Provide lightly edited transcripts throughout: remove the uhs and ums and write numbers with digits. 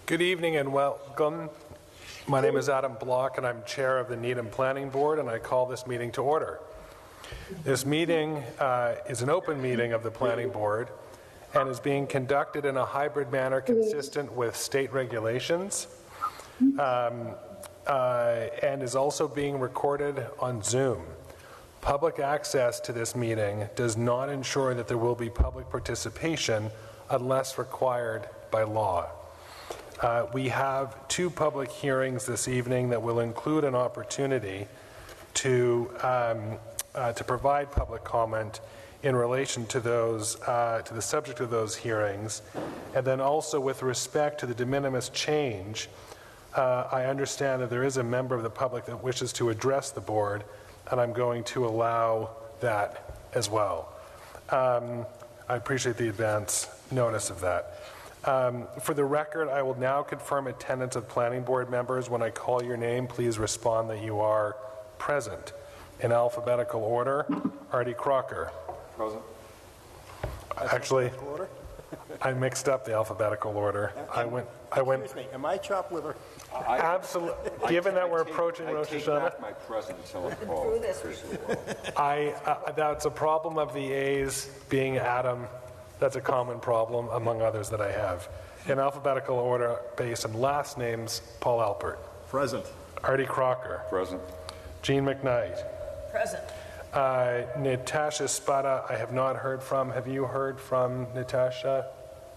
Good evening and welcome. My name is Adam Block and I'm chair of the Needham Planning Board, and I call this meeting to order. This meeting is an open meeting of the Planning Board and is being conducted in a hybrid manner consistent with state regulations, and is also being recorded on Zoom. Public access to this meeting does not ensure that there will be public participation unless required by law. We have two public hearings this evening that will include an opportunity to provide public comment in relation to those to the subject of those hearings, and then also with respect to the de minimis change. I understand that there is a member of the public that wishes to address the board, and I'm going to allow that as well. I appreciate the advance notice of that. For the record, I will now confirm attendance of planning board members. When I call your name, please respond that you are present. In alphabetical order, Artie Crocker. Present. Actually, I mixed up the alphabetical order. I went. Excuse me, am I chopped liver? Absolutely. Given that we're approaching Rosh Hashanah, my present until it's called. That's a problem of the A's being Adam. That's a common problem among others that I have. In alphabetical order, based on last names, Paul Alpert. Present. Artie Crocker. Present. Jean McKnight. Present. Natasha Spada, I have not heard from. Have you heard from Natasha,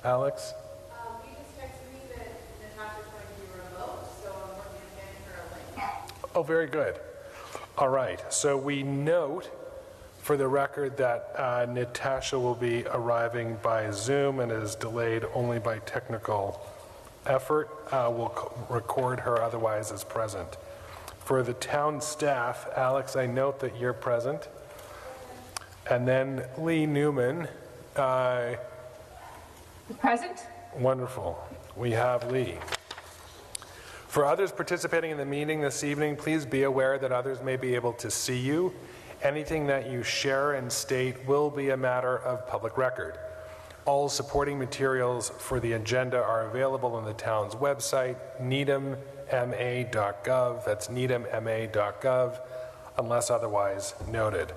Alex? You just texted me that Natasha's going to be remote, so I'm working on getting her a link. Oh, very good. All right. So we note for the record that Natasha will be arriving by Zoom and is delayed only by technical effort. We'll record her otherwise as present. For the town staff, Alex, I note that you're present. And then Lee Newman. Present. Wonderful. We have Lee. For others participating in the meeting this evening, please be aware that others may be able to see you. Anything that you share and state will be a matter of public record. All supporting materials for the agenda are available on the town's website, needhamma.gov. That's needhamma.gov, unless otherwise noted.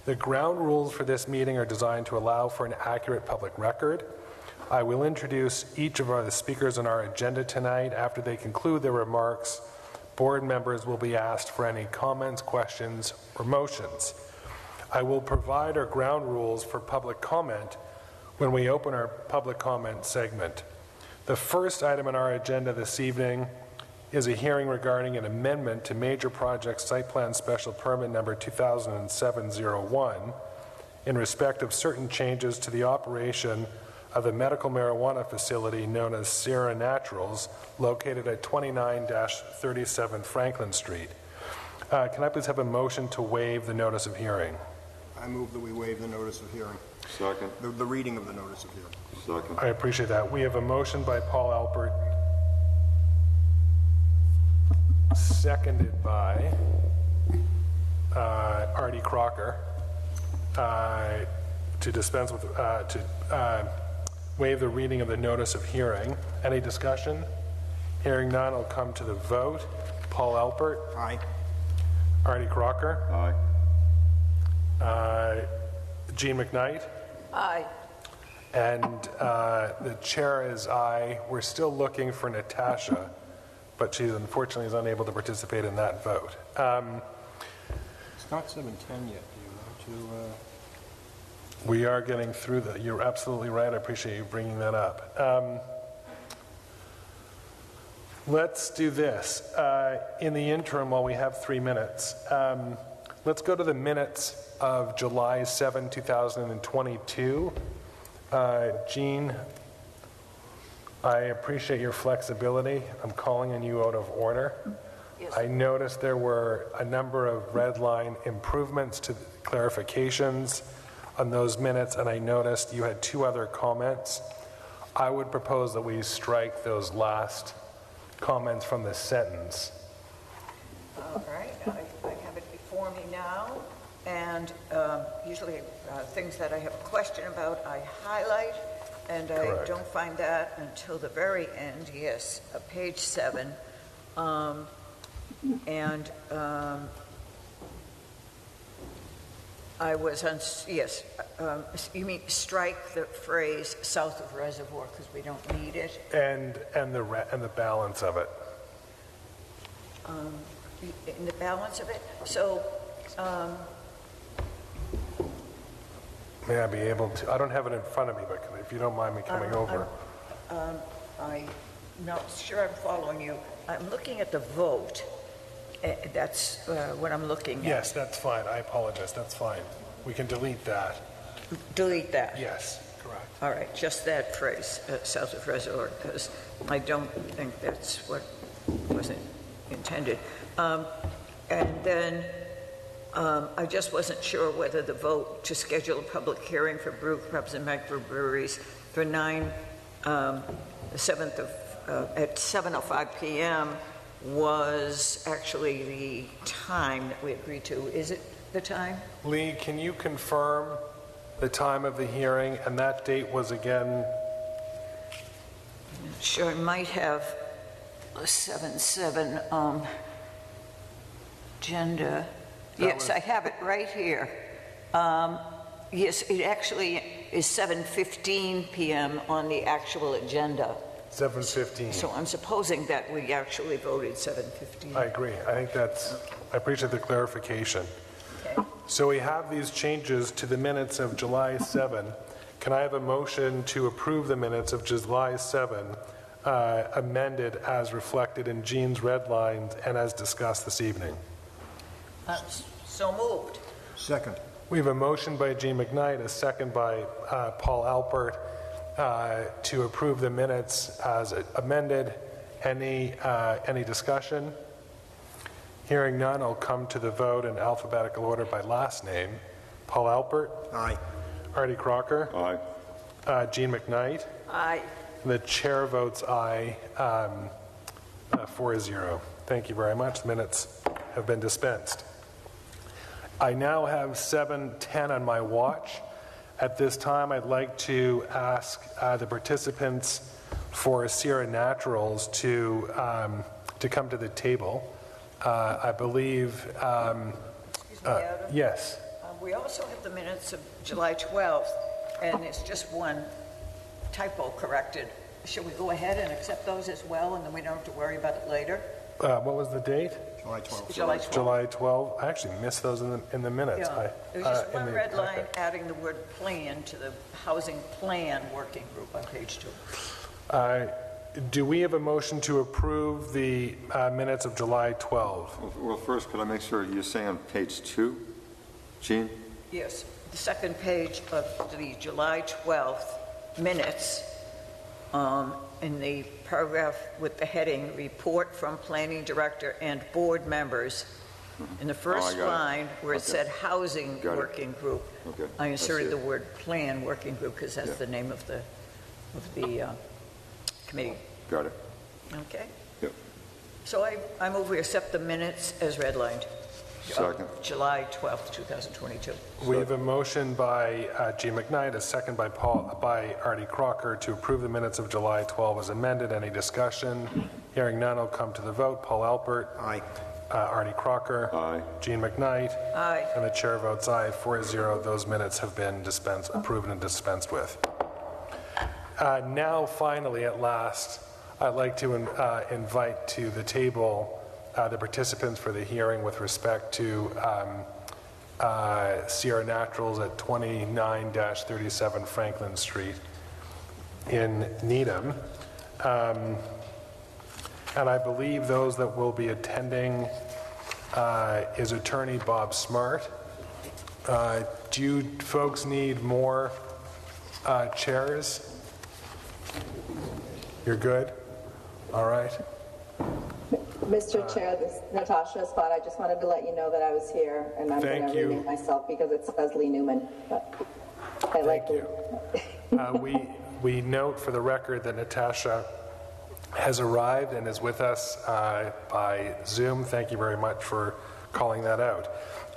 The ground rules for this meeting are designed to allow for an accurate public record. I will introduce each of the speakers on our agenda tonight. After they conclude their remarks, board members will be asked for any comments, questions, or motions. I will provide our ground rules for public comment when we open our public comment segment. The first item on our agenda this evening is a hearing regarding an amendment to Major Project Site Plan Special Permit number 2007-01 in respect of certain changes to the operation of a medical marijuana facility known as Sierra Naturals, located at 29-37 Franklin Street. Can I please have a motion to waive the notice of hearing? I move that we waive the notice of hearing. Second. The reading of the notice of hearing. Second. I appreciate that. We have a motion by Paul Alpert, seconded by Artie Crocker, to dispense with, waive the reading of the notice of hearing. Any discussion? Hearing none, I'll come to the vote. Paul Alpert. Aye. Artie Crocker. Aye. Jean McKnight. Aye. And the chair is aye. We're still looking for Natasha, but she unfortunately is unable to participate in that vote. It's not 7:10 yet. Do you want to... We are getting through that. You're absolutely right. I appreciate you bringing that up. Let's do this. In the interim, while we have 3 minutes, let's go to the minutes of July 7, 2022. Jean, I appreciate your flexibility. I'm calling on you out of order. Yes. I noticed there were a number of red line improvements to clarifications on those minutes, and I noticed you had 2 other comments. I would propose that we strike those last comments from the sentence. All right. I have it before me now, and usually things that I have a question about I highlight, And I Correct. don't find that until the very end, yes, page 7. And I was on, yes, you mean strike the phrase south of reservoir because we don't need it? And the balance of it. In the balance of it? So, May I be able to, I don't have it in front of me, but if you don't mind me coming over. I'm not sure I'm following you. I'm looking at the vote. That's what I'm looking at. Yes, that's fine. I apologize. That's fine. We can delete that. Delete that. Yes, correct. All right, just that phrase, south of reservoir, because I don't think that's what wasn't intended. And then I just wasn't sure whether the vote to schedule a public hearing for brewpubs and microbreweries for the 7th of, at 7:05 p.m. was actually the time that we agreed to. Is it the time? Lee, can you confirm the time of the hearing? And that date was again? Sure, I might have a 7/7 agenda. Yes, I have it right here. Yes, it actually is 7:15 p.m. on the actual agenda. 7:15. So I'm supposing that we actually voted 7:15. I agree. I think that's, I appreciate the clarification. Okay. So we have these changes to the minutes of July 7. Can I have a motion to approve the minutes of July 7 amended as reflected in Jean's red lines and as discussed this evening? So moved. Second. We have a motion by Jean McKnight, a second by Paul Alpert to approve the minutes as amended. Any discussion? Hearing none, I'll come to the vote in alphabetical order by last name. Paul Alpert? Aye. Artie Crocker? Aye. Jean McKnight? Aye. The chair votes aye, 4-0. Thank you very much. The minutes have been dispensed. I now have 7:10 on my watch. At this time, I'd like to ask the participants for Sierra Naturals to come to the table. I believe, Excuse me, Adam. yes. We also have the minutes of July 12th, and it's just one typo corrected. Should we go ahead and accept those as well, and then we don't have to worry about it later? What was the date? July 12th. July 12th. July 12. I actually missed those in the minutes. Yeah, it was just in one the red line packet. adding the word plan to the housing plan working group on page 2. Do we have a motion to approve the minutes of July 12? Well, first, could I make sure you're saying on page 2, Jean? Yes, the second page of the July 12th minutes, in the paragraph with the heading, Report from Planning Director and Board Members. In the first I got it. line, where it Okay. said Housing Got it. Working Group, Okay, I I inserted see the it. word Plan Working Group because that's Yeah. the name of the committee. Got it. Okay? Yep. So I move we accept the minutes as redlined. Second. July 12th, 2022. We have a motion by Jean McKnight, a second by Artie Crocker to approve the minutes of July 12 as amended. Any discussion? Hearing none, I'll come to the vote. Paul Alpert? Aye. Artie Crocker? Aye. Jean McKnight? Aye. And the chair votes aye, 4-0. Those minutes have been approved and dispensed with. Now, finally, at last, I'd like to invite to the table the participants for the hearing with respect to Sierra Naturals at 29-37 Franklin Street in Needham. And I believe those that will be attending is attorney Bob Smart. Do you folks need more chairs? You're good? All right. Mr. Chair, this is Natasha Spot. I just wanted to let you know that I was here, and I'm going Thank to you. rename myself because it says Lee Newman. But I like Thank you. We note for the record that Natasha has arrived and is with us by Zoom. Thank you very much for calling that out.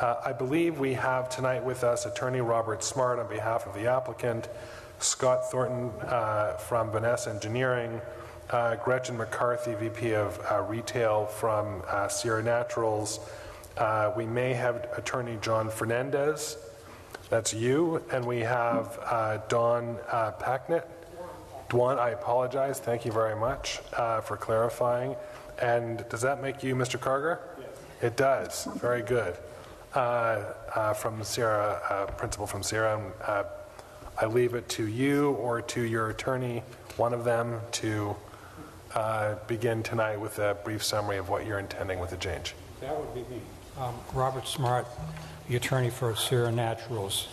I believe we have tonight with us Attorney Robert Smart on behalf of the applicant, Scott Thornton from Vanessa Engineering, Gretchen McCarthy, VP of Retail from Sierra Naturals. We may have Attorney John Fernandez, that's you, and we have Dawn Packnett. Dwan, I apologize, thank you very much for clarifying. And does that make you Mr. Carger? Yes. It does, very good. From Sierra, principal from Sierra, I leave it to you or to your attorney, one of them, to begin tonight with a brief summary of what you're intending with the change. That would be me. Robert Smart, the attorney for Sierra Naturals,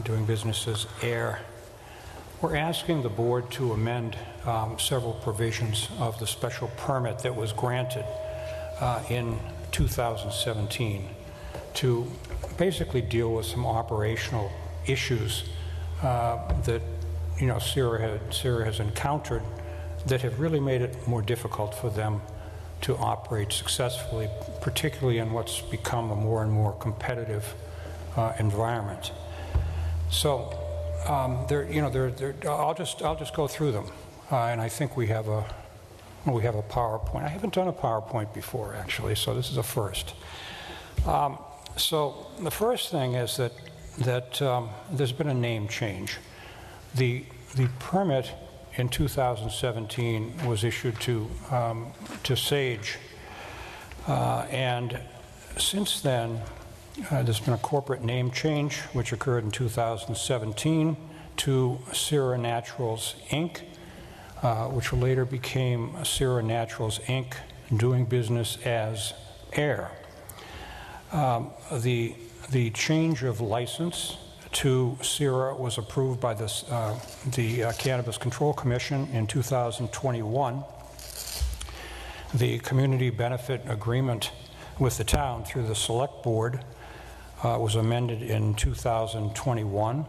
doing business as Air. We're asking the board to amend several provisions of the special permit that was granted in 2017 to basically deal with some operational issues that Sierra has encountered that have really made it more difficult for them to operate successfully, particularly in what's become a more and more competitive environment. So I'll just go through them, and I think we have a PowerPoint. I haven't done a PowerPoint before, actually, so this is a first. So the first thing is that there's been a name change. The permit in 2017 was issued to Sage, and since then there's been a corporate name change which occurred in 2017 to Sierra Naturals Inc., which later became Sierra Naturals Inc., doing business as Air. The change of license to Sierra was approved by the Cannabis Control Commission in 2021. The community benefit agreement with the town through the select board was amended in 2021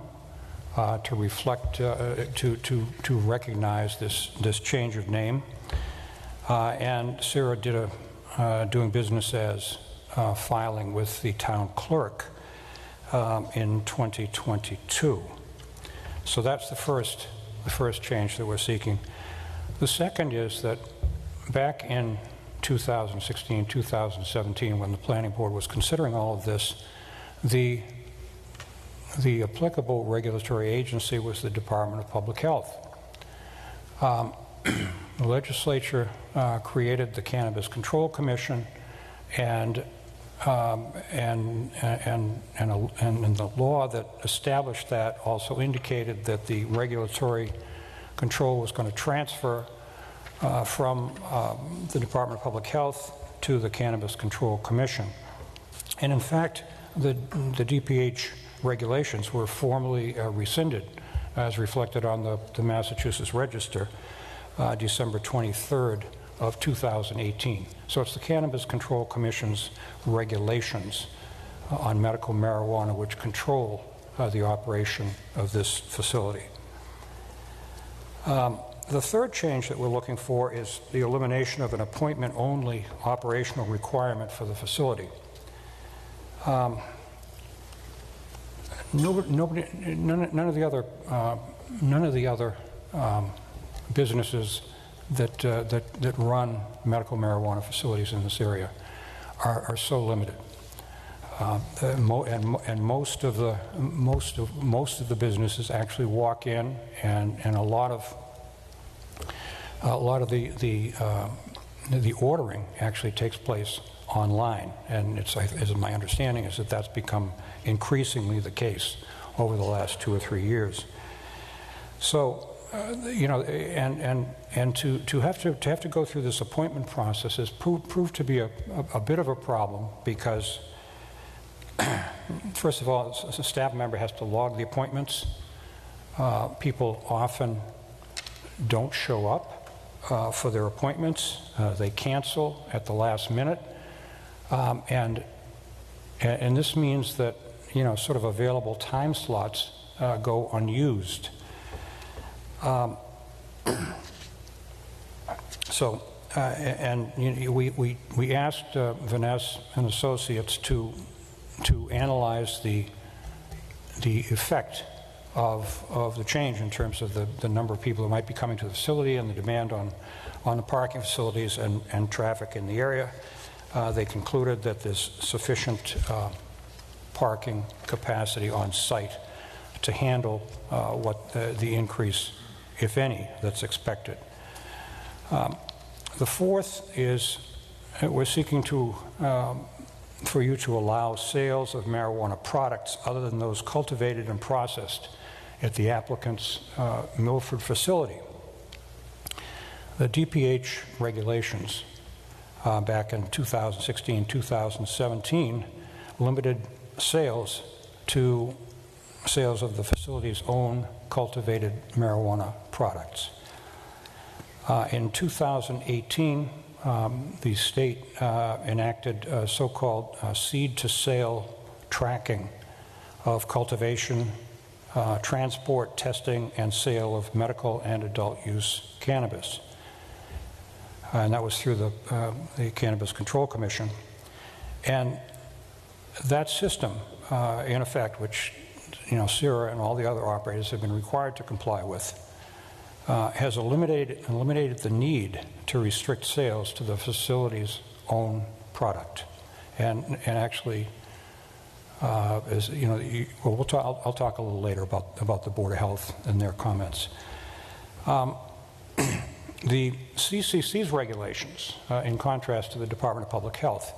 to reflect, to recognize this change of name. And Sierra did doing business as filing with the town clerk in 2022. So that's the first change that we're seeking. The second is that back in 2016, 2017, when the planning board was considering all of this, the applicable regulatory agency was the Department of Public Health. The legislature created the Cannabis Control Commission, and the law that established that also indicated that the regulatory control was going to transfer from the Department of Public Health to the Cannabis Control Commission. And in fact, the DPH regulations were formally rescinded, as reflected on the Massachusetts Register, December 23rd of 2018. So it's the Cannabis Control Commission's regulations on medical marijuana which control the operation of this facility. The third change that we're looking for is the elimination of an appointment-only operational requirement for the facility. None of the other businesses that run medical marijuana facilities in this area are so limited, and most of the businesses actually walk in, and a lot of the ordering actually takes place online, and as my understanding is that that's become increasingly the case over the last 2 or 3 years. So, and to have to go through this appointment process has proved to be a bit of a problem, because first of all, a staff member has to log the appointments. People often don't show up for their appointments. They cancel at the last minute, and this means that sort of available time slots go unused. So and we asked Vanessa and Associates to analyze the effect of the change in terms of the number of people who might be coming to the facility and the demand on the parking facilities and traffic in the area. They concluded that there's sufficient parking capacity on site to handle what the increase, if any, that's expected. The fourth is we're seeking for you to allow sales of marijuana products other than those cultivated and processed at the applicant's Milford facility. The DPH regulations back in 2016, 2017 limited sales to sales of the facility's own cultivated marijuana products. In 2018, the state enacted so-called seed-to-sale tracking of cultivation, transport, testing, and sale of medical and adult use cannabis. And that was through the Cannabis Control Commission. And that system, in effect, which CIRA and all the other operators have been required to comply with, has eliminated the need to restrict sales to the facility's own product. And actually, as I'll talk a little later about the Board of Health and their comments. The CCC's regulations, in contrast to the Department of Public Health,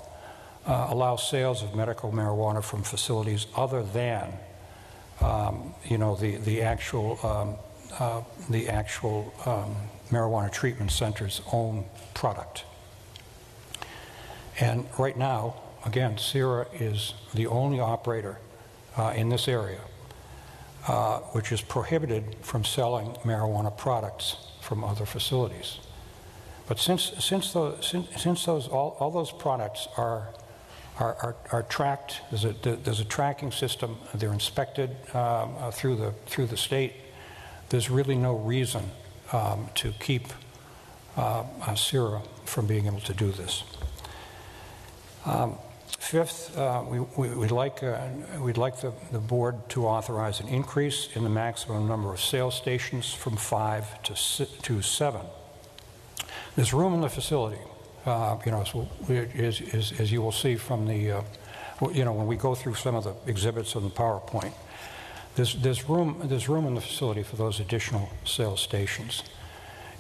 allow sales of medical marijuana from facilities other than, the actual marijuana treatment center's own product. And right now, again, CIRA is the only operator in this area which is prohibited from selling marijuana products from other facilities. But since all those products are tracked, there's a tracking system. They're inspected through the state. There's really no reason to keep CIRA from being able to do this. Fifth, we'd like the board to authorize an increase in the maximum number of sales stations from 5 to 7. There's room in the facility, as you will see from the, when we go through some of the exhibits on the PowerPoint. There's room in the facility for those additional sales stations,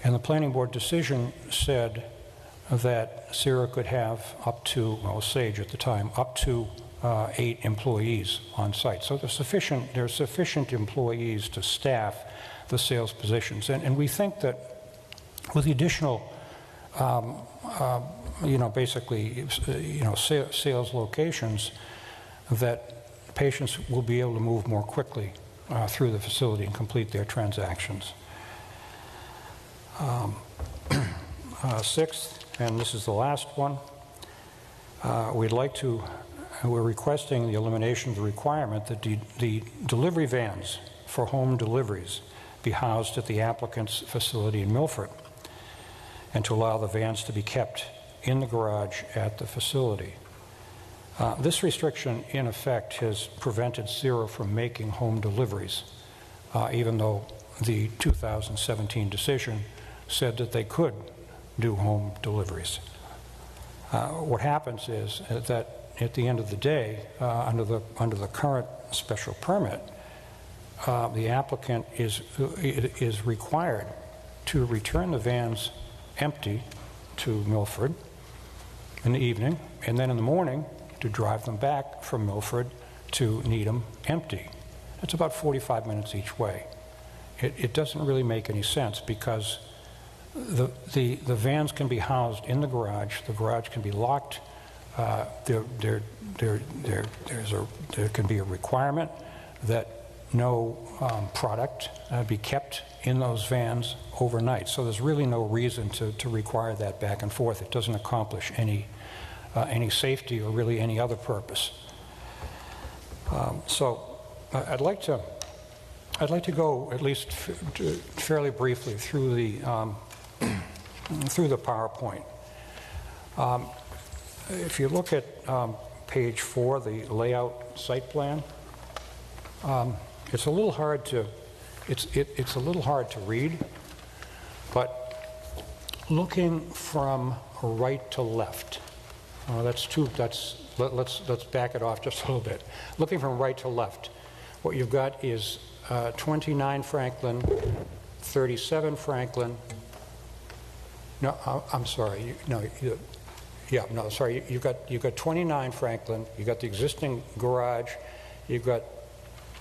and the planning board decision said that CIRA could have up to, well, SAGE at the time, up to 8 employees on site. So there's sufficient employees to staff the sales positions, and we think that with the additional, sales locations, that patients will be able to move more quickly through the facility and complete their transactions. Sixth, and this is the last one, we're requesting the elimination of the requirement that the delivery vans for home deliveries be housed at the applicant's facility in Milford, and to allow the vans to be kept in the garage at the facility. This restriction, in effect, has prevented CIRA from making home deliveries, even though the 2017 decision said that they could do home deliveries. What happens is that at the end of the day, under the current special permit, the applicant is required to return the vans empty to Milford in the evening, and then in the morning to drive them back from Milford to Needham empty. It's about 45 minutes each way. It doesn't really make any sense, because the vans can be housed in the garage can be locked. There can be a requirement that no product be kept in those vans overnight. So there's really no reason to require that back and forth. It doesn't accomplish any safety or really any other purpose. So I'd like to go at least fairly briefly through the PowerPoint. If you look at page 4, the layout site plan, it's a little hard to it's a little hard to read, but looking from right to left, let's back it off just a little bit. Looking from right to left, what you've got is 29 Franklin, 37 Franklin. No, I'm sorry. Sorry. You've got 29 Franklin. You've got the existing garage. You've got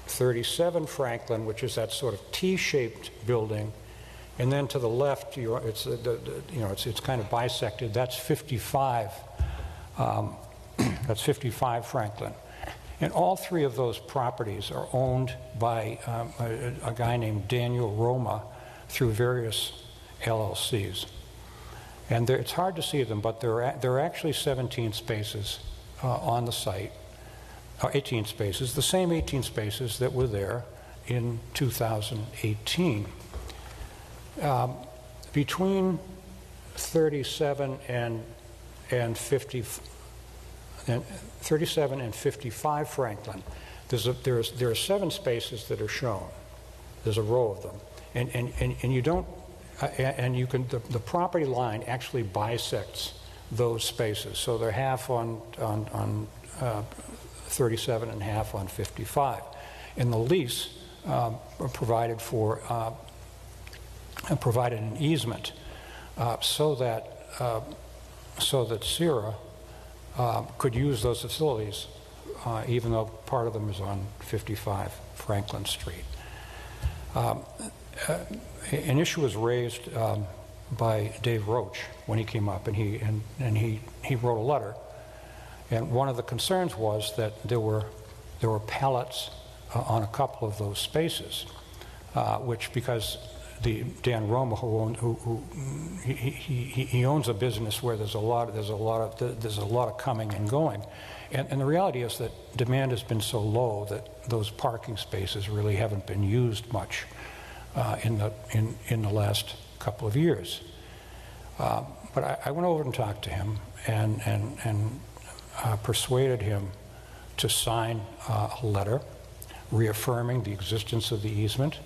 37 Franklin, which is that sort of T-shaped building, and then to the left, it's kind of bisected. That's 55. That's 55 Franklin, and all three of those properties are owned by a guy named Daniel Roma through various LLCs. And it's hard to see them, but there are actually 17 spaces on the site, 18 spaces, the same 18 spaces that were there in 2018. Between 37 and 55 Franklin, there are 7 spaces that are shown. There's a row of them, and you don't. And you can, the property line actually bisects those spaces. So they're half on 37 and half on 55. And the lease provided an easement so that Sierra could use those facilities, even though part of them is on 55 Franklin Street. An issue was raised by Dave Roach when he came up, and he wrote a letter. And one of the concerns was that there were pallets on a couple of those spaces, which because Dan Roma, he owns a business where there's a lot of coming and going, and the reality is that demand has been so low that those parking spaces really haven't been used much in the last couple of years. But I went over and talked to him and persuaded him to sign a letter reaffirming the existence of the easement.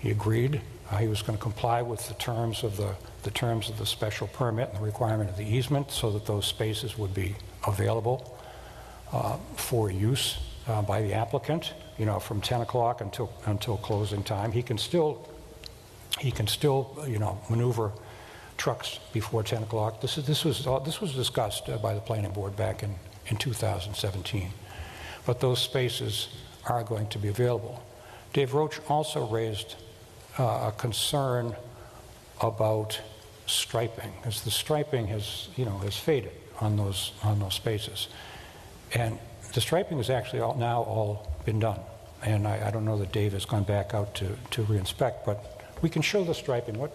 He agreed. He was going to comply with the terms of the special permit and the requirement of the easement, so that those spaces would be available for use by the applicant. From 10 o'clock until closing time. He can still maneuver trucks before 10 o'clock. This was discussed by the planning board back in 2017. But those spaces are going to be available. Dave Roach also raised a concern about striping, as the striping has faded on those spaces, and the striping has actually now all been done. And I don't know that Dave has gone back out to re-inspect, but we can show the striping. What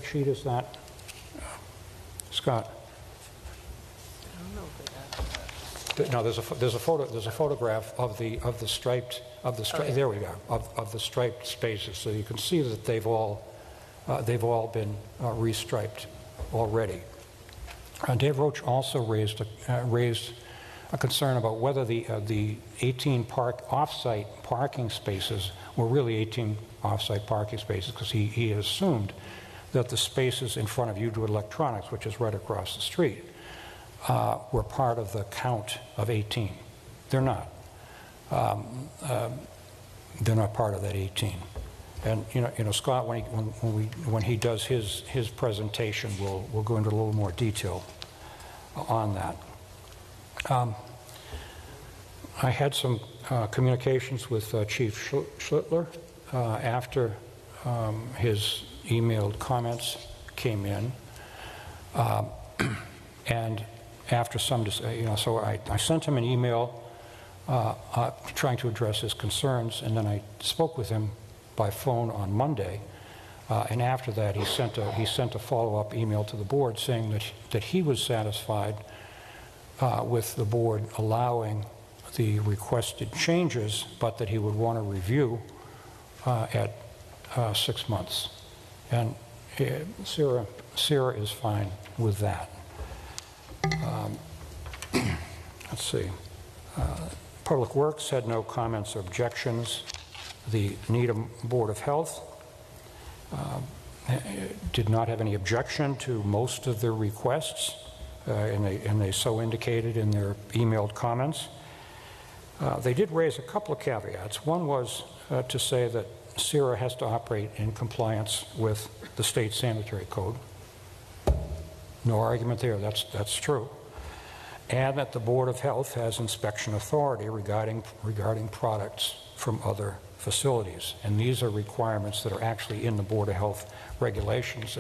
sheet is that, Scott? No, there's a photograph of the striped there we go, of the striped spaces, so you can see that they've all been restriped already. Dave Roach also raised a concern about whether the 18 off-site parking spaces were really 18 off-site parking spaces, because he assumed that the spaces in front of Udwood Electronics, which is right across the street, were part of the count of 18. They're not. They're not part of that 18. And Scott, when he does his presentation, we'll go into a little more detail on that. I had some communications with Chief Schlittler after his emailed comments came in, and after some, so I sent him an email trying to address his concerns, and then I spoke with him by phone on Monday, and after that he sent a follow-up email to the board saying that he was satisfied with the board allowing the requested changes, but that he would want to review at 6 months. And Sarah is fine with that. Let's see. Public Works had no comments or objections. The Needham Board of Health did not have any objection to most of their requests, and they so indicated in their emailed comments. They did raise a couple of caveats. One was to say that CIRA has to operate in compliance with the state sanitary code. No argument there, that's true. And that the Board of Health has inspection authority regarding products from other facilities. And these are requirements that are actually in the Board of Health regulations,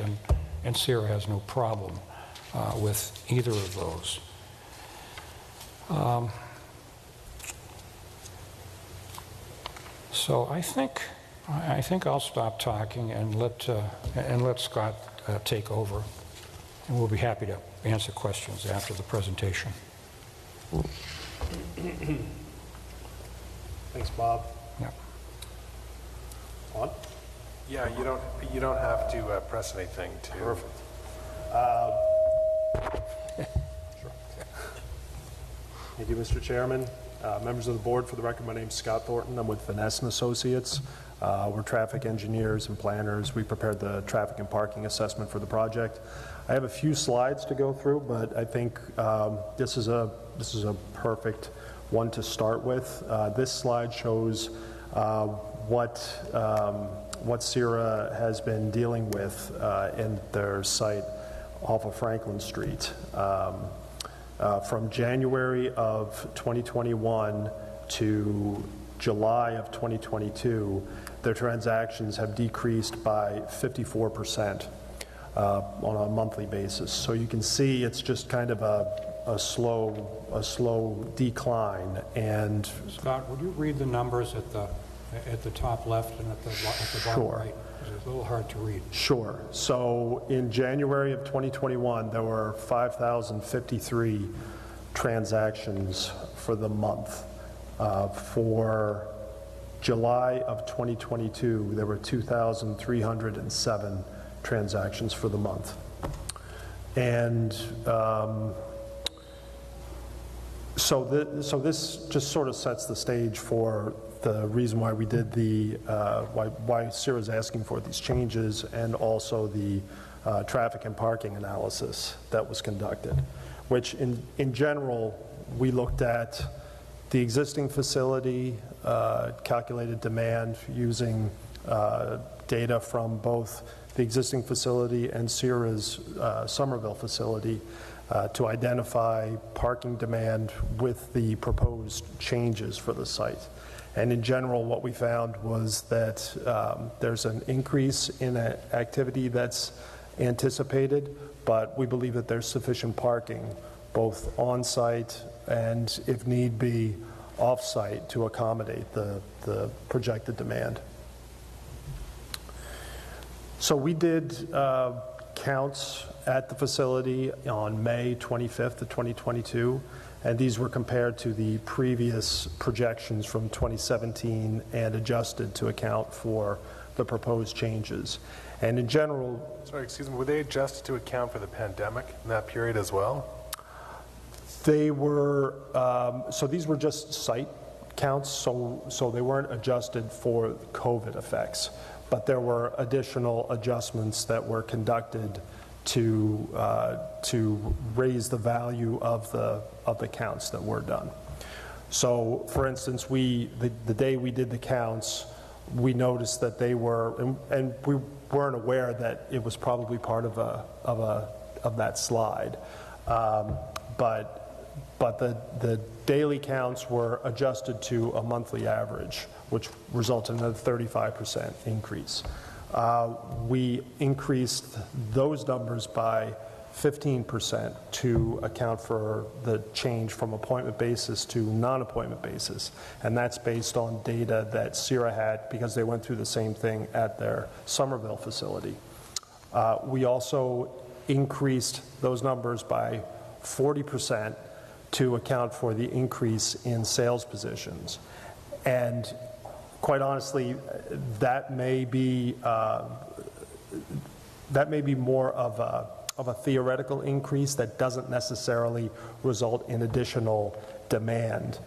and CIRA has no problem with either of those. So I think I'll stop talking and let Scott take over, and we'll be happy to answer questions after the presentation. Thanks, Bob. Yeah. On? Yeah, you don't have to press anything to. Perfect. Thank you, Mr. Chairman. Members of the board, for the record, my name's Scott Thornton. I'm with Vanessa and Associates. We're traffic engineers and planners. We prepared the traffic and parking assessment for the project. I have a few slides to go through, but I think this is a perfect one to start with. This slide shows what CIRA has been dealing with in their site off of Franklin Street. From January of 2021 to July of 2022, their transactions have decreased by 54% on a monthly basis. So you can see it's just kind of a slow decline. And Scott, would you read the numbers at the top left and at the bottom Sure. right? It's a little hard to read. Sure. So in January of 2021, there were 5,053 transactions for the month. For July of 2022, there were 2,307 transactions for the month. And so this just sort of sets the stage for the reason why we did why CIRA is asking for these changes, and also the traffic and parking analysis that was conducted, which in general, we looked at the existing facility, calculated demand using data from both the existing facility and CIRA's Somerville facility to identify parking demand with the proposed changes for the site. And in general, what we found was that there's an increase in activity that's anticipated, but we believe that there's sufficient parking, both on-site and, if need be, off-site, to accommodate the projected demand. So we did counts at the facility on May 25th of 2022, and these were compared to the previous projections from 2017 and adjusted to account for the proposed changes. And in general... Sorry, excuse me, were they adjusted to account for the pandemic in that period as well? They were, so these were just site counts, so they weren't adjusted for COVID effects, but there were additional adjustments that were conducted to raise the value of the counts that were done. So, for instance, the day we did the counts, we noticed that they were, and we weren't aware that it was probably part of that slide, but the daily counts were adjusted to a monthly average, which resulted in a 35% increase. We increased those numbers by 15% to account for the change from appointment basis to non-appointment basis. And that's based on data that CIRA had because they went through the same thing at their Somerville facility. We also increased those numbers by 40% to account for the increase in sales positions. And quite honestly, that may be more of of a theoretical increase that doesn't necessarily result in additional demand,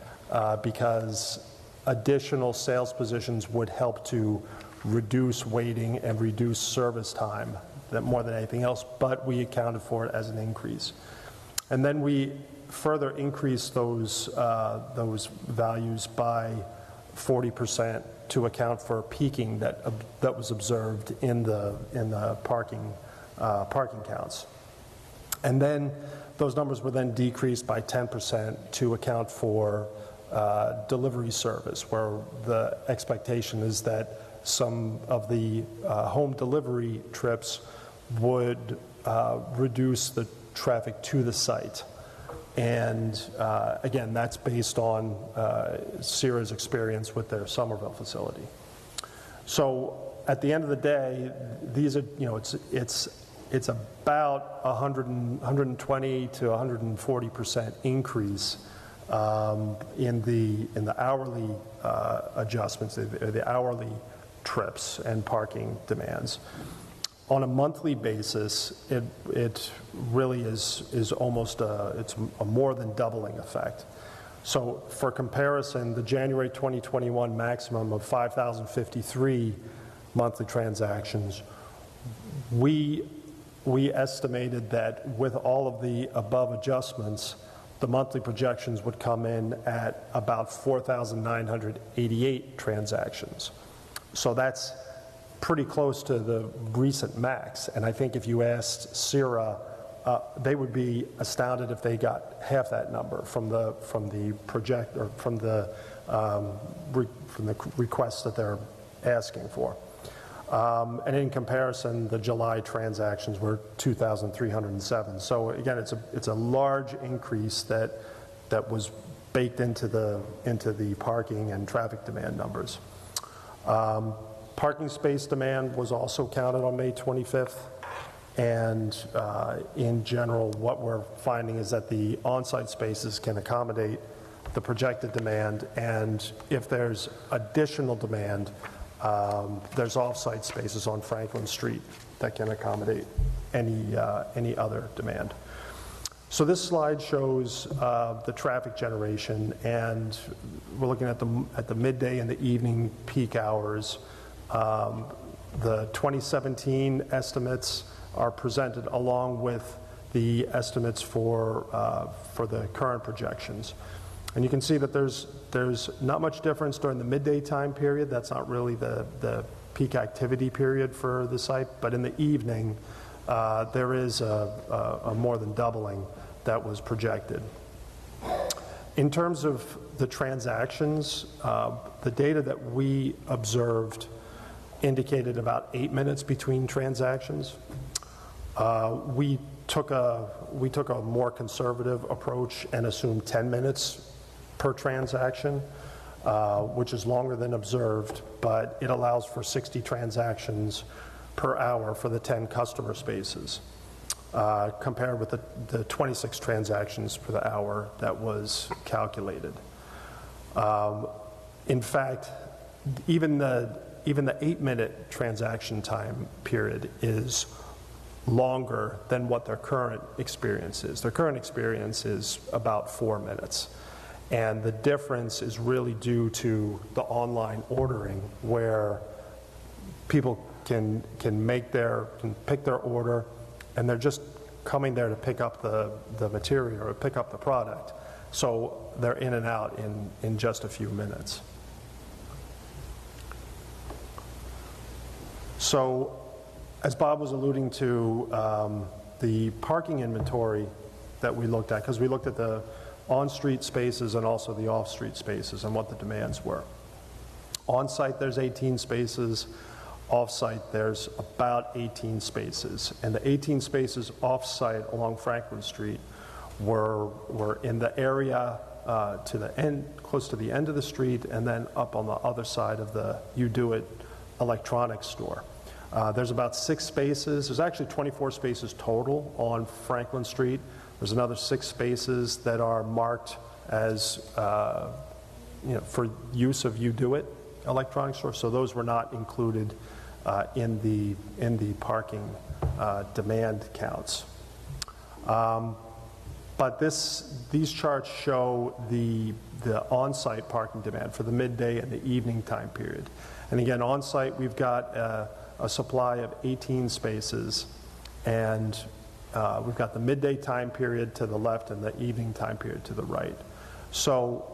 because additional sales positions would help to reduce waiting and reduce service time more than anything else, but we accounted for it as an increase. And then we further increased those values by 40% to account for peaking that was observed in the parking counts. And then those numbers were then decreased by 10% to account for delivery service, where the expectation is that some of the home delivery trips would reduce the traffic to the site. And again, that's based on Sierra's experience with their Somerville facility. So at the end of the day, these are, it's about 120 to 140% increase in the hourly adjustments, the hourly trips and parking demands. On a monthly basis, it really is almost it's a more than doubling effect. So for comparison, the January 2021 maximum of 5,053 monthly transactions, we estimated that with all of the above adjustments, the monthly projections would come in at about 4,988 transactions. So that's pretty close to the recent max. And I think if you asked Sierra, they would be astounded if they got half that number from the requests that they're asking for. And in comparison, the July transactions were 2,307. So again, it's a large increase that was baked into the parking and traffic demand numbers. Parking space demand was also counted on May 25th. And in general, what we're finding is that the on-site spaces can accommodate the projected demand, and if there's additional demand, there's off-site spaces on Franklin Street that can accommodate any other demand. So this slide shows the traffic generation, and we're looking at the midday and the evening peak hours. The 2017 estimates are presented along with the estimates for the current projections. And you can see that there's not much difference during the midday time period. That's not really the peak activity period for the site, but in the evening, there is a more than doubling that was projected. In terms of the transactions, the data that we observed indicated about 8 minutes between transactions. We took a more conservative approach and assumed 10 minutes per transaction, which is longer than observed, but it allows for 60 transactions per hour for the 10 customer spaces, compared with the 26 transactions per the hour that was calculated. In fact, even the 8-minute transaction time period is longer than what their current experience is. Their current experience is about 4 minutes. And the difference is really due to the online ordering, where people can pick their order, and they're just coming there to pick up the material or pick up the product. So they're in and out in just a few minutes. So, as Bob was alluding to, the parking inventory that we looked at, because we looked at the on-street spaces and also the off-street spaces and what the demands were. On-site, there's 18 spaces. Off-site, there's about 18 spaces. And the 18 spaces off-site along Franklin Street were in the area to the end, close to the end of the street, and then up on the other side of the You Do It electronics store. There's about 6 spaces. There's actually 24 spaces total on Franklin Street. There's another 6 spaces that are marked as for use of You Do It electronics store. So those were not included in the parking demand counts. But these charts show the on-site parking demand for the midday and the evening time period. And again, on-site, we've got a supply of 18 spaces, and we've got the midday time period to the left and the evening time period to the right. So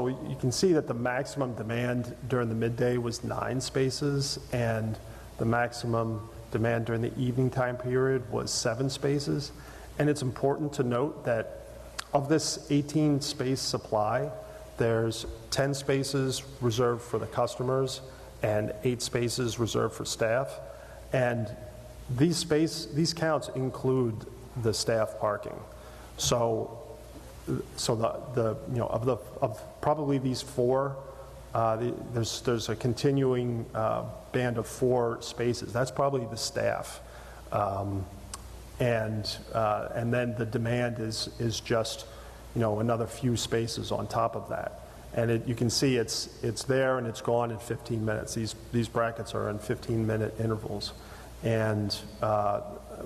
you can see that the maximum demand during the midday was 9 spaces, and the maximum demand during the evening time period was 7 spaces. And it's important to note that of this 18 space supply, there's 10 spaces reserved for the customers and 8 spaces reserved for staff. And these counts include the staff parking. So of probably these 4, there's a continuing band of 4 spaces. That's probably the staff. And then the demand is just, another few spaces on top of that. And you can see it's there and it's gone in 15 minutes. These brackets are in 15-minute intervals. And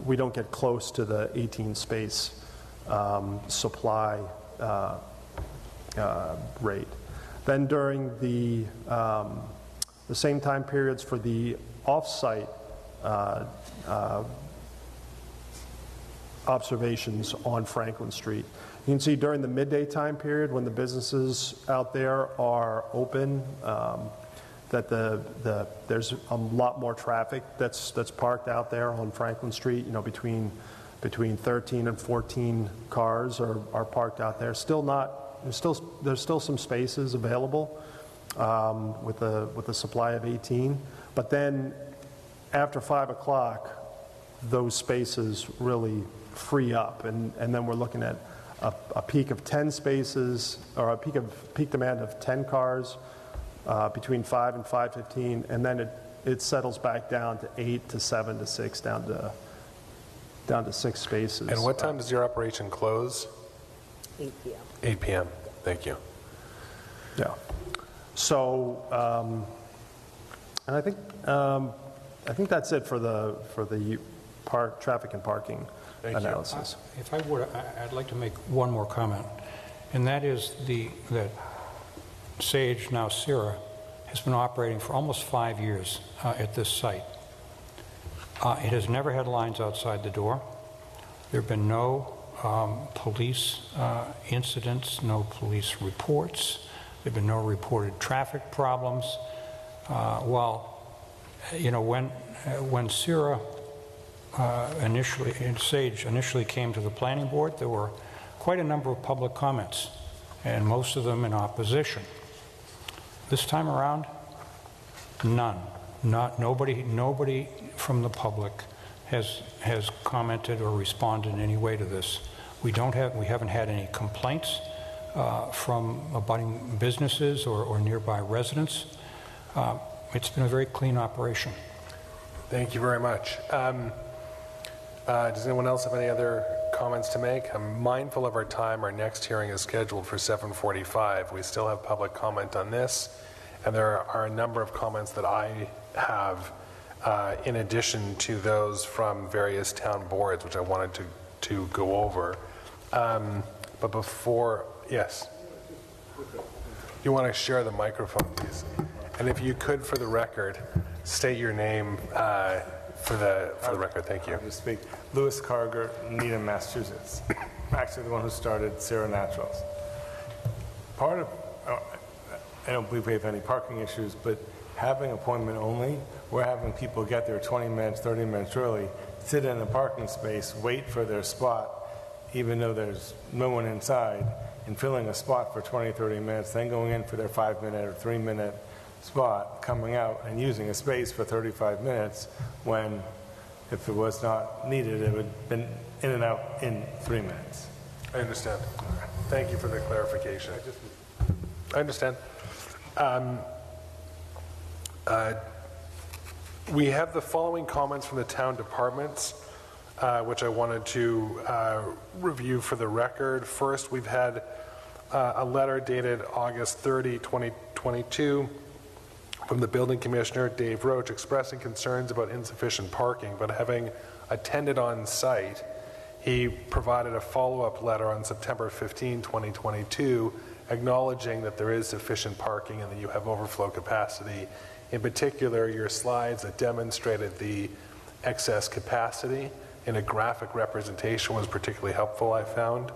we don't get close to the 18 space supply rate. Then during the same time periods for the off-site observations on Franklin Street, you can see during the midday time period when the businesses out there are open, that there's a lot more traffic that's parked out there on Franklin Street. Between 13 and 14 cars are parked out there. There's still some spaces available with a supply of 18, but then after 5 o'clock, those spaces really free up, and then we're looking at a peak of 10 spaces, or a peak demand of 10 cars between 5 and 5:15, and then it settles back down to 8 to 7 to 6, down to 6 spaces. And what time does your operation close? 8 p.m. 8 p.m. Thank you. Yeah. So, and I think that's it for the traffic and parking analysis. If I would, I'd like to make one more comment, and that is that Sage, now Sierra, has been operating for almost 5 years at this site. It has never had lines outside the door. There have been no police incidents, no police reports. There have been no reported traffic problems. When Sierra Sage initially came to the planning board, there were quite a number of public comments, and most of them in opposition. This time around, none. Nobody from the public has commented or responded in any way to this. We haven't had any complaints from abutting businesses or nearby residents. It's been a very clean operation. Thank you very much. Does anyone else have any other comments to make? I'm mindful of our time. Our next hearing is scheduled for 7:45. We still have public comment on this, and there are a number of comments that I have in addition to those from various town boards, which I wanted to go over. But before, yes? You want to share the microphone, please? And if you could, for the record, state your name for the record. Thank you. I'll just speak. Louis Carger, Needham, Massachusetts. I'm actually the one who started Sierra Naturals. Part of, I don't believe we have any parking issues, but having appointment only, we're having people get there 20 minutes, 30 minutes early, sit in a parking space, wait for their spot, even though there's no one inside, and filling a spot for 20, 30 minutes, then going in for their 5-minute or 3-minute spot, coming out and using a space for 35 minutes when, if it was not needed, it would have been in and out in 3 minutes. I understand. Thank you for the clarification. I understand. We have the following comments from the town departments, which I wanted to review for the record. First, we've had a letter dated August 30, 2022, from the building commissioner, Dave Roach, expressing concerns about insufficient parking, but having attended on site, he provided a follow-up letter on September 15, 2022, acknowledging that there is sufficient parking and that you have overflow capacity. In particular, your slides that demonstrated the excess capacity in a graphic representation was particularly helpful, I found.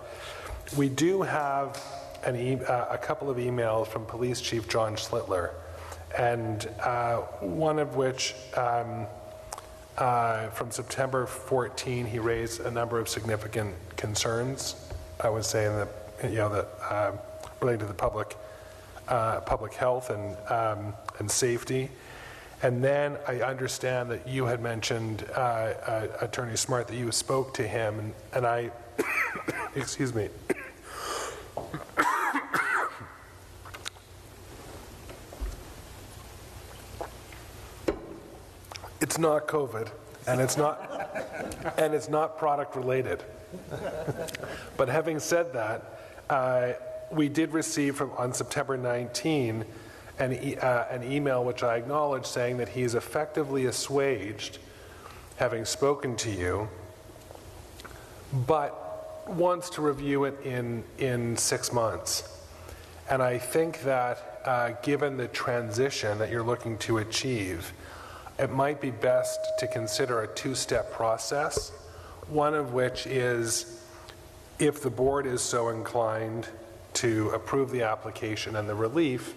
We do have a couple of emails from Police Chief John Schlittler, and one of which from September 14, he raised a number of significant concerns, I would say, in the, related to the public health and safety. And then I understand that you had mentioned, Attorney Smart, that you spoke to him, and I, excuse me. It's not COVID, and it's not product related. But having said that, we did receive on September 19 an email which I acknowledge saying that he's effectively assuaged, having spoken to you, but wants to review it in 6 months. And I think that given the transition that you're looking to achieve, it might be best to consider a two-step process, one of which is, if the board is so inclined to approve the application and the relief,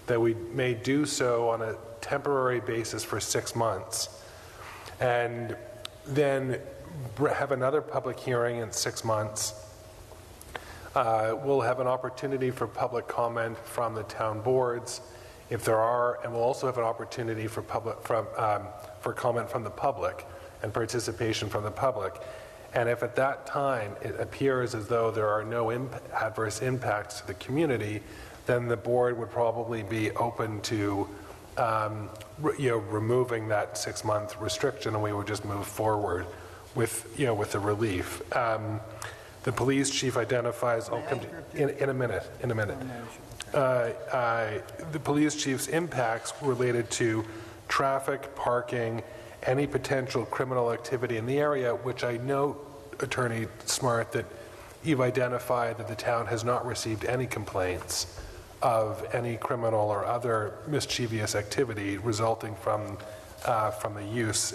that we may do so on a temporary basis for 6 months, and then have another public hearing in 6 months. We'll have an opportunity for public comment from the town boards, if there are, and we'll also have an opportunity for comment from the public and participation from the public. And if at that time it appears as though there are no adverse impacts to the community, then the board would probably be open to removing that 6-month restriction, and we would just move forward with the relief. The police chief identifies, I'll come to, in a minute. The police chief's impacts related to traffic, parking, any potential criminal activity in the area, which I know, Attorney Smart, that you've identified that the town has not received any complaints of any criminal or other mischievous activity resulting from the use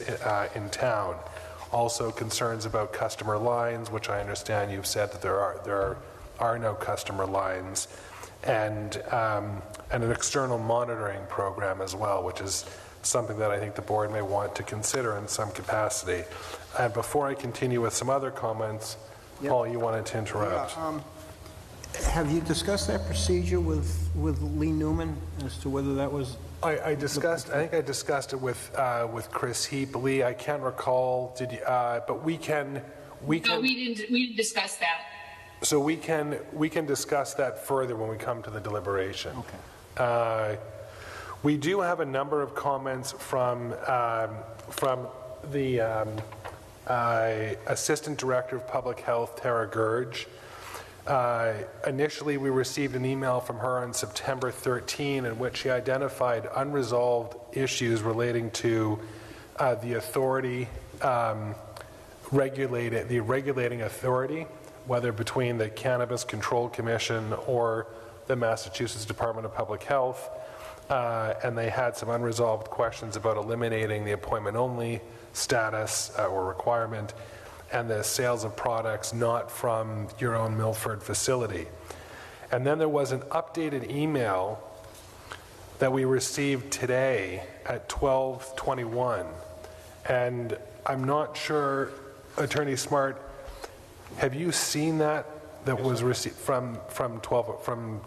in town. Also concerns about customer lines, which I understand you've said that there are no customer lines, and an external monitoring program as well, which is something that I think the board may want to consider in some capacity. And before I continue with some other comments, Yep. Paul, you wanted to interrupt. Have you discussed that procedure with Lee Newman as to whether that was? I think I discussed it with Chris Heap. Lee, I can't recall. Did you? But we can. No, we didn't discuss that. So we can discuss that further when we come to the deliberation. Okay. We do have a number of comments from the Assistant Director of Public Health, Tara Gurge. Initially, we received an email from her on September 13 in which she identified unresolved issues relating to the authority, the regulating authority, whether between the Cannabis Control Commission or the Massachusetts Department of Public Health, and they had some unresolved questions about eliminating the appointment-only status or requirement, and the sales of products not from your own Milford facility. And then there was an updated email that we received today at 12:21, and I'm not sure, Attorney Smart, have you seen that was received from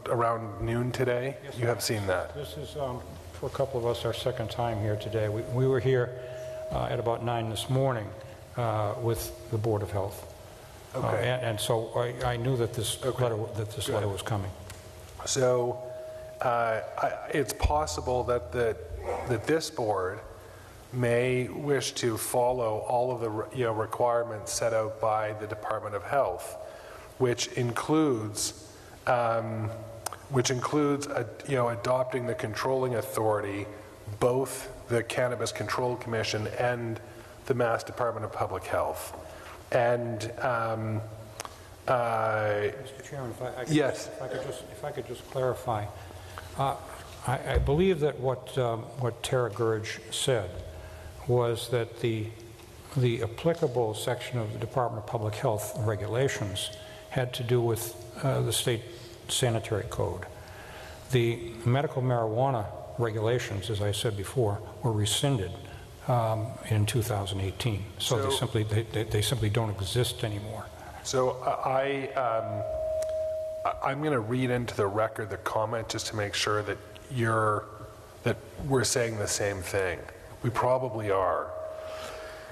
around noon today? Yes, you have seen that. This is, for a couple of us, our second time here today. We were here at about 9 this morning with the Board of Health. Okay. And so I knew that this letter was coming. So it's possible that this board may wish to follow all of the requirements set out by the Department of Health, which includes adopting the controlling authority, both the Cannabis Control Commission and the Mass Department of Public Health. And Mr. Chairman, yes. if I could just clarify. I believe that what Tara Gurge said was that the applicable section of the Department of Public Health regulations had to do with the state sanitary code. The medical marijuana regulations, as I said before, were rescinded in 2018. So they simply don't exist anymore. So I'm going to read into the record the comment just to make sure that we're saying the same thing. We probably are.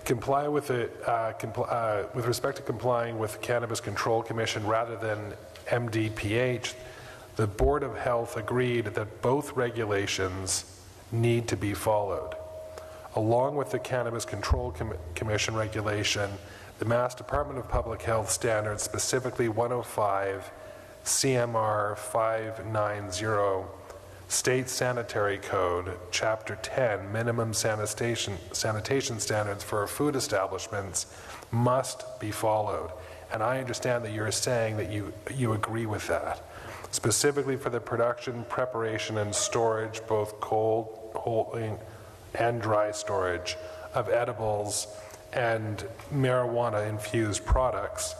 Comply with with respect to complying with the Cannabis Control Commission rather than MDPH, the Board of Health agreed that both regulations need to be followed. Along with the Cannabis Control Commission regulation, the Mass Department of Public Health standards, specifically 105 CMR 590, State Sanitary Code, Chapter 10, Minimum Sanitation Standards for Food Establishments, must be followed. And I understand that you're saying that you agree with that. Specifically for the production, preparation, and storage, both cold, holding, and dry storage of edibles and marijuana-infused products,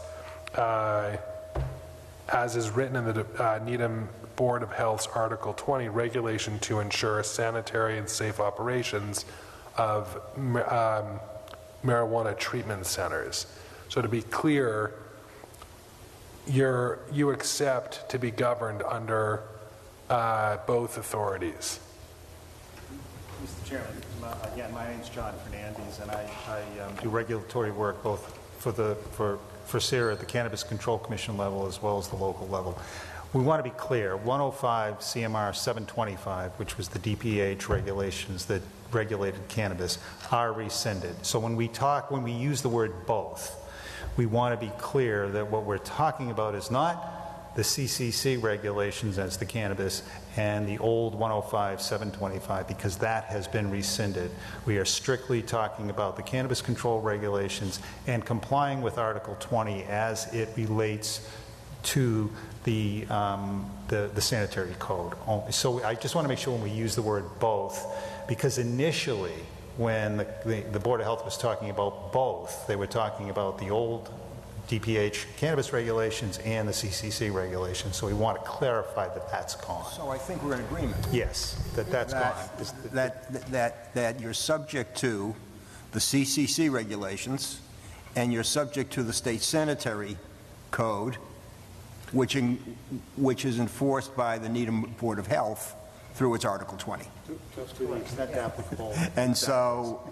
as is written in the Needham Board of Health's Article 20 regulation to ensure sanitary and safe operations of marijuana treatment centers. So to be clear, you accept to be governed under both authorities. Mr. Chairman, again, my name's John Fernandez, and I do regulatory work both for SERA at the Cannabis Control Commission level as well as the local level. We want to be clear, 105 CMR 725, which was the DPH regulations that regulated cannabis, are rescinded. So when we use the word both, we want to be clear that what we're talking about is not the CCC regulations as the cannabis and the old 105 725, because that has been rescinded. We are strictly talking about the cannabis control regulations and complying with Article 20 as it relates to the sanitary code. So I just want to make sure when we use the word both, because initially when the Board of Health was talking about both, they were talking about the old DPH cannabis regulations and the CCC regulations. So we want to clarify that that's gone. So I think we're in agreement. Yes, that's gone. That you're subject to the CCC regulations and you're subject to the state sanitary code, which is enforced by the Needham Board of Health through its Article 20. Just to the extent applicable. And so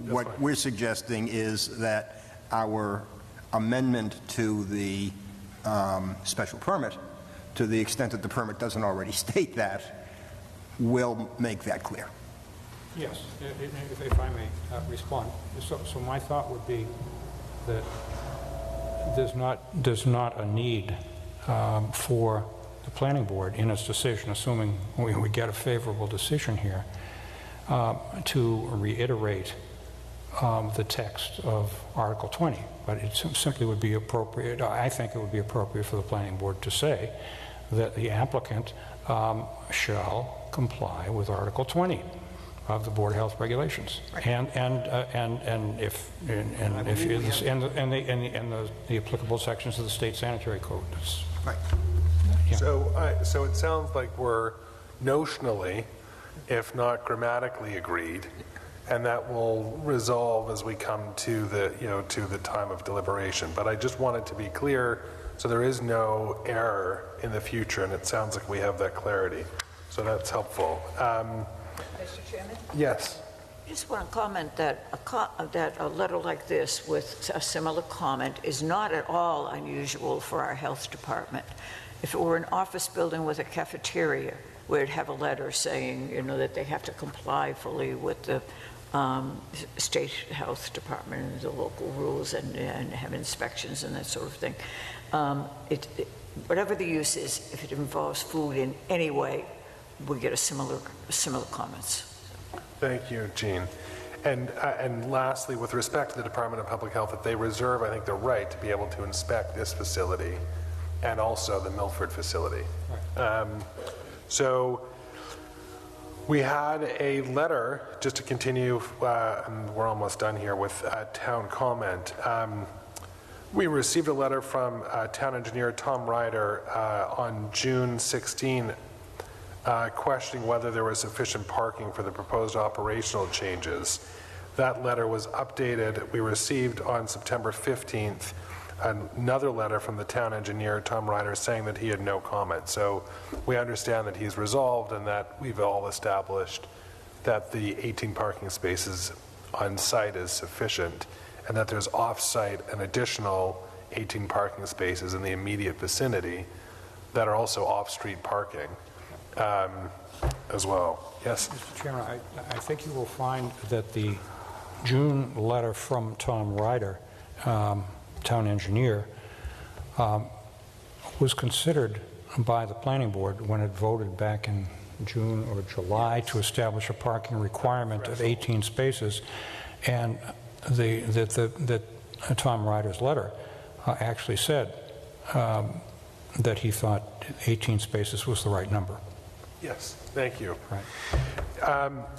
what we're suggesting is that our amendment to the special permit, to the extent that the permit doesn't already state that, will make that clear. Yes, if I may respond. So my thought would be that there's not a need for the planning board in its decision, assuming we get a favorable decision here, to reiterate the text of Article 20. But it simply would be appropriate, I think it would be appropriate for the planning board to say that the applicant shall comply with Article 20 of the Board of Health regulations, and the applicable sections of the state sanitary code. Right. Yeah. So it sounds like we're notionally, if not grammatically, agreed, and that will resolve as we come to the time of deliberation. But I just wanted to be clear, so there is no error in the future, and it sounds like we have that clarity. So that's helpful. Mr. Chairman? Yes. I just want to comment that a letter like this with a similar comment is not at all unusual for our health department. If it were an office building with a cafeteria, we'd have a letter saying, that they have to comply fully with the state health department and the local rules and have inspections and that sort of thing. Whatever the use is, if it involves food in any way, we get a similar comments. Thank you, Jean. And lastly, with respect to the Department of Public Health, that they reserve, I think, the right to be able to inspect this facility and also the Milford facility. So we had a letter, just to continue, and we're almost done here with town comment. We received a letter from town engineer Tom Ryder on June 16, questioning whether there was sufficient parking for the proposed operational changes. That letter was updated. We received on September 15th another letter from the town engineer, Tom Ryder, saying that he had no comment. So we understand that he's resolved and that we've all established that the 18 parking spaces on site is sufficient, and that there's off-site an additional 18 parking spaces in the immediate vicinity that are also off-street parking as well. Yes? Mr. Chairman, I think you will find that the June letter from Tom Ryder, town engineer, was considered by the planning board when it voted back in June or July to establish a parking requirement of 18 spaces, and that Tom Ryder's letter actually said that he thought 18 spaces was the right number. Yes, thank you. Right.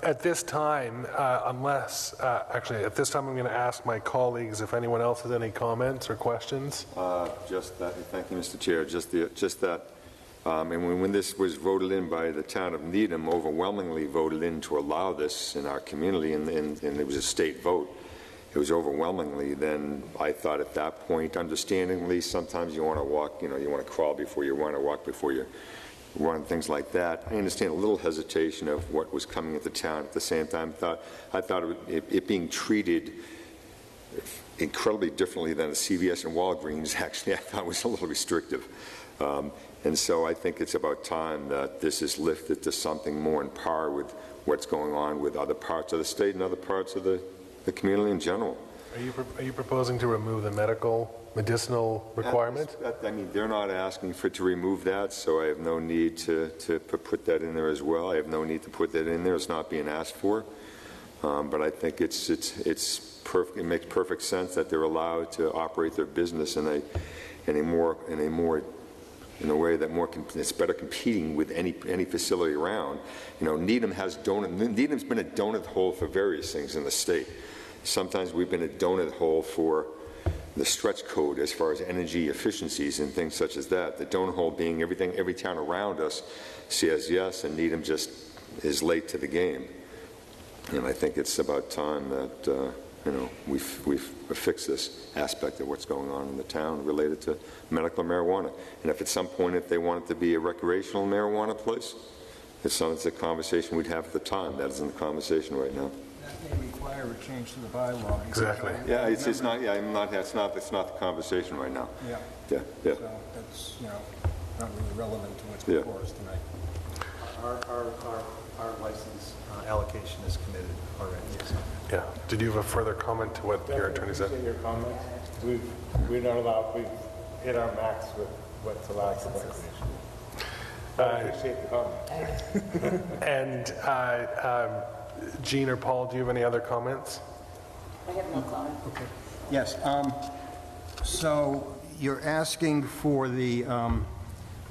At this time, actually, at this time, I'm going to ask my colleagues if anyone else has any comments or questions. Just that, thank you, Mr. Chair. Just that, and when this was voted in by the town of Needham, overwhelmingly voted in to allow this in our community, and it was a state vote. It was overwhelmingly. Then I thought at that point, understandingly, sometimes you want to walk, you want to crawl before you run or walk before you run, things like that. I understand a little hesitation of what was coming at the town. At the same time, I thought it being treated incredibly differently than a CVS and Walgreens, actually, I thought was a little restrictive. And so I think it's about time that this is lifted to something more in par with what's going on with other parts of the state and other parts of the community in general. Are you proposing to remove the medicinal requirement? I mean, they're not asking to remove that, so I have no need to put that in there as well. I have no need to put that in there. It's not being asked for. But I think it's perfect. It makes perfect sense that they're allowed to operate their business in a way that it's better competing with any facility around. Needham Needham's been a donut hole for various things in the state. Sometimes we've been a donut hole for the stretch code as far as energy efficiencies and things such as that. The donut hole being every town around us says yes, and Needham just is late to the game. And I think it's about time that we've fixed this aspect of what's going on in the town related to medical marijuana. And if at some point, if they want it to be a recreational marijuana place, it's a conversation we'd have at the time. That isn't the conversation right now. That may require a change to the bylaw. Exactly. Yeah, it's not. Yeah, it's not the conversation right now. Yeah. Yeah. So that's not really relevant to what's before us tonight. Our license allocation is committed already. So. Yeah. Did you have a further comment to what your attorney said? Your comments. We're not allowed. We've hit our max with what's allowed for recreation. I appreciate the comment. And Jean or Paul, do you have any other comments? I have no comment. Okay. Yes. So you're asking for the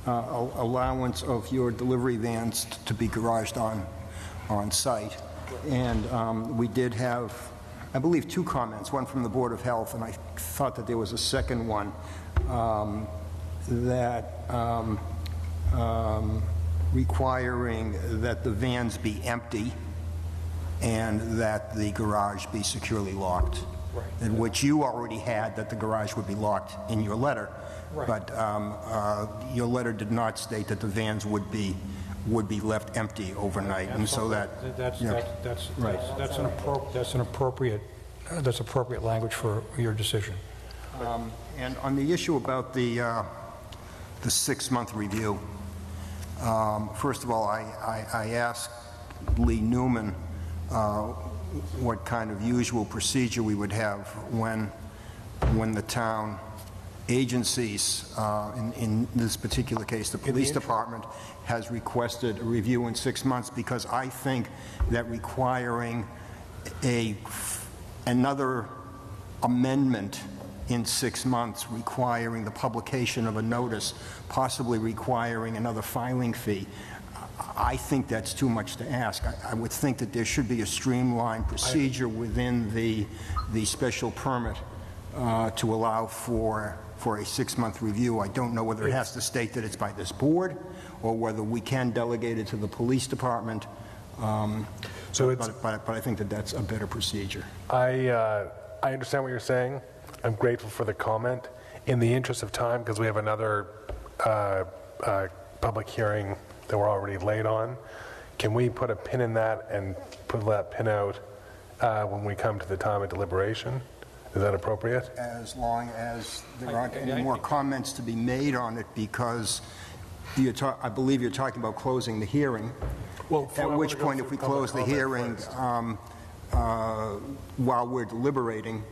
allowance of your delivery vans to be garaged on site, and we did have, I believe, 2 comments. One from the Board of Health, and I thought that there was a second one requiring that the vans be empty and that the garage be securely locked, right. In which you already had that the garage would be locked in your letter, right. But your letter did not state that the vans would be left empty overnight, and so that's appropriate language for your decision. And on the issue about the 6-month review, first of all, I asked Lee Newman what kind of usual procedure we would have when the town agencies, in this particular case, the police department, has requested a review in 6 months, because I think that requiring another amendment in 6 months requiring the publication of a notice, possibly requiring another filing fee, I think that's too much to ask. I would think that there should be a streamlined procedure within the special permit to allow for a 6-month review. I don't know whether it has to state that it's by this board or whether we can delegate it to the police department. But I think that that's a better procedure. I understand what you're saying. I'm grateful for the comment. In the interest of time, because we have another public hearing that we're already late on, can we put a pin in that and put that pin out when we come to the time of deliberation? Is that appropriate? As long as there aren't any more comments to be made on it, because I believe you're talking about closing the hearing. Well, at which point, if we close the hearing while we're deliberating,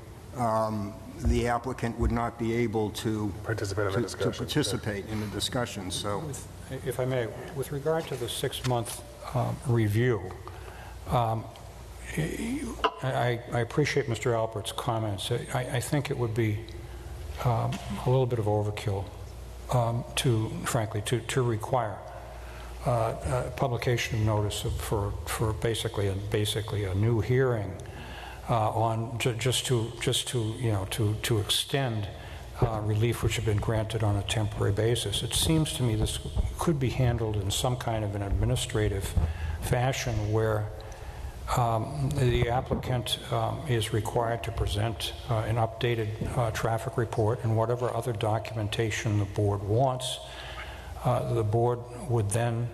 the applicant would not be able to participate in the discussion. So, if I may, with regard to the 6-month review, I appreciate Mr. Alpert's comments. I think it would be a little bit of overkill frankly, to require publication of notice for basically a new hearing on just to extend relief which have been granted on a temporary basis. It seems to me this could be handled in some kind of an administrative fashion where the applicant is required to present an updated traffic report and whatever other documentation the board wants. The board would then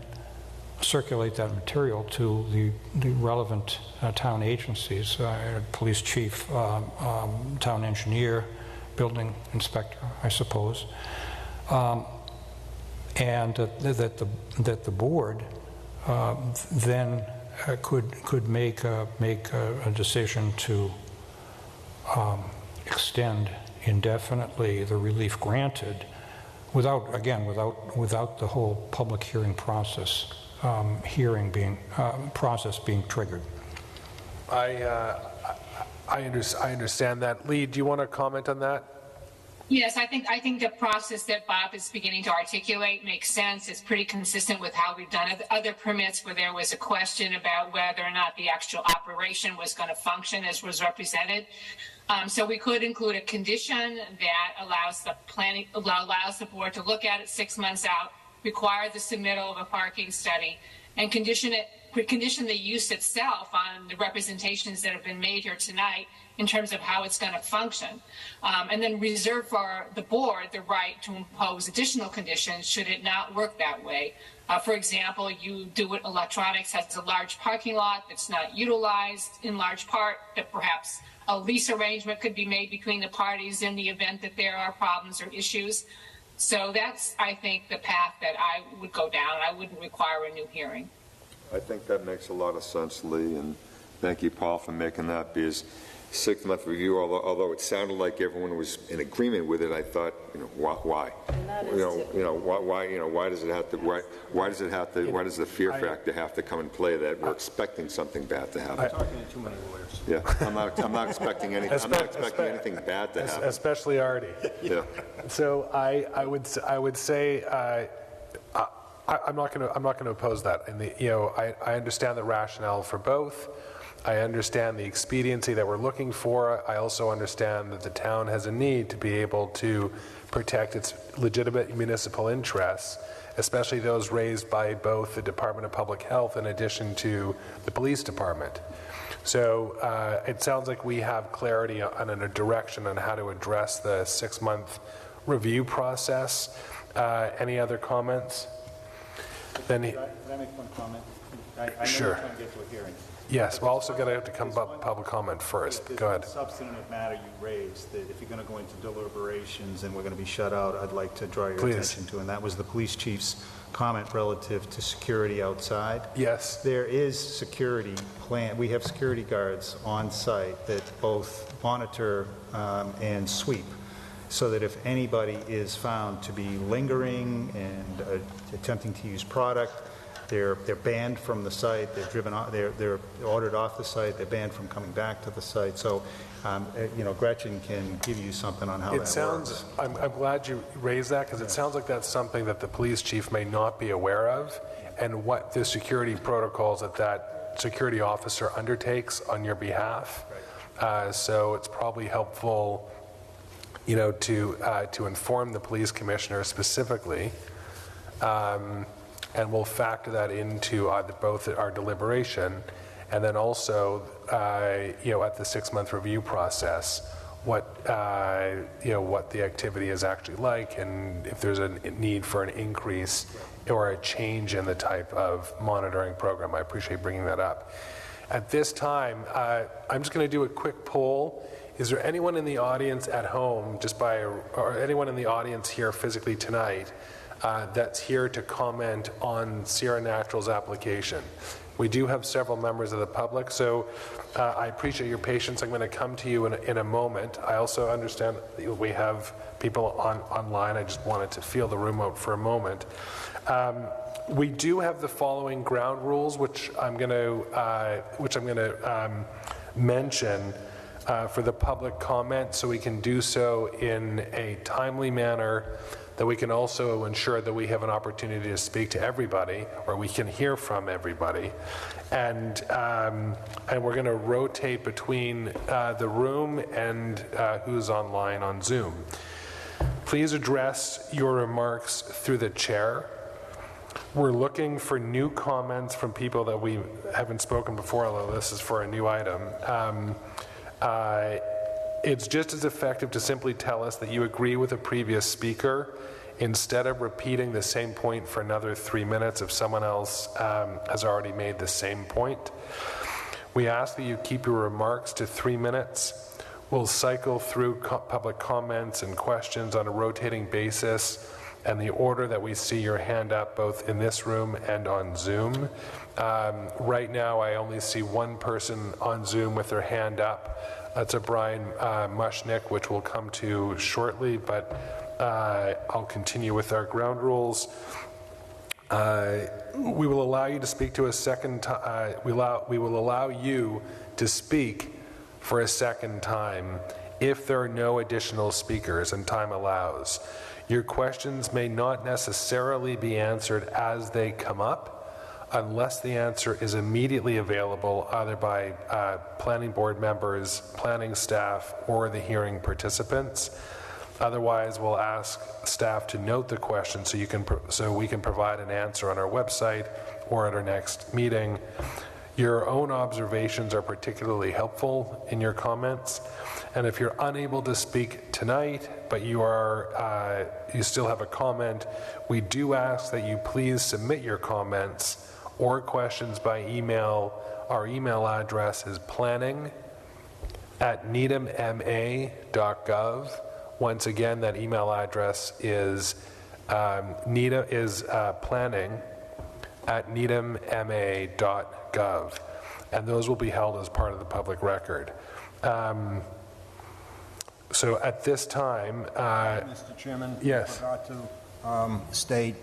circulate that material to the relevant town agencies, police chief, town engineer, building inspector, I suppose, and that the board then could make a decision to extend indefinitely the relief granted without the whole public hearing process being triggered. I understand that. Lee, do you want to comment on that? Yes, I think the process that Bob is beginning to articulate makes sense. It's pretty consistent with how we've done other permits where there was a question about whether or not the actual operation was going to function as was represented. So we could include a condition that allows the board to look at it 6 months out, require the submittal of a parking study, and condition the use itself on the representations that have been made here tonight in terms of how it's going to function, and then reserve for the board the right to impose additional conditions should it not work that way. For example, electronics has a large parking lot that's not utilized in large part, that perhaps a lease arrangement could be made between the parties in the event that there are problems or issues. So that's, I think, the path that I would go down. I wouldn't require a new hearing. I think that makes a lot of sense, Lee, and thank you, Paul, for making that, because 6-month review, although it sounded like everyone was in agreement with it, I thought, why? Why does it have to? Why does the fear factor have to come and play that we're expecting something bad to happen? I'm talking to too many lawyers. Yeah, I'm not expecting anything. I'm not expecting anything bad to happen. Especially Artie. Yeah. So I would say I'm not going to oppose that. And I understand the rationale for both. I understand the expediency that we're looking for. I also understand that the town has a need to be able to protect its legitimate municipal interests, especially those raised by both the Department of Public Health in addition to the police department. So it sounds like we have clarity on a direction on how to address the 6-month review process. Any other comments? Can I make one comment? I know Sure. you're trying to get to a hearing. Yes, we're also going to have to come up public comment first. Go ahead. There's one substantive matter you raised that if you're going to go into deliberations and we're going to be shut out, I'd like to draw your attention to, and that was the police chief's comment relative to security outside. Yes. There is security plan. We have security guards on site that both monitor and sweep, so that if anybody is found to be lingering and attempting to use product, they're banned from the site, they're driven off, they're ordered off the site, they're banned from coming back to the site. So, you know, Gretchen can give you something on how It that sounds, works. I'm glad you raised that, because it sounds like that's something that the police chief may not be aware of, and what the security protocols that security officer undertakes on your behalf. So it's probably helpful, you know, to inform the police commissioner specifically, and we'll factor that into both our deliberation, and then also, you know, at the 6-month review process, what you know, what the activity is actually like, and if there's a need for an increase or a change in the type of monitoring program. I appreciate bringing that up. At this time, I'm just going to do a quick poll. Is there anyone in the audience at home, or anyone in the audience here physically tonight, that's here to comment on Sierra Natural's application? We do have several members of the public, so I appreciate your patience. I'm going to come to you in a moment. I also understand that we have people online. I just wanted to feel the room out for a moment. We do have the following ground rules, which I'm going to mention for the public comment, so we can do so in a timely manner, that we can also ensure that we have an opportunity to speak to everybody, or we can hear from everybody. And we're going to rotate between the room and who's online on Zoom. Please address your remarks through the chair. We're looking for new comments from people that we haven't spoken before, although this is for a new item. It's just as effective to simply tell us that you agree with a previous speaker instead of repeating the same point for another 3 minutes if someone else has already made the same point. We ask that you keep your remarks to 3 minutes. We'll cycle through public comments and questions on a rotating basis, and the order that we see your hand up both in this room and on Zoom. Right now I only see one person on Zoom with their hand up. That's a Brian Mushnick, which we'll come to shortly, but I'll continue with our ground rules. We will allow you to speak to a second time. We will allow you to speak for a second time if there are no additional speakers and time allows. Your questions may not necessarily be answered as they come up unless the answer is immediately available either by planning board members, planning staff, or the hearing participants. Otherwise, we'll ask staff to note the question so we can provide an answer on our website or at our next meeting. Your own observations are particularly helpful in your comments. And if you're unable to speak tonight, but you still have a comment, we do ask that you please submit your comments or questions by email. Our email address is planning@needhamma.gov. Once again, that email address is planning@needhamma.gov, and those will be held as part of the public record. So at this time, Mr. Chairman, yes. I forgot to state,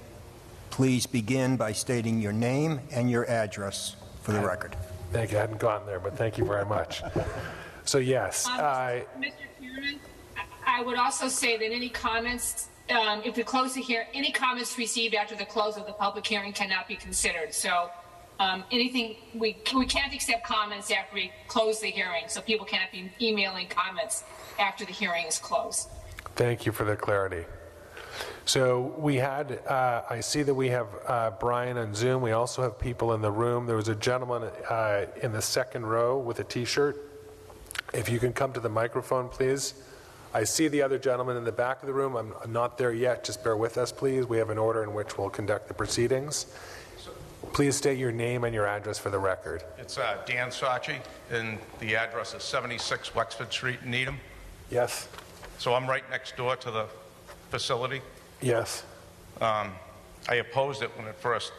please begin by stating your name and your address for the record. Thank you. I hadn't gotten there, but thank you very much. So yes. Mr. Chairman, I would also say that any comments, if we close the hearing, any comments received after the close of the public hearing cannot be considered. So anything, we can't accept comments after we close the hearing, so people can't be emailing comments after the hearing is closed. Thank you for the clarity. So we had, I see that we have Brian on Zoom. We also have people in the room. There was a gentleman in the second row with a t-shirt. If you can come to the microphone, please. I see the other gentleman in the back of the room. I'm not there yet. Just bear with us, please. We have an order in which we'll conduct the proceedings. Please state your name and your address for the record. It's Dan Sachi, and the address is 76 Wexford Street, Needham. Yes. So I'm right next door to the facility. Yes. I opposed it when it first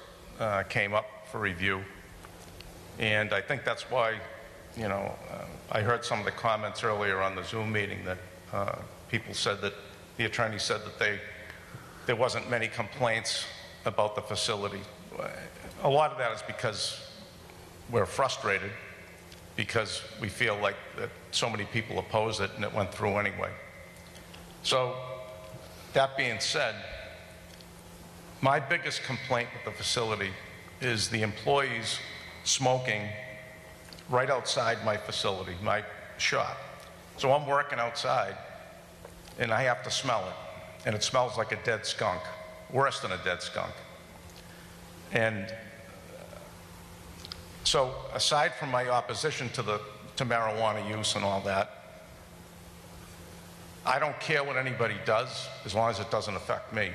came up for review, and I think that's why, you know, I heard some of the comments earlier on the Zoom meeting that people said that the attorney said that there wasn't many complaints about the facility. a lot of that is because we're frustrated because we feel like that so many people oppose it and it went through anyway. So that being said, my biggest complaint with the facility is the employees smoking right outside my facility, my shop. So I'm working outside and I have to smell it, and it smells like a dead skunk, worse than a dead skunk. And so aside from my opposition to marijuana use and all that, I don't care what anybody does as long as it doesn't affect me.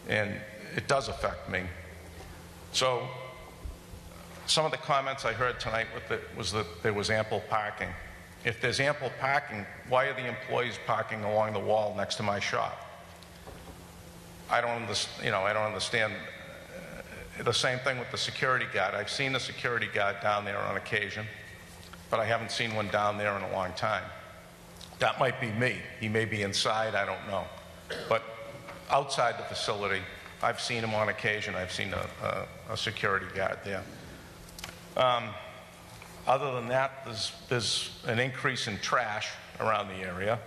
And it does affect me. So some of the comments I heard tonight was that there was ample parking. If there's ample parking, why are the employees parking along the wall next to my shop? I don't understand. The same thing with the security guard. I've seen the security guard down there on occasion, but I haven't seen one down there in a long time. That might be me. He may be inside, I don't know. But outside the facility, I've seen him on occasion. I've seen a security guard there. Other than that, there's an increase in trash around the area.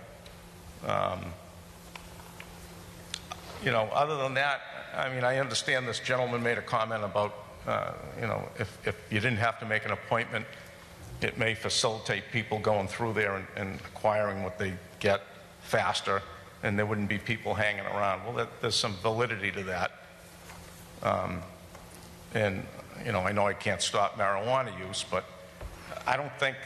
Other than that, I mean, I understand this gentleman made a comment about, if you didn't have to make an appointment, it may facilitate people going through there and acquiring what they get faster, and there wouldn't be people hanging around. Well, there's some validity to that. I know I can't stop marijuana use, but I don't think,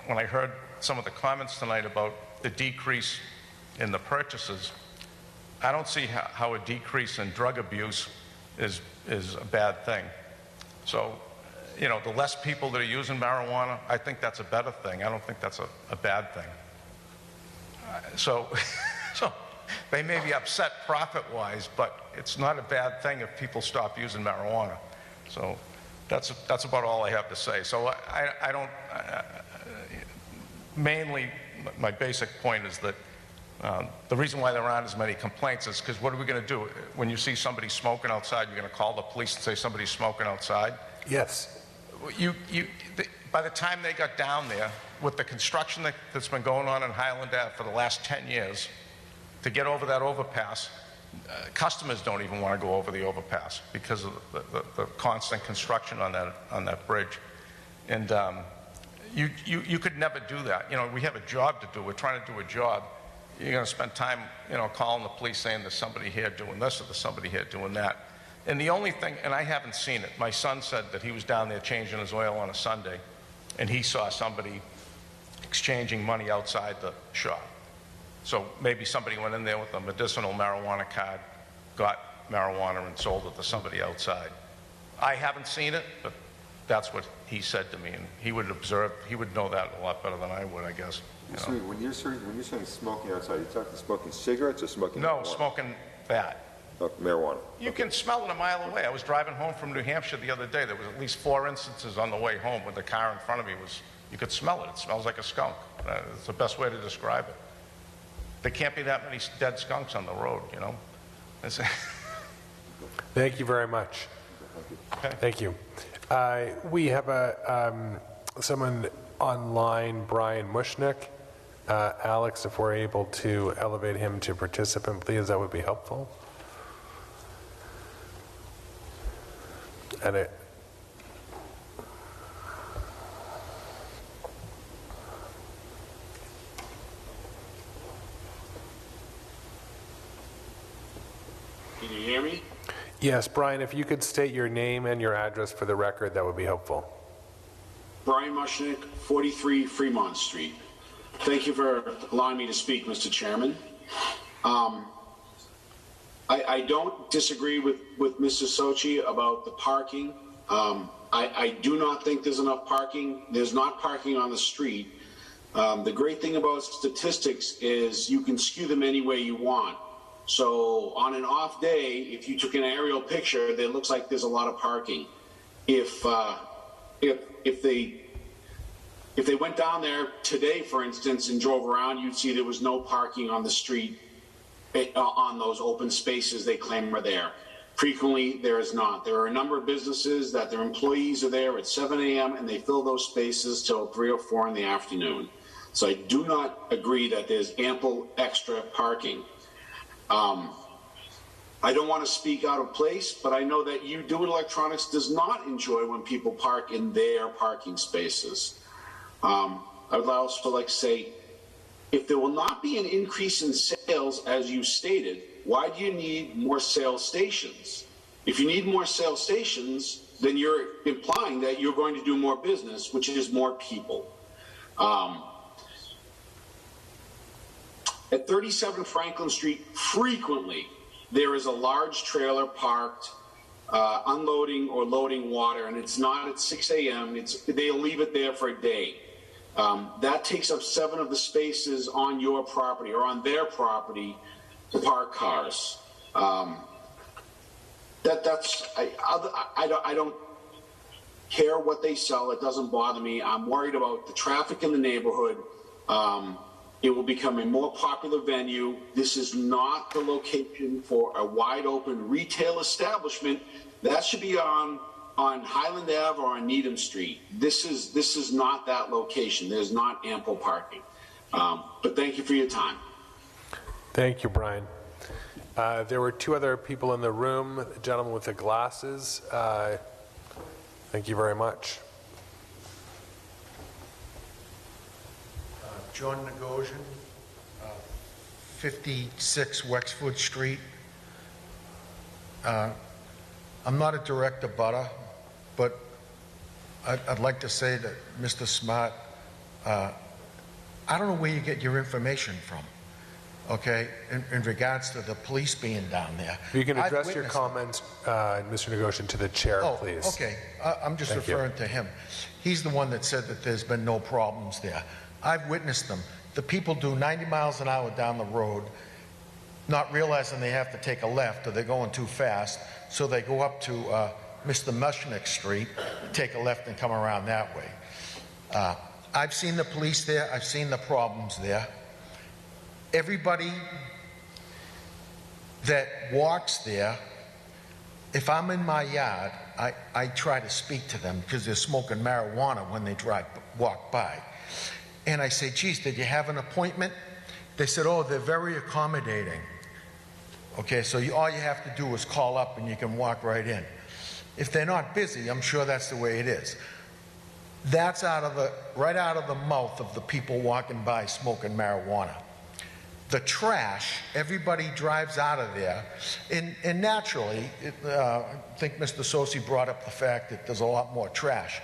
when I heard some of the comments tonight about the decrease in the purchases, I don't see how a decrease in drug abuse is a bad thing. So, the less people that are using marijuana, I think that's a better thing. I don't think that's a bad thing. So they may be upset profit-wise, but it's not a bad thing if people stop using marijuana. So that's about all I have to say. So I don't, mainly my basic point is that the reason why there aren't as many complaints is because what are we going to do? When you see somebody smoking outside, you're going to call the police and say somebody's smoking outside? Yes. By the time they got down there, with the construction that's been going on in Highland Ave for the last 10 years, to get over that overpass, customers don't even want to go over the overpass because of the constant construction on that bridge. And you could never do that. We have a job to do. We're trying to do a job. You're going to spend time, calling the police saying there's somebody here doing this or there's somebody here doing that. And the only thing, and I haven't seen it, my son said that he was down there changing his oil on a Sunday, and he saw somebody exchanging money outside the shop. So maybe somebody went in there with a medicinal marijuana card, got marijuana and sold it to somebody outside. I haven't seen it, but that's what he said to me, and he would know that a lot better than I would, I guess. So when you're saying smoking outside, you're talking smoking cigarettes or smoking marijuana? marijuana? No, smoking that. Marijuana. You can smell it a mile away. I was driving home from New Hampshire the other day. There was at least 4 instances on the way home when the car in front of me you could smell it. It smells like a skunk. It's the best way to describe it. There can't be that many dead skunks on the road, Thank you very much. Okay. Thank you. We have someone online, Brian Mushnick. Alex, if we're able to elevate him to participant, please, that would be helpful. And Can you hear me? yes, Brian, if you could state your name and your address for the record, that would be helpful. Brian Mushnick, 43 Fremont Street. Thank you for allowing me to speak, Mr. Chairman. I don't disagree with Mr. Sochi about the parking. I do not think there's enough parking. There's not parking on the street. The great thing about statistics is you can skew them any way you want. So on an off day, if you took an aerial picture, it looks like there's a lot of parking. If they went down there today, for instance, and drove around, you'd see there was no parking on the street on those open spaces they claim are there. Frequently, there is not. There are a number of businesses that their employees are there at 7 a.m. and they fill those spaces till 3 or 4 in the afternoon. So I do not agree that there's ample extra parking. I don't want to speak out of place, but I know that You Do It Electronics does not enjoy when people park in their parking spaces. I would also like to say, if there will not be an increase in sales, as you stated, why do you need more sales stations? If you need more sales stations, then you're implying that you're going to do more business, which is more people. At 37 Franklin Street, frequently, there is a large trailer parked, unloading or loading water, and it's not at 6 a.m. They'll leave it there for a day. That takes up 7 of the spaces on your property or on their property to park cars. I don't care what they sell. It doesn't bother me. I'm worried about the traffic in the neighborhood. It will become a more popular venue. This is not the location for a wide open retail establishment. That should be on Highland Ave or on Needham Street. This is not that location. There's not ample parking. But thank you for your time. Thank you, Brian. There were 2 other people in the room, the gentleman with the glasses. Thank you very much. John Negosian, 56 Wexford Street. I'm not a direct abutter, but I'd like to say that Mr. Smart, I don't know where you get your information from, okay, in regards to the police being down there. You can address your comments, Mr. Negosian, to the chair, please. Okay, I'm just referring to him. He's the one that said that there's been no problems there. I've witnessed them. The people do 90 miles an hour down the road, not realizing they have to take a left or they're going too fast, so they go up to Mr. Mushnick Street, take a left and come around that way. I've seen the police there. I've seen the problems there. Everybody that walks there, if I'm in my yard, I try to speak to them because they're smoking marijuana when they walk by. And I say, geez, did you have an appointment? They said, oh, they're very accommodating. Okay, so all you have to do is call up and you can walk right in. If they're not busy, I'm sure that's the way it is. That's right out of the mouth of the people walking by smoking marijuana. The trash, everybody drives out of there. And naturally, I think Mr. Sosi brought up the fact that there's a lot more trash.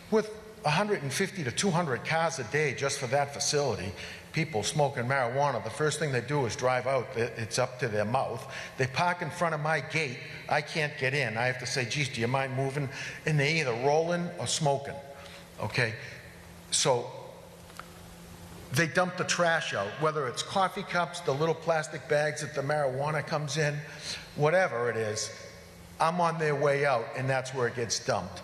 With 150 to 200 cars a day just for that facility, people smoking marijuana, the first thing they do is drive out. It's up to their mouth. They park in front of my gate. I can't get in. I have to say, geez, do you mind moving? And they're either rolling or smoking. Okay? So they dump the trash out, whether it's coffee cups, the little plastic bags that the marijuana comes in, whatever it is, I'm on their way out, and that's where it gets dumped.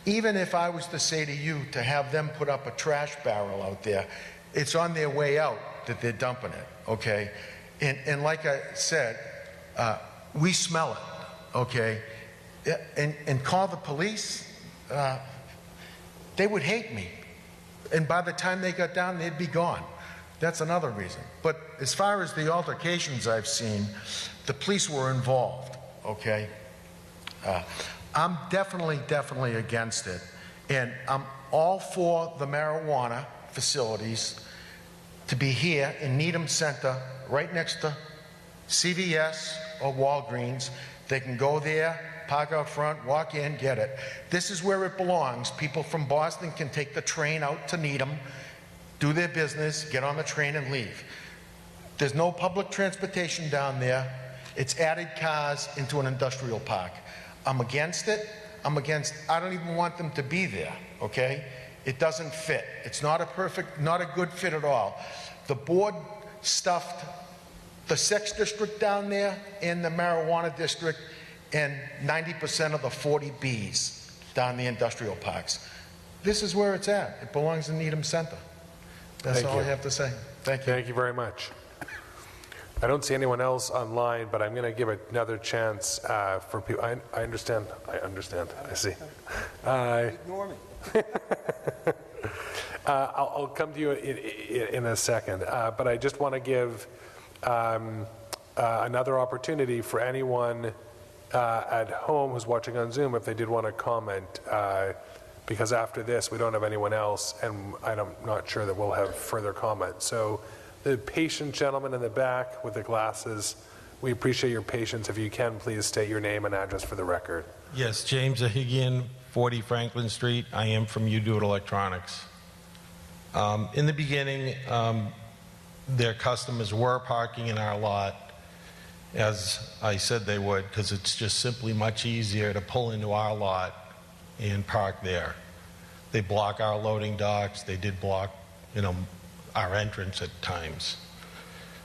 Even if I was to say to you to have them put up a trash barrel out there, it's on their way out that they're dumping it, okay? And like I said, we smell it, okay? And call the police, they would hate me. And by the time they got down, they'd be gone. That's another reason. But as far as the altercations I've seen, the police were involved, okay? I'm definitely against it. And I'm all for the marijuana facilities to be here in Needham Center, right next to CVS or Walgreens. They can go there, park out front, walk in, get it. This is where it belongs. People from Boston can take the train out to Needham, do their business, get on the train and leave. There's no public transportation down there. It's added cars into an industrial park. I'm against it. I don't even want them to be there, okay? It doesn't fit. It's not a good fit at all. The board stuffed the sex district down there and the marijuana district and 90% of the 40Bs down the industrial parks. This is where it's at. It belongs in Needham Center. That's all I have to say. Thank you. Thank you very much. I don't see anyone else online, but I'm going to give another chance for people. I understand. I see. Ignore me. I'll come to you in a second, but I just want to give another opportunity for anyone at home who's watching on Zoom if they did want to comment, because after this we don't have anyone else, and I'm not sure that we'll have further comment. So the patient gentleman in the back with the glasses, we appreciate your patience. If you can, please state your name and address for the record. Yes, James Ahigian, 40 Franklin Street. I am from U-Do Electronics. In the beginning, their customers were parking in our lot, as I said they would, because it's just simply much easier to pull into our lot and park there. They block our loading docks. They did block, our entrance at times.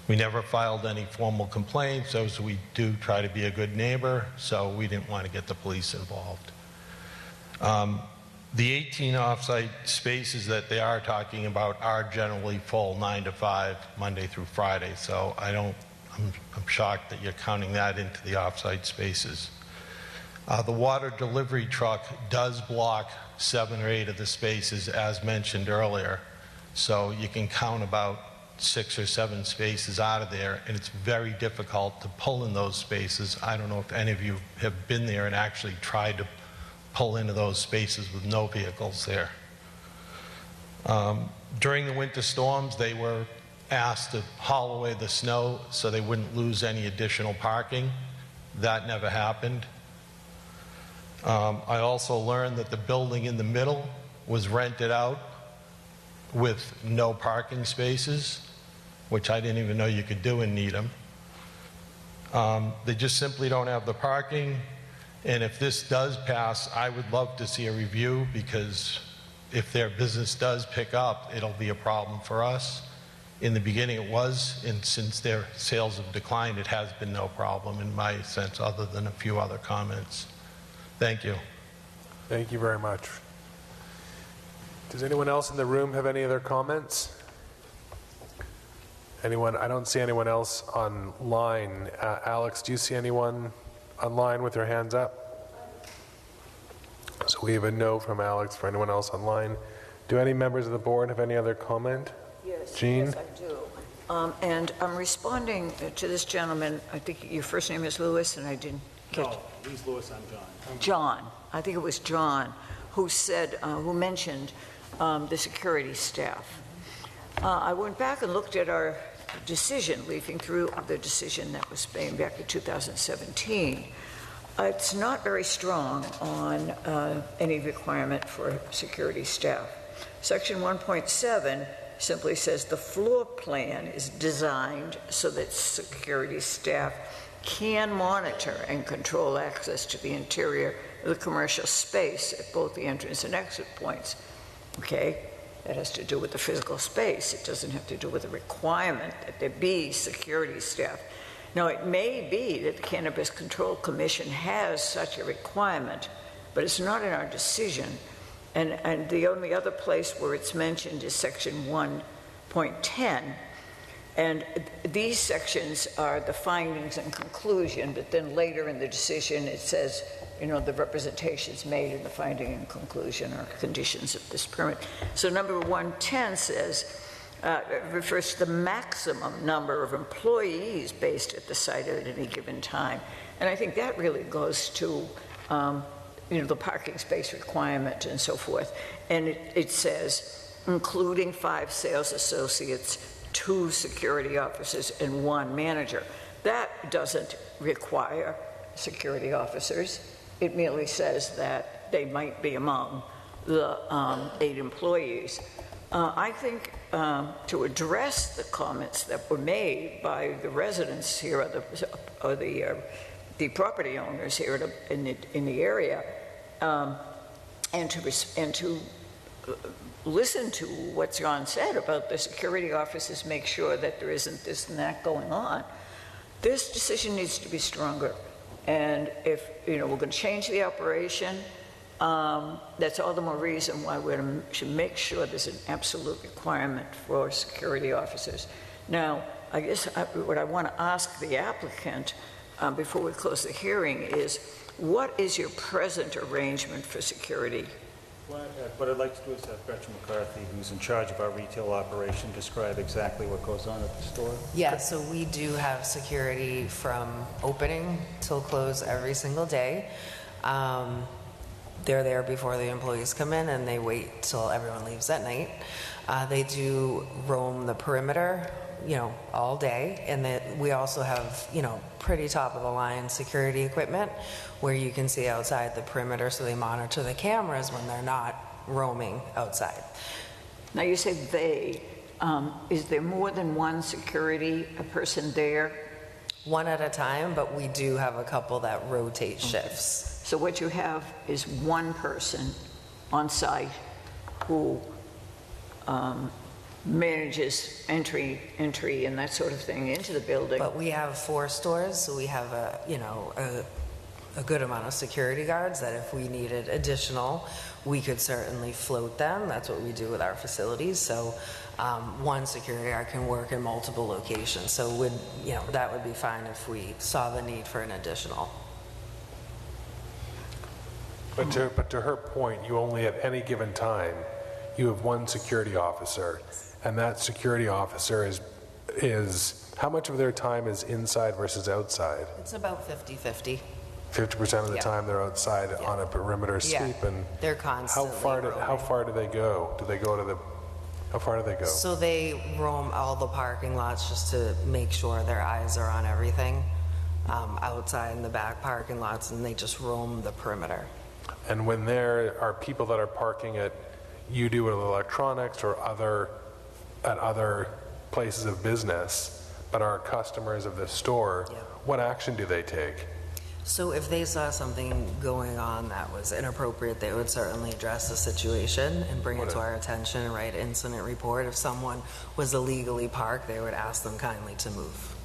We never filed any formal complaints, as we do try to be a good neighbor, so we didn't want to get the police involved. The 18 off-site spaces that they are talking about are generally full 9 to 5, Monday through Friday, so I'm shocked that you're counting that into the off-site spaces. The water delivery truck does block 7 or 8 of the spaces, as mentioned earlier, so you can count about 6 or 7 spaces out of there, and it's very difficult to pull in those spaces. I don't know if any of you have been there and actually tried to pull into those spaces with no vehicles there. During the winter storms, they were asked to haul away the snow so they wouldn't lose any additional parking. That never happened. I also learned that the building in the middle was rented out with no parking spaces, which I didn't even know you could do in Needham. They just simply don't have the parking, and if this does pass, I would love to see a review, because if their business does pick up, it'll be a problem for us. In the beginning it was, and since their sales have declined, it has been no problem in my sense, other than a few other comments. Thank you. Thank you very much. Does anyone else in the room have any other comments? Anyone? I don't see anyone else online. Alex, do you see anyone online with their hands up? So we have a no from Alex. For anyone else online, do any members of the board have any other comment? Yes, Jean? yes, I do. And I'm responding to this gentleman. I think your first name is Lewis, and I didn't catch. No, he's Lewis, I'm John. John. I think it was John who said, who mentioned the security staff. I went back and looked at our decision, leafing through the decision that was made back in 2017. It's not very strong on any requirement for security staff. Section 1.7 simply says the floor plan is designed so that security staff can monitor and control access to the interior of the commercial space at both the entrance and exit points. Okay? That has to do with the physical space. It doesn't have to do with the requirement that there be security staff. Now, it may be that the Cannabis Control Commission has such a requirement, but it's not in our decision. And the only other place where it's mentioned is section 1.10. And these sections are the findings and conclusion, but then later in the decision it says, the representations made in the finding and conclusion are conditions of this permit. So number 110 says, refers to the maximum number of employees based at the site at any given time. And I think that really goes to, the parking space requirement and so forth. And it says, including 5 sales associates, 2 security officers, and 1 manager. That doesn't require security officers. It merely says that they might be among the 8 employees. I think to address the comments that were made by the residents here, or the property owners here in the area, and to listen to what John said about the security officers, make sure that there isn't this and that going on. This decision needs to be stronger. And if we're going to change the operation, that's all the more reason why we should make sure there's an absolute requirement for security officers. Now, I guess what I want to ask the applicant before we close the hearing is, what is your present arrangement for security? What I'd like to do is have Gretchen McCarthy, who's in charge of our retail operation, describe exactly what goes on at the store. Yeah, so we do have security from opening till close every single day. They're there before the employees come in, and they wait till everyone leaves at night. They do roam the perimeter, all day, and we also have, pretty top-of-the-line security equipment where you can see outside the perimeter, so they monitor the cameras when they're not roaming outside. Now, you say they. Is there more than one security person there? One at a time, but we do have a couple that rotate shifts. So what you have is one person on site who manages entry and that sort of thing into the building. But we have 4 stores, so we have a good amount of security guards that if we needed additional, we could certainly float them. That's what we do with our facilities. So one security guard can work in multiple locations. So that would be fine if we saw the need for an additional. But to her point, you only at any given time, you have one security officer, and that security officer is how much of their time is inside versus outside? It's about 50-50. 50% of the time they're outside on a perimeter sweep, and they're constantly how far do they go? How far do they go? So they roam all the parking lots just to make sure their eyes are on everything outside in the back parking lots, and they just roam the perimeter. And when there are people that are parking at electronics or at other places of business, but are customers of the store, what action do they take? So if they saw something going on that was inappropriate, they would certainly address the situation and bring it to our attention and write an incident report. If someone was illegally parked, they would ask them kindly to move.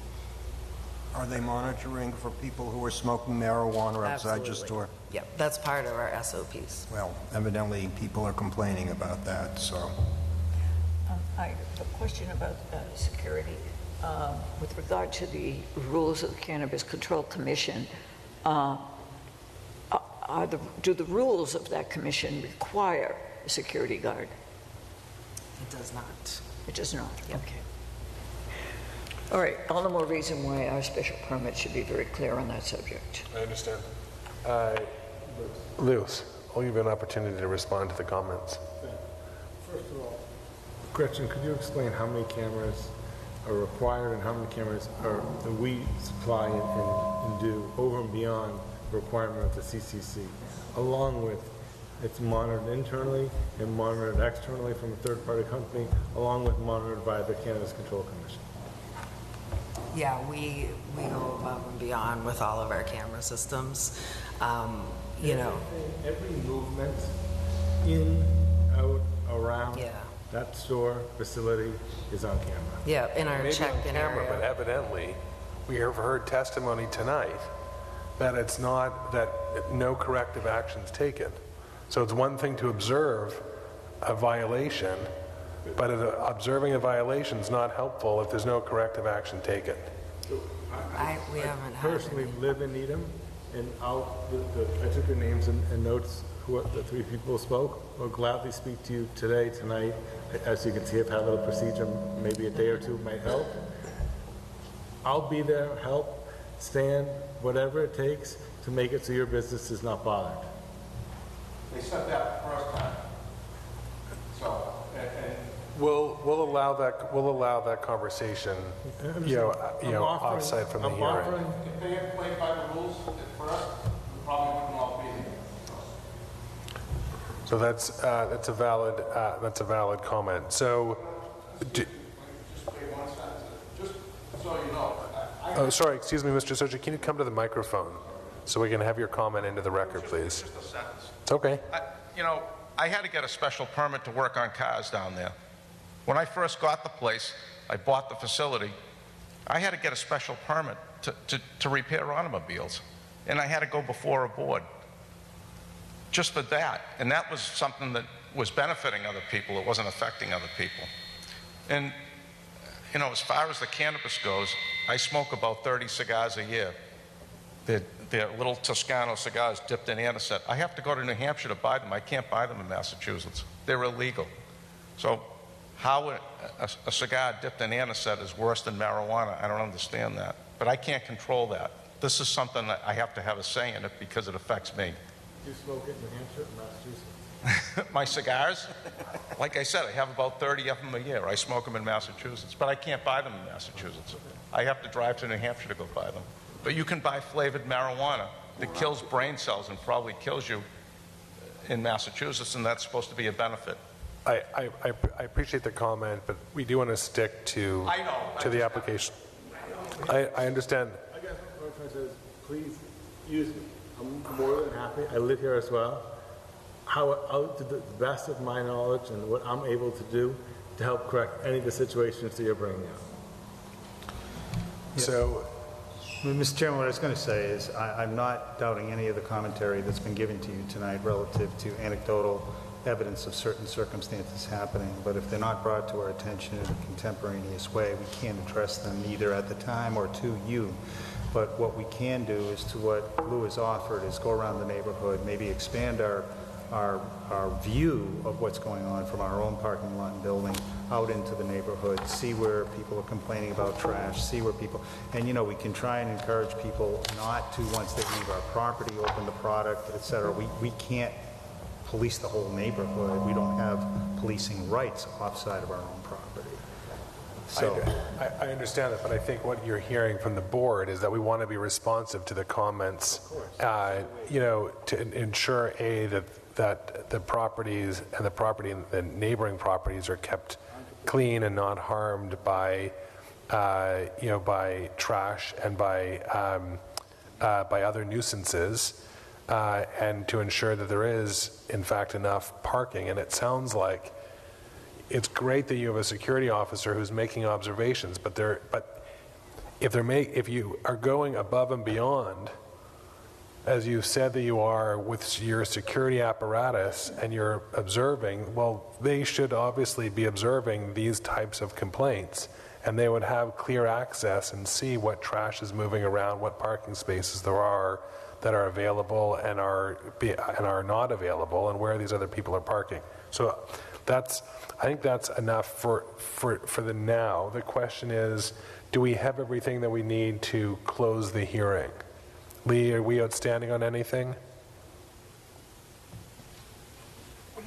Are they monitoring for people who are smoking marijuana outside your store? Yep, that's part of our SOPs. Well, evidently people are complaining about that, so. I have a question about security. With regard to the rules of the Cannabis Control Commission, do the rules of that commission require a security guard? It does not. It does not? Yep. Okay. All right, all the more reason why our special permit should be very clear on that subject. I understand. Lewis, I'll give you an opportunity to respond to the comments. First of all, Gretchen, could you explain how many cameras are required and how many cameras that we supply and do over and beyond the requirement of the CCC, along with it's monitored internally and monitored externally from a third-party company, along with monitored by the Cannabis Control Commission? Yeah, we go above and beyond with all of our camera systems. Every movement in, out, around that store facility is on camera. Yeah, in our check-in area. But evidently, we have heard testimony tonight that it's not, that no corrective action's taken. So it's one thing to observe a violation, but observing a violation is not helpful if there's no corrective action taken. We haven't personally live in Needham, and I took your names and notes who the 3 people spoke. I'll gladly speak to you today, tonight. As you can see, I've had a little procedure, maybe a day or 2 might help. I'll be there, help, stand, whatever it takes to make it so your business is not bothered. They said that the first time. So, We'll allow that conversation, offsite from the hearing. If they had played by the rules at first, we probably wouldn't all be here. So that's a valid comment. So, just wait 1 second. Just so you know. oh, sorry, excuse me, Mr. Socha, can you come to the microphone so we can have your comment into the record, please? Just a sentence. It's okay. I had to get a special permit to work on cars down there. When I first got the place, I bought the facility, I had to get a special permit to repair automobiles. And I had to go before a board just for that. And that was something that was benefiting other people. It wasn't affecting other people. And You know, as far as the cannabis goes, I smoke about 30 cigars a year. They're little Toscano cigars dipped in anisette. I have to go to New Hampshire to buy them. I can't buy them in Massachusetts. They're illegal. So how a cigar dipped in anisette is worse than marijuana, I don't understand that. But I can't control that. This is something that I have to have a say in it because it affects me. You smoke it in New Hampshire or Massachusetts? My cigars? Like I said, I have about 30 of them a year. I smoke them in Massachusetts, but I can't buy them in Massachusetts. I have to drive to New Hampshire to go buy them. But you can buy flavored marijuana that kills brain cells and probably kills you in Massachusetts, and that's supposed to be a benefit. I appreciate the comment, but we do want to stick to the application. I understand. I guess what I'm trying to say is, please use me. I'm more than happy. I live here as well. To the best of my knowledge and what I'm able to do to help correct any of the situations that you're bringing up. So, Mr. Chairman, what I was going to say is I'm not doubting any of the commentary that's been given to you tonight relative to anecdotal evidence of certain circumstances happening, but if they're not brought to our attention in a contemporaneous way, we can't address them either at the time or to you. But what we can do is to what Lou has offered is go around the neighborhood, maybe expand our view of what's going on from our own parking lot and building out into the neighborhood, see where people are complaining about trash, see where people, and we can try and encourage people not to, once they leave our property, open the product, et cetera. We can't police the whole neighborhood. We don't have policing rights offside of our own property. So I understand that, but I think what you're hearing from the board is that we want to be responsive to the comments, to ensure that the properties and the neighboring properties are kept clean and not harmed by by trash and by other nuisances. And to ensure that there is, in fact, enough parking. And it sounds like it's great that you have a security officer who's making observations, but if you are going above and beyond, as you said that you are with your security apparatus, and you're observing, well, they should obviously be observing these types of complaints, and they would have clear access and see what trash is moving around, what parking spaces there are that are available and are not available, and where these other people are parking. So I think that's enough for the now. The question is, do we have everything that we need to close the hearing? Lee, are we outstanding on anything?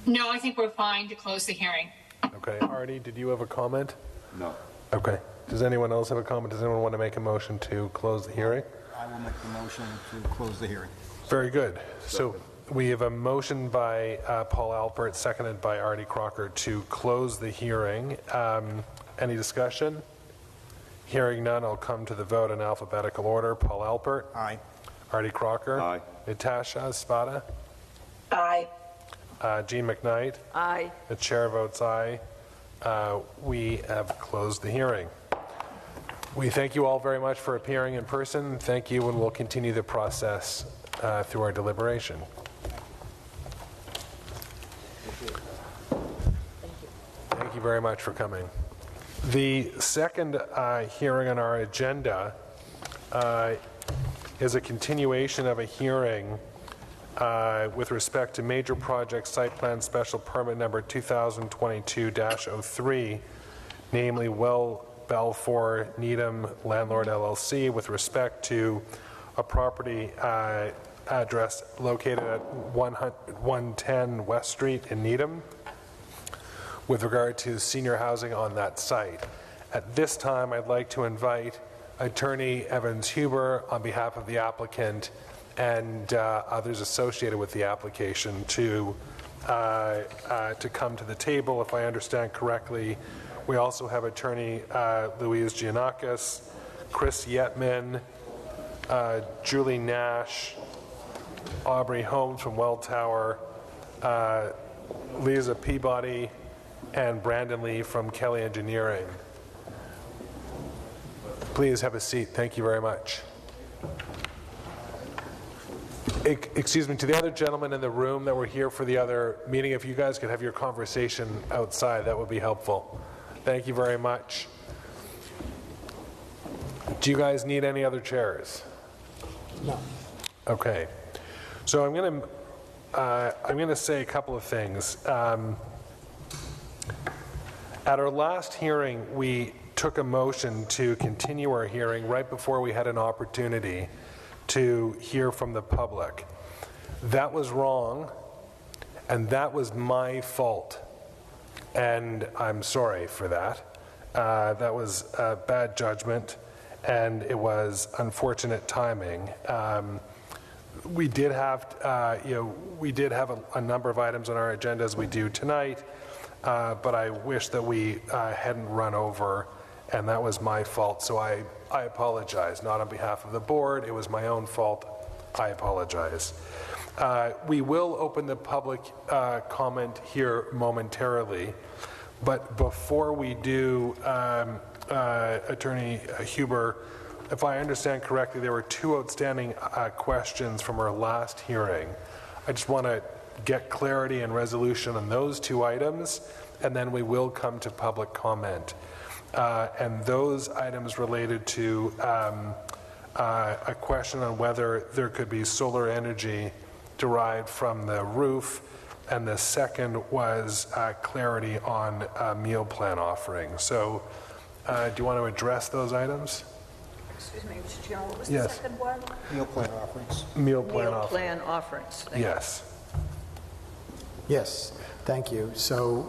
No, I think we're fine to close the hearing. Okay. Artie, did you have a comment? No. Okay. Does anyone else have a comment? Does anyone want to make a motion to close the hearing? I will make the motion to close the hearing. Very good. So we have a motion by Paul Alpert, seconded by Artie Crocker, to close the hearing. Any discussion? Hearing none, I'll come to the vote in alphabetical order. Paul Alpert? Aye. Artie Crocker? Aye. Natasha Spada? Aye. Jean McKnight? Aye. The chair votes aye. We have closed the hearing. We thank you all very much for appearing in person. Thank you, and we'll continue the process through our deliberation. Thank you very much for coming. The second hearing on our agenda is a continuation of a hearing with respect to major project site plan special permit number 2022-03, namely Well Balfour Needham Landlord LLC, with respect to a property address located at 110 West Street in Needham, with regard to senior housing on that site. At this time, I'd like to invite Attorney Evans Huber on behalf of the applicant and others associated with the application to come to the table. If I understand correctly, we also have Attorney Louise Giannakis, Chris Yetman, Julie Nash, Aubrey Holmes from Welltower, Lisa Peabody, and Brandon Lee from Kelly Engineering. Please have a seat. Thank you very much. Excuse me, to the other gentlemen in the room that were here for the other meeting, if you guys could have your conversation outside, that would be helpful. Thank you very much. Do you guys need any other chairs? No. Okay. So I'm going to say a couple of things. At our last hearing, we took a motion to continue our hearing right before we had an opportunity to hear from the public. That was wrong, and that was my fault, and I'm sorry for that. That was bad judgment, and it was unfortunate timing. We did have, a number of items on our agenda as we do tonight, but I wish that we hadn't run over, and that was my fault. So I apologize, not on behalf of the board. It was my own fault. I apologize. We will open the public comment here momentarily, but before we do, Attorney Huber, if I understand correctly, there were 2 outstanding questions from our last hearing. I just want to get clarity and resolution on those 2 items, and then we will come to public comment. And those items related to a question on whether there could be solar energy derived from the roof, and the second was clarity on meal plan offerings. So do you want to address those items? Excuse me, Mr. Chairman, what was Yes. the second one? Meal plan offerings. Meal plan Meal offerings. plan offerings. Thank you. Yes. Yes, thank you. So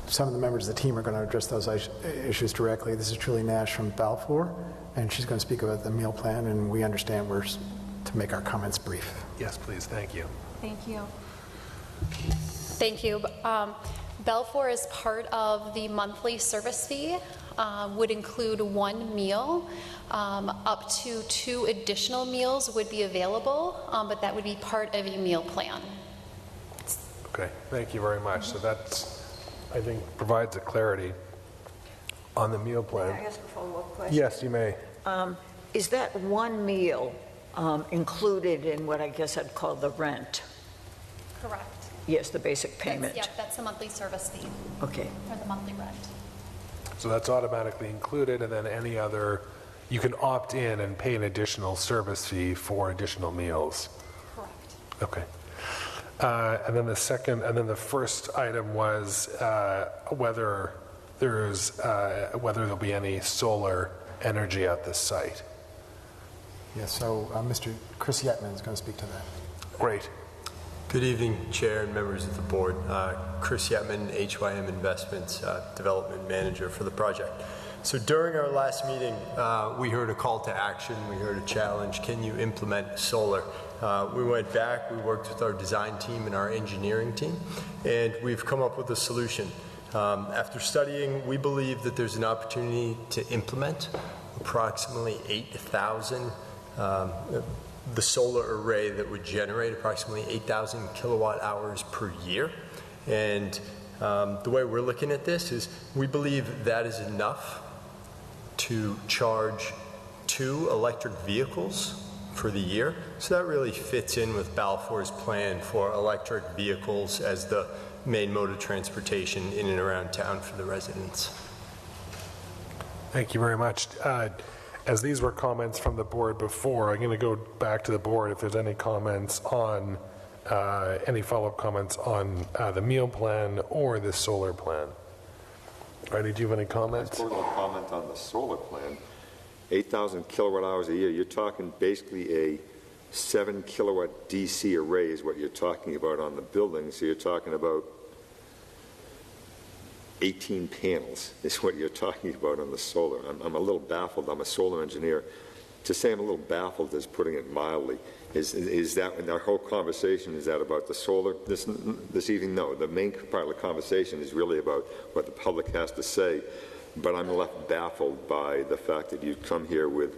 some of the members of the team are going to address those issues directly. This is Julie Nash from Balfour, and she's going to speak about the meal plan, and we understand we're to make our comments brief. Yes, please. Thank you. Thank you. Thank you. Balfour is part of the monthly service fee, would include 1 meal. Up to 2 additional meals would be available, but that would be part of a meal plan. Okay, thank you very much. So that's, I think, provides a clarity on the meal plan. May I ask a follow-up question? Yes, you may. Is that 1 meal included in what I guess I'd call the rent? Correct. Yes, the basic payment. Yep, that's the monthly service fee. Okay. Or the monthly rent. So that's automatically included, and then any other, you can opt in and pay an additional service fee for additional meals. Correct. Okay. And then the first item was whether there'll be any solar energy at this site. Yes, so Mr. Chris Yetman is going to speak to that. Great. Good evening, Chair and members of the board. Chris Yetman, HYM Investments Development Manager for the project. So during our last meeting, we heard a call to action, we heard a challenge, can you implement solar? We went back, we worked with our design team and our engineering team, and we've come up with a solution. After studying, we believe that there's an opportunity to implement approximately 8,000 the solar array that would generate approximately 8,000 kilowatt hours per year. And the way we're looking at this is we believe that is enough to charge 2 electric vehicles for the year. So that really fits in with Balfour's plan for electric vehicles as the main mode of transportation in and around town for the residents. Thank you very much. As these were comments from the board before, I'm going to go back to the board if there's any comments on, any follow-up comments on the meal plan or the solar plan. Artie, do you have any comments? I suppose I'll comment on the solar plan. 8,000 kilowatt hours a year, you're talking basically a 7 kilowatt DC array is what you're talking about on the building. So you're talking about 18 panels is what you're talking about on the solar. I'm a little baffled. I'm a solar engineer. To say I'm a little baffled is putting it mildly. Is that, in our whole conversation, is that about the solar this evening? No, the main part of the conversation is really about what the public has to say. But I'm left baffled by the fact that you come here with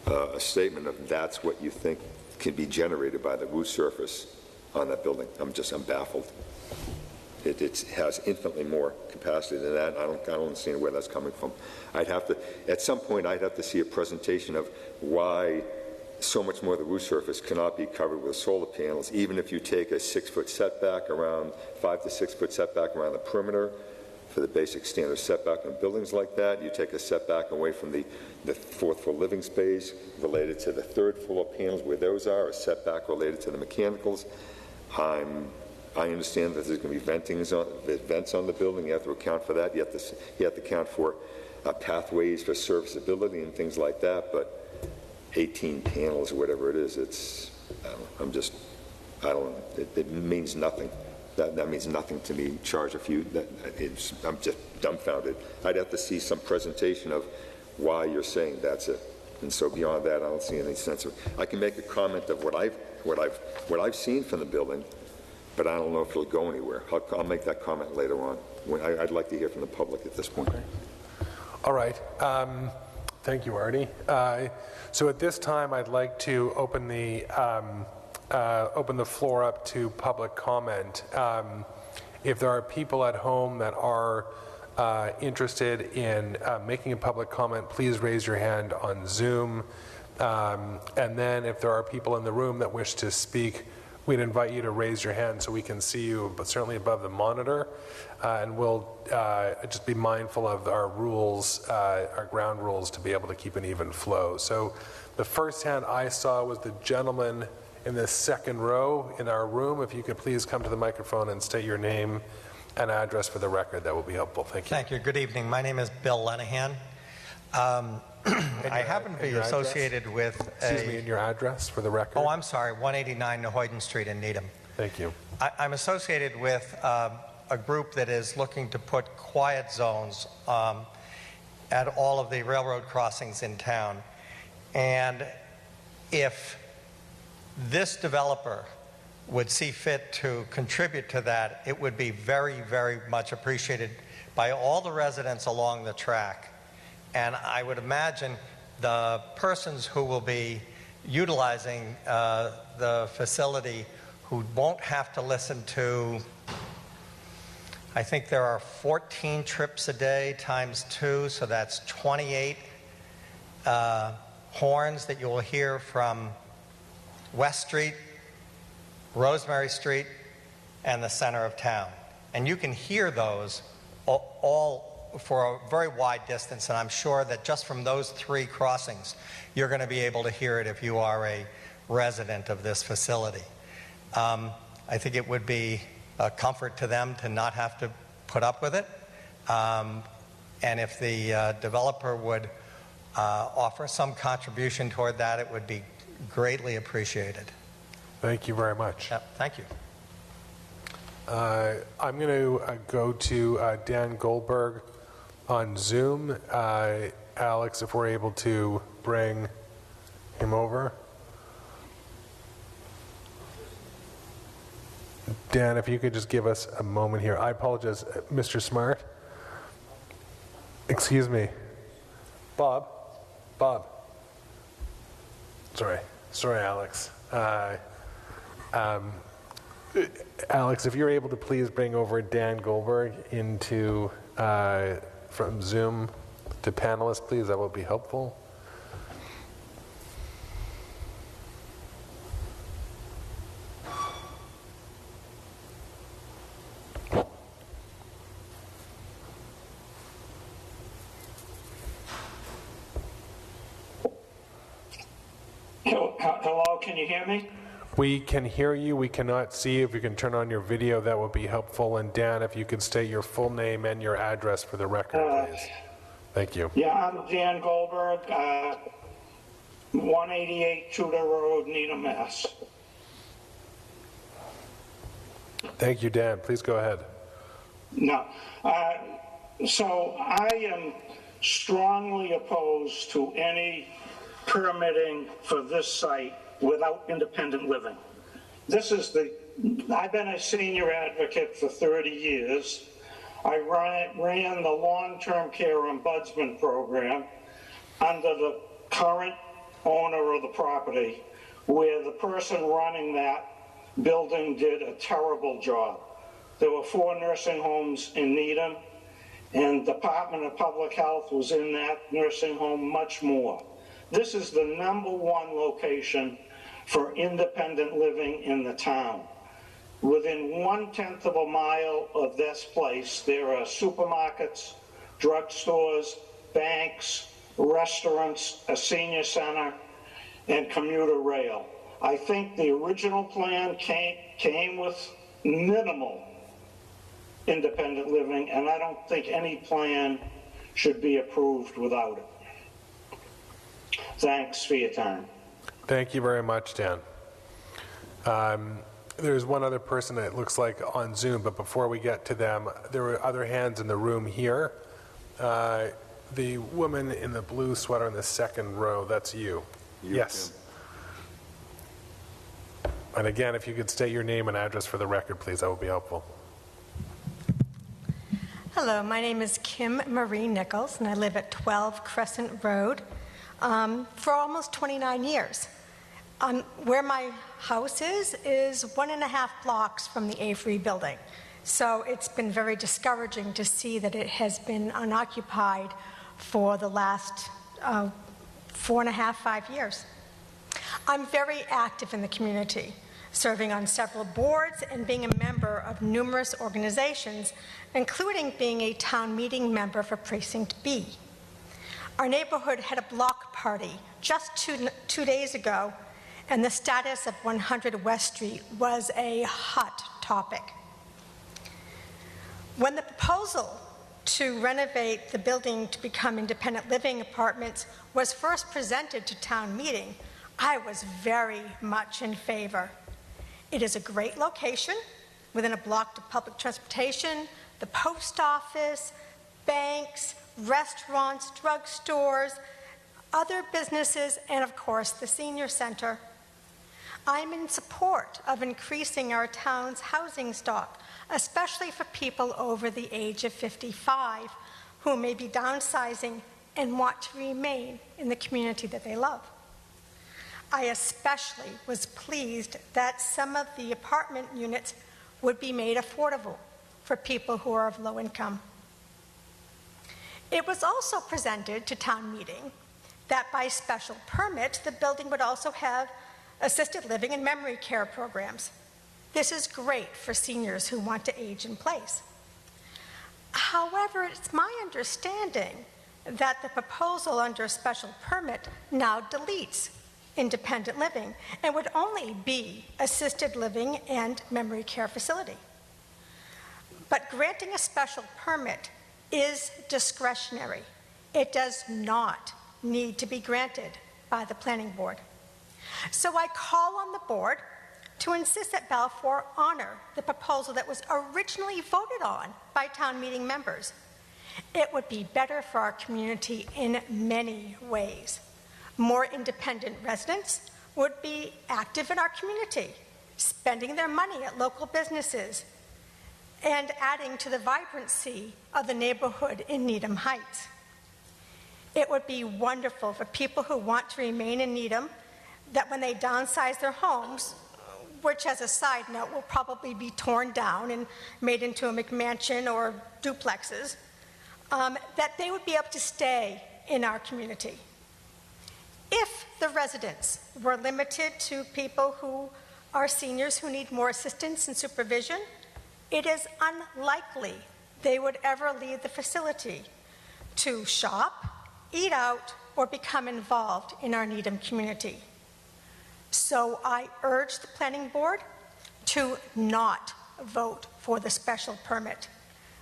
a statement of that's what you think can be generated by the roof surface on that building. I'm baffled. It has infinitely more capacity than that. I don't understand where that's coming from. At some point, I'd have to see a presentation of why so much more of the roof surface cannot be covered with solar panels, even if you take a 6-foot setback around, 5 to 6 foot setback around the perimeter for the basic standard setback on buildings like that. You take a setback away from the fourth floor living space related to the third floor panels where those are, a setback related to the mechanicals. I understand that there's going to be vents on the building. You have to account for that. You have to account for pathways for serviceability and things like that. But 18 panels or whatever it is, it means nothing. That means nothing to me. Charge a few. I'm just dumbfounded. I'd have to see some presentation of why you're saying that's it. And so beyond that, I don't see any sense of. I can make a comment of what I've seen from the building, but I don't know if it'll go anywhere. I'll make that comment later on. I'd like to hear from the public at this point. Okay. All right. Thank you, Artie. So at this time, I'd like to open the floor up to public comment. If there are people at home that are interested in making a public comment, please raise your hand on Zoom. And then if there are people in the room that wish to speak, we'd invite you to raise your hand so we can see you, but certainly above the monitor. And we'll just be mindful of our rules, our ground rules, to be able to keep an even flow. So the first hand I saw was the gentleman in the second row in our room. If you could please come to the microphone and state your name and address for the record, that will be helpful. Thank you. Thank you. Good evening. My name is Bill Lenahan. I happen to be associated with Excuse me, and your address for the record? Oh, I'm sorry, 189 Nahoyden Street in Needham. Thank you. I'm associated with a group that is looking to put quiet zones at all of the railroad crossings in town. And if this developer would see fit to contribute to that, it would be very, very much appreciated by all the residents along the track. And I would imagine the persons who will be utilizing the facility who won't have to listen to, I think there are 14 trips a day times 2, so that's 28 horns that you will hear from West Street, Rosemary Street, and the center of town. And you can hear those all for a very wide distance, and I'm sure that just from those 3 crossings, you're going to be able to hear it if you are a resident of this facility. I think it would be a comfort to them to not have to put up with it. And if the developer would offer some contribution toward that, it would be greatly appreciated. Thank you very much. Yep, thank you. I'm going to go to Dan Goldberg on Zoom. Alex, if we're able to bring him over. Dan, if you could just give us a moment here. I apologize. Mr. Smart? Excuse me. Bob? Sorry, Alex. Alex, if you're able to please bring over Dan Goldberg into from Zoom to panelists, please, that would be helpful. Hello, can you hear me? We can hear you. We cannot see you. If you can turn on your video, that would be helpful. And Dan, if you could state your full name and your address for the record, please. Thank you. Yeah, I'm Dan Goldberg, 188 Tudor Road, Needham, Mass. Thank you, Dan. Please go ahead. No. So I am strongly opposed to any permitting for this site without independent living. I've been a senior advocate for 30 years. I ran the long-term care ombudsman program under the current owner of the property, where the person running that building did a terrible job. There were 4 nursing homes in Needham, and Department of Public Health was in that nursing home much more. This is the #1 location for independent living in the town. Within 1/10 of a mile of this place, there are supermarkets, drugstores, banks, restaurants, a senior center, and commuter rail. I think the original plan came with minimal independent living, and I don't think any plan should be approved without it. Thanks for your time. Thank you very much, Dan. There's one other person that looks like on Zoom, but before we get to them, there were other hands in the room here. The woman in the blue sweater in the second row, that's you. Yes. And again, if you could state your name and address for the record, please, that would be helpful. Hello, my name is Kim Marie Nichols, and I live at 12 Crescent Road for almost 29 years. Where my house is 1.5 blocks from the Avery building. So it's been very discouraging to see that it has been unoccupied for the last 4.5, 5 years. I'm very active in the community, serving on several boards and being a member of numerous organizations, including being a town meeting member for Precinct B. Our neighborhood had a block party just two days ago, and the status of 100 West Street was a hot topic. When the proposal to renovate the building to become independent living apartments was first presented to town meeting, I was very much in favor. It is a great location within a block of public transportation, the post office, banks, restaurants, drugstores, other businesses, and of course the senior center. I'm in support of increasing our town's housing stock, especially for people over the age of 55 who may be downsizing and want to remain in the community that they love. I especially was pleased that some of the apartment units would be made affordable for people who are of low income. It was also presented to town meeting that by special permit, the building would also have assisted living and memory care programs. This is great for seniors who want to age in place. However, it's my understanding that the proposal under a special permit now deletes independent living and would only be assisted living and memory care facility. But granting a special permit is discretionary. It does not need to be granted by the planning board. So I call on the board to insist that Balfour honor the proposal that was originally voted on by town meeting members. It would be better for our community in many ways. More independent residents would be active in our community, spending their money at local businesses, and adding to the vibrancy of the neighborhood in Needham Heights. It would be wonderful for people who want to remain in Needham that when they downsize their homes, which as a side note will probably be torn down and made into a McMansion or duplexes, that they would be able to stay in our community. If the residents were limited to people who are seniors who need more assistance and supervision, it is unlikely they would ever leave the facility to shop, eat out, or become involved in our Needham community. So I urge the planning board to not vote for the special permit.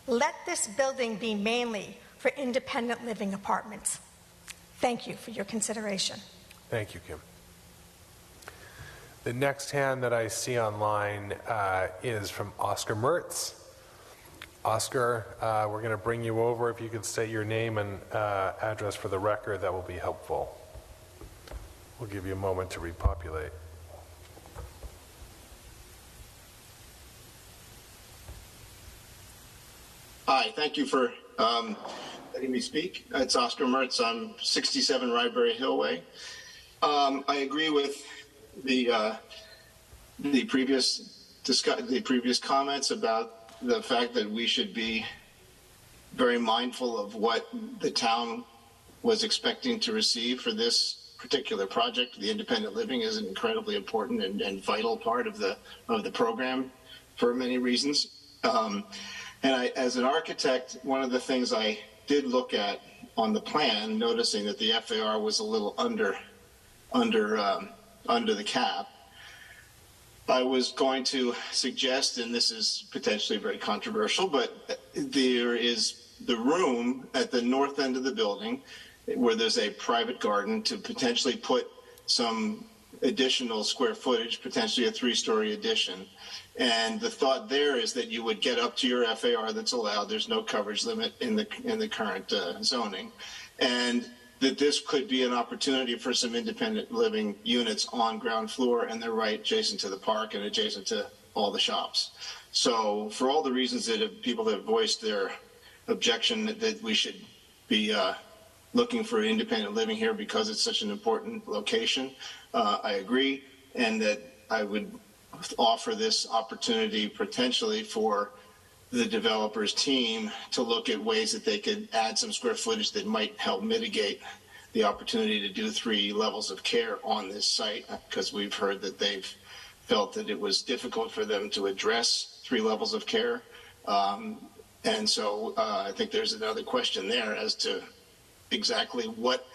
Let this building be mainly for independent living apartments. Thank you for your consideration. Thank you, Kim. The next hand that I see online is from Oscar Mertz. Oscar, we're going to bring you over. If you could state your name and address for the record, that will be helpful. We'll give you a moment to repopulate. Hi, thank you for letting me speak. It's Oscar Mertz. I'm 67 Ryebury Hillway. I agree with the previous comments about the fact that we should be very mindful of what the town was expecting to receive for this particular project. The independent living is an incredibly important and vital part of the program for many reasons. And as an architect, one of the things I did look at on the plan, noticing that the FAR was a little under the cap, I was going to suggest, and this is potentially very controversial, but there is the room at the north end of the building where there's a private garden to potentially put some additional square footage, potentially a 3-story addition. And the thought there is that you would get up to your FAR that's allowed. There's no coverage limit in the current zoning. And that this could be an opportunity for some independent living units on ground floor, and they're right adjacent to the park and adjacent to all the shops. So for all the reasons that people have voiced their objection that we should be looking for independent living here because it's such an important location, I agree, and that I would offer this opportunity potentially for the developer's team to look at ways that they could add some square footage that might help mitigate the opportunity to do 3 levels of care on this site, because we've heard that they've felt that it was difficult for them to address 3 levels of care. And so I think there's another question there as to exactly what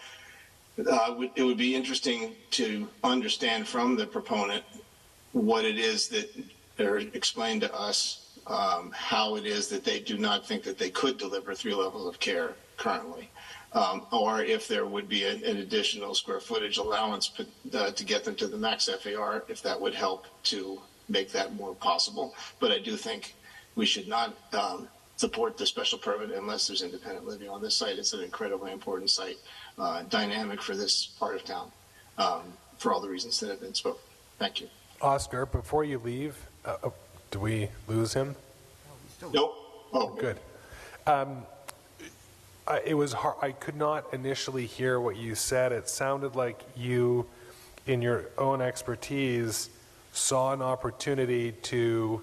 it would be interesting to understand from the proponent what it is that they're explained to us, how it is that they do not think that they could deliver 3 levels of care currently, or if there would be an additional square footage allowance to get them to the max FAR, if that would help to make that more possible. But I do think we should not support the special permit unless there's independent living on this site. It's an incredibly important site, dynamic for this part of town, for all the reasons that have been spoken. Thank you. Oscar, before you leave, do we lose him? Nope. Oh, good. It was hard. I could not initially hear what you said. It sounded like you, in your own expertise, saw an opportunity to,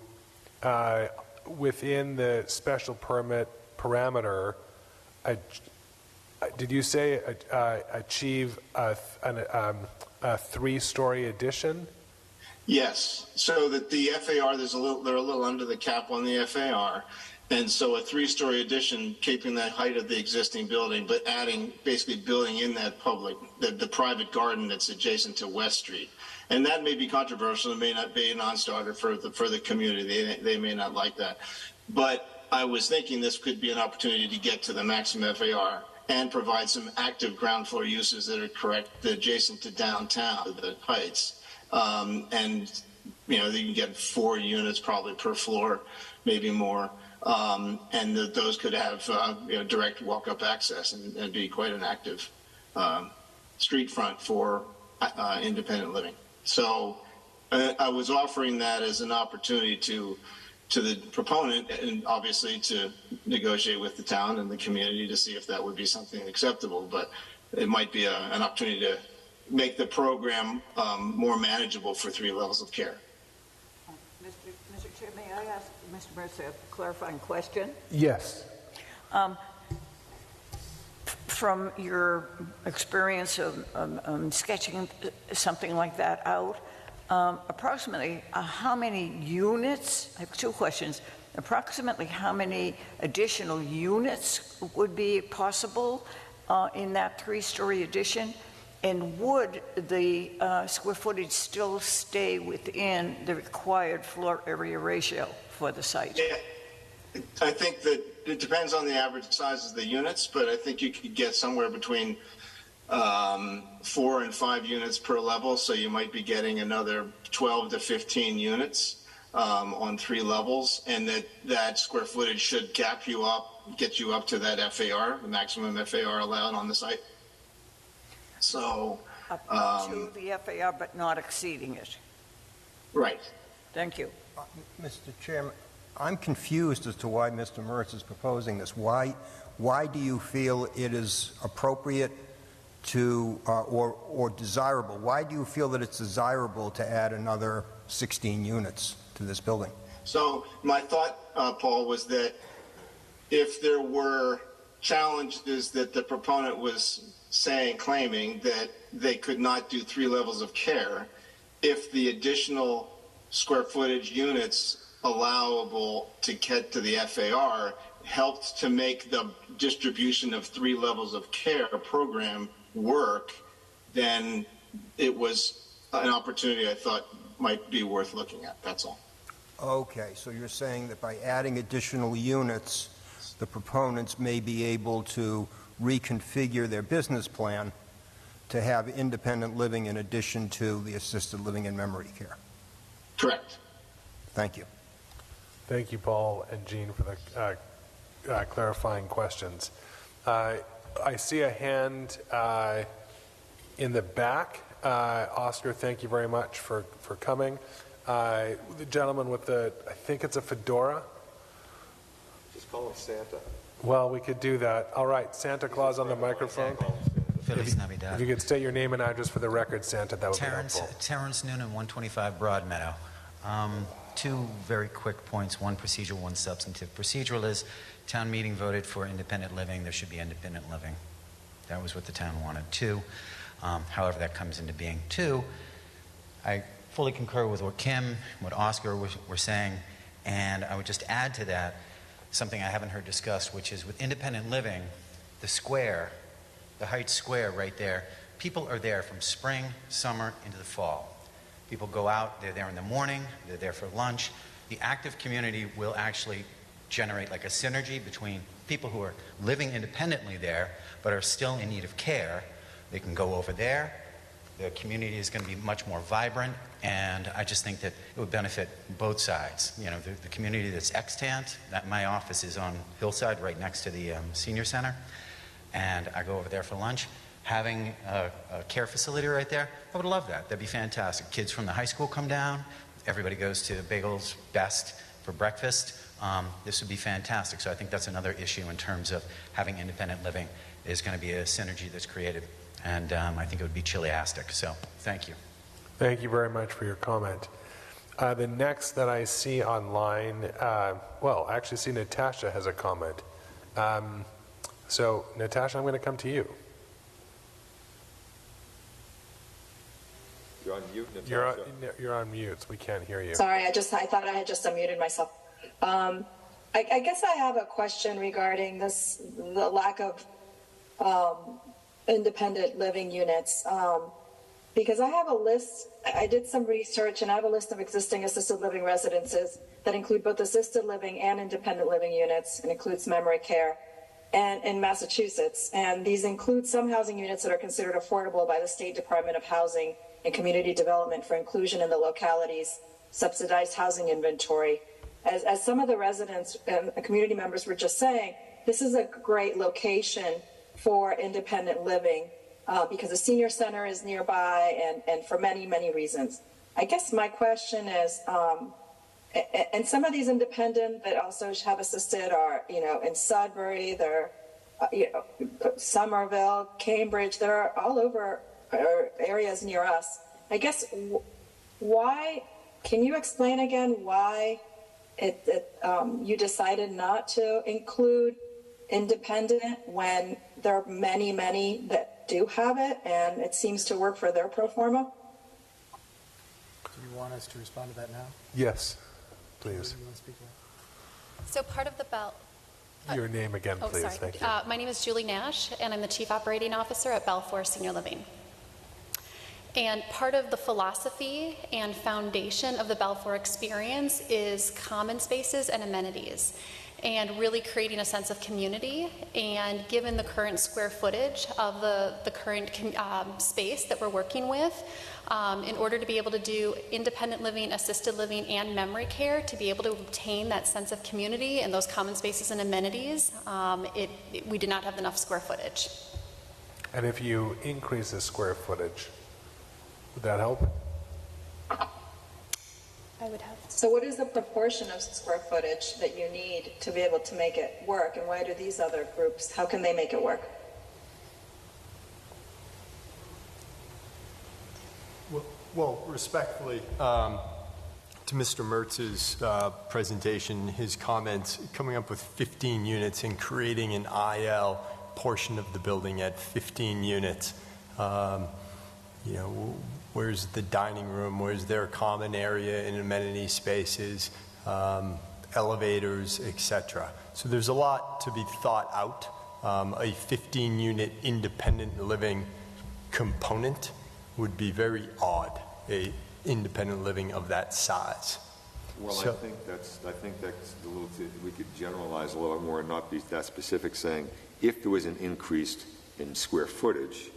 within the special permit parameter, did you say achieve a 3-story addition? Yes. So that the FAR, they're a little under the cap on the FAR. And so a 3-story addition, keeping the height of the existing building, but basically building in that the private garden that's adjacent to West Street. And that may be controversial. It may not be a non-starter for the community. They may not like that. But I was thinking this could be an opportunity to get to the maximum FAR and provide some active ground floor uses that are adjacent to downtown, the heights. And, you can get 4 units probably per floor, maybe more. And those could have direct walk-up access and be quite an active street front for independent living. So I was offering that as an opportunity to the proponent, and obviously to negotiate with the town and the community to see if that would be something acceptable. But it might be an opportunity to make the program more manageable for 3 levels of care. Mr. Chair, may I ask Mr. Mercer a clarifying question? Yes. From your experience of sketching something like that out, approximately how many units, I have 2 questions, approximately how many additional units would be possible in that 3-story addition? And would the square footage still stay within the required floor area ratio for the site? Yeah, I think that it depends on the average size of the units, but I think you could get somewhere between 4 and 5 units per level. So you might be getting another 12 to 15 units on 3 levels, and that square footage should get you up to that FAR, the maximum FAR allowed on the site. So up to the FAR, but not exceeding it. Right. Thank you. Mr. Chairman, I'm confused as to why Mr. Mertz is proposing this. Why do you feel it is appropriate to or desirable? Why do you feel that it's desirable to add another 16 units to this building? So my thought, Paul, was that if there were challenges that the proponent was claiming that they could not do 3 levels of care, if the additional square footage units allowable to get to the FAR helped to make the distribution of 3 levels of care program work, then it was an opportunity I thought might be worth looking at. That's all. Okay, so you're saying that by adding additional units, the proponents may be able to reconfigure their business plan to have independent living in addition to the assisted living and memory care. Correct. Thank you. Thank you, Paul and Jean, for the clarifying questions. I see a hand in the back. Oscar, thank you very much for coming. The gentleman with the, I think it's a fedora. Just call him Santa. Well, we could do that. All right, Santa Claus on the microphone. Feliz Navidad. If you could state your name and address for the record, Santa, that would be helpful. Terrence Noonan, 125 Broadmeadow. 2 very quick points, one procedural, one substantive. Procedural is town meeting voted for independent living. There should be independent living. That was what the town wanted. 2, however that comes into being. 2, I fully concur with what Kim, what Oscar were saying, and I would just add to that something I haven't heard discussed, which is with independent living, the square, the Heights Square right there, people are there from spring, summer, into the fall. People go out, they're there in the morning, they're there for lunch. The active community will actually generate like a synergy between people who are living independently there but are still in need of care. They can go over there. The community is going to be much more vibrant, and I just think that it would benefit both sides. You know, the community that's extant, that my office is on Hillside right next to the senior center, and I go over there for lunch. Having a care facility right there, I would love that. That'd be fantastic. Kids from the high school come down. Everybody goes to Bagel's Best for breakfast. This would be fantastic. So I think that's another issue in terms of having independent living is going to be a synergy that's created. And I think it would be chiliastic. So thank you. Thank you very much for your comment. The next that I see online, well, I actually see Natasha has a comment. So Natasha, I'm going to come to you. You're on mute, Natasha. You're on mute, so we can't hear you. Sorry, I thought I had just unmuted myself. I guess I have a question regarding the lack of independent living units. Because I have a list, I did some research, and I have a list of existing assisted living residences that include both assisted living and independent living units, and includes memory care, and in Massachusetts. And these include some housing units that are considered affordable by the State Department of Housing and Community Development for inclusion in the locality's subsidized housing inventory. As some of the residents and community members were just saying, this is a great location for independent living because the senior center is nearby and for many, many reasons. I guess my question is, and some of these independent that also have assisted are, in Sudbury, they're, Somerville, Cambridge, they're all over areas near us. I guess why, can you explain again why you decided not to include independent when there are many, many that do have it and it seems to work for their pro forma? Do you want us to respond to that now? Yes, please. You want to speak to that? So part of the Your name again, please. Sorry. Thank you. My name is Julie Nash, and I'm the Chief Operating Officer at Balfour Senior Living. And part of the philosophy and foundation of the Balfour experience is common spaces and amenities, and really creating a sense of community. And given the current square footage of the current space that we're working with, in order to be able to do independent living, assisted living, and memory care, to be able to obtain that sense of community and those common spaces and amenities, we did not have enough square footage. And if you increase the square footage, would that help? I would have. So what is the proportion of square footage that you need to be able to make it work? And why do these other groups, how can they make it work? Well, respectfully, to Mr. Mertz's presentation, his comments, coming up with 15 units and creating an IL portion of the building at 15 units, you know, where's the dining room? Where's their common area and amenity spaces? elevators, etc. So there's a lot to be thought out. A 15-unit independent living component would be very odd, a independent living of that size. Well, I think that's a little too, we could generalize a little more and not be that specific, saying if there was an increase in square footage,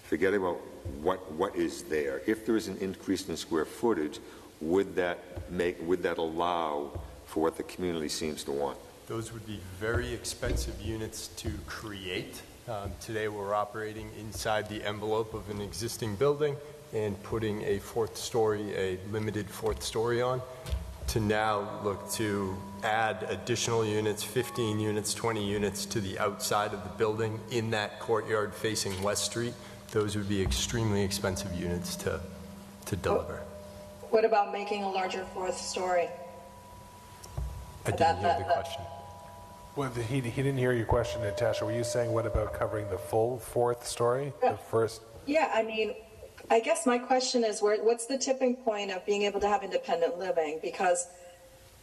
forget about what is there. If there is an increase in square footage, would that allow for what the community seems to want? Those would be very expensive units to create. Today we're operating inside the envelope of an existing building and putting a limited fourth story on, to now look to add additional units, 15 units, 20 units to the outside of the building in that courtyard facing West Street. Those would be extremely expensive units to deliver. What about making a larger fourth story? I didn't hear the question. Well, he didn't hear your question, Natasha. Were you saying what about covering the full fourth story? The first? Yeah, I mean, I guess my question is, what's the tipping point of being able to have independent living? Because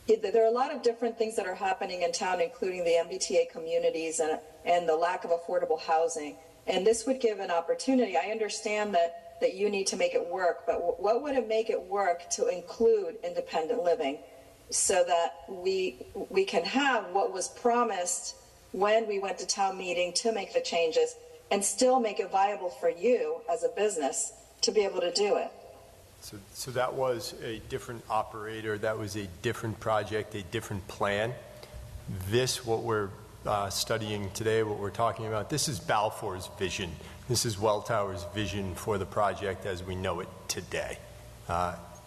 there are a lot of different things that are happening in town, including the MBTA communities and the lack of affordable housing. And this would give an opportunity. I understand that you need to make it work, but what would it make it work to include independent living so that we can have what was promised when we went to town meeting to make the changes and still make it viable for you as a business to be able to do it? So that was a different operator, that was a different project, a different plan. This, what we're studying today, what we're talking about, this is Balfour's vision. This is Welltower's vision for the project as we know it today.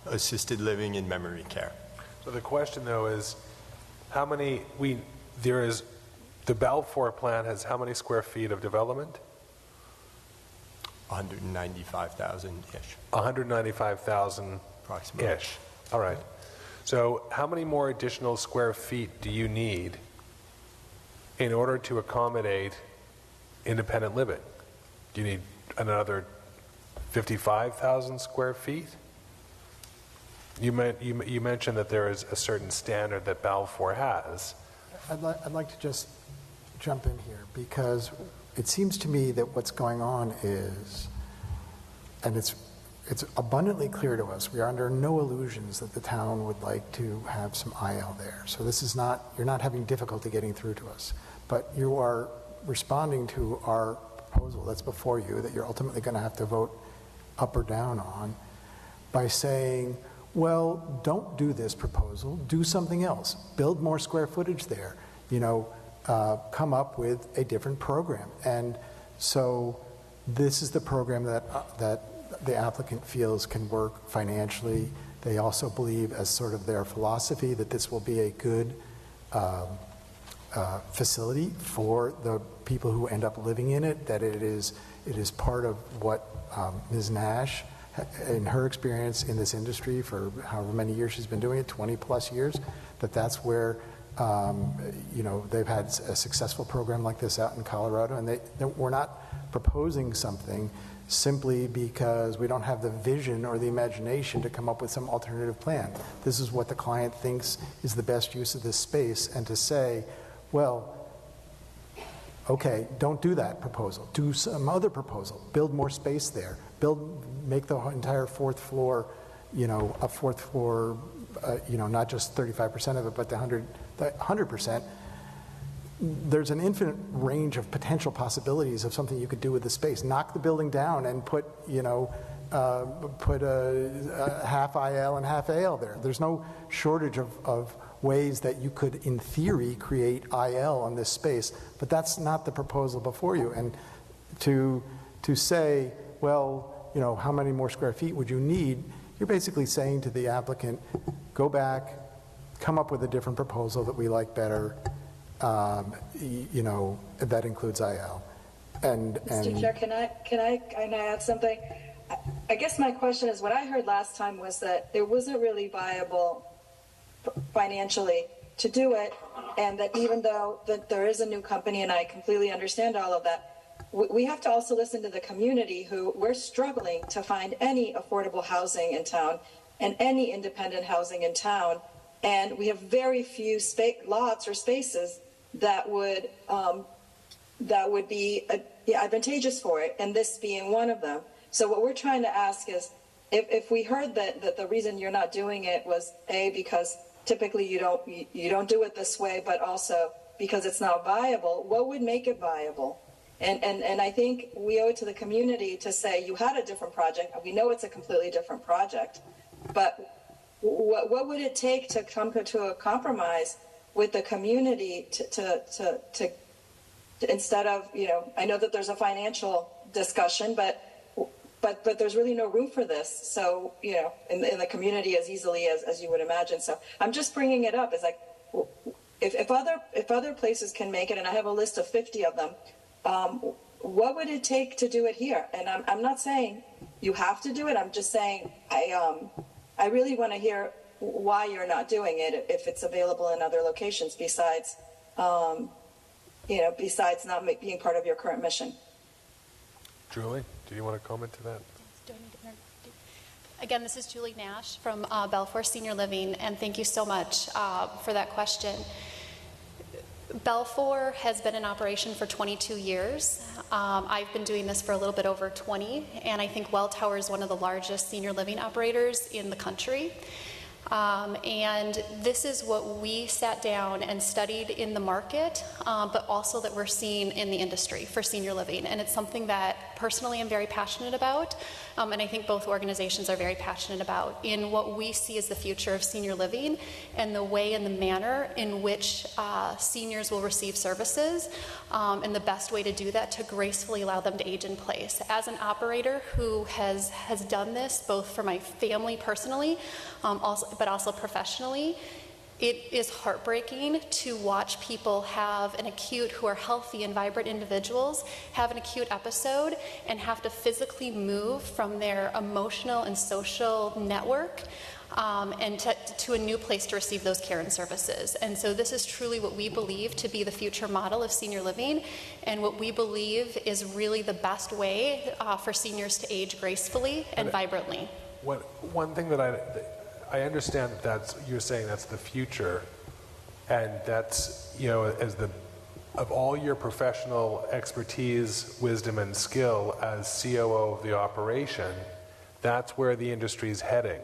Assisted living and memory care. So the question though is, the Balfour plan has how many square feet of development? 195,000-ish. 195,000 ish. All right. So how many more additional square feet do you need in order to accommodate independent living? Do you need another 55,000 square feet? You mentioned that there is a certain standard that Balfour has. I'd like to just jump in here, because it seems to me that what's going on is, and it's abundantly clear to us, we are under no illusions that the town would like to have some IL there. So this is not, you're not having difficulty getting through to us, but you are responding to our proposal that's before you that you're ultimately going to have to vote up or down on by saying, well, don't do this proposal, do something else, build more square footage there, come up with a different program. And so this is the program that the applicant feels can work financially. They also believe, as sort of their philosophy, that this will be a good facility for the people who end up living in it, that it is part of what Ms. Nash, in her experience in this industry for however many years she's been doing it, 20 plus years, that's where they've had a successful program like this out in Colorado, and we're not proposing something simply because we don't have the vision or the imagination to come up with some alternative plan. This is what the client thinks is the best use of this space, and to say, well, okay, don't do that proposal, do some other proposal, build more space there, make the entire fourth floor, a fourth floor, not just 35% of it, but the 100%. There's an infinite range of potential possibilities of something you could do with the space. Knock the building down and put a half IL and half AL there. There's no shortage of ways that you could, in theory, create IL on this space, but that's not the proposal before you. And to say, well, how many more square feet would you need? You're basically saying to the applicant, go back, come up with a different proposal that we like better, that includes IL. Mr. Chair, can I add something? I guess my question is, what I heard last time was that it wasn't really viable financially to do it, and that even though that there is a new company, and I completely understand all of that, we have to also listen to the community, who we're struggling to find any affordable housing in town and any independent housing in town. And we have very few lots or spaces that would be advantageous for it, and this being one of them. So what we're trying to ask is, if we heard that the reason you're not doing it was because typically you don't do it this way, but also because it's not viable, what would make it viable? And I think we owe it to the community to say, you had a different project. We know it's a completely different project, but what would it take to come to a compromise with the community to instead of, I know that there's a financial discussion, but there's really no room for this. So, in the community as easily as you would imagine. So I'm just bringing it up. It's like, if other places can make it, and I have a list of 50 of them, what would it take to do it here? And I'm not saying you have to do it. I'm just saying I really want to hear why you're not doing it if it's available in other locations besides besides not being part of your current mission. Julie, do you want to comment to that? Again, this is Julie Nash from Balfour Senior Living, and thank you so much for that question. Balfour has been in operation for 22 years. I've been doing this for a little bit over 20, and I think Welltower is one of the largest senior living operators in the country. And this is what we sat down and studied in the market, but also that we're seeing in the industry for senior living. And it's something that personally I'm very passionate about, and I think both organizations are very passionate about, in what we see as the future of senior living and the way and the manner in which seniors will receive services, and the best way to do that to gracefully allow them to age in place. As an operator who has done this both for my family personally, but also professionally, it is heartbreaking to watch people who are healthy and vibrant individuals have an acute episode and have to physically move from their emotional and social network and to a new place to receive those care and services. And so this is truly what we believe to be the future model of senior living, and what we believe is really the best way for seniors to age gracefully and vibrantly. One thing that I understand you're saying that's the future, and that's, of all your professional expertise, wisdom, and skill as COO of the operation, that's where the industry is heading.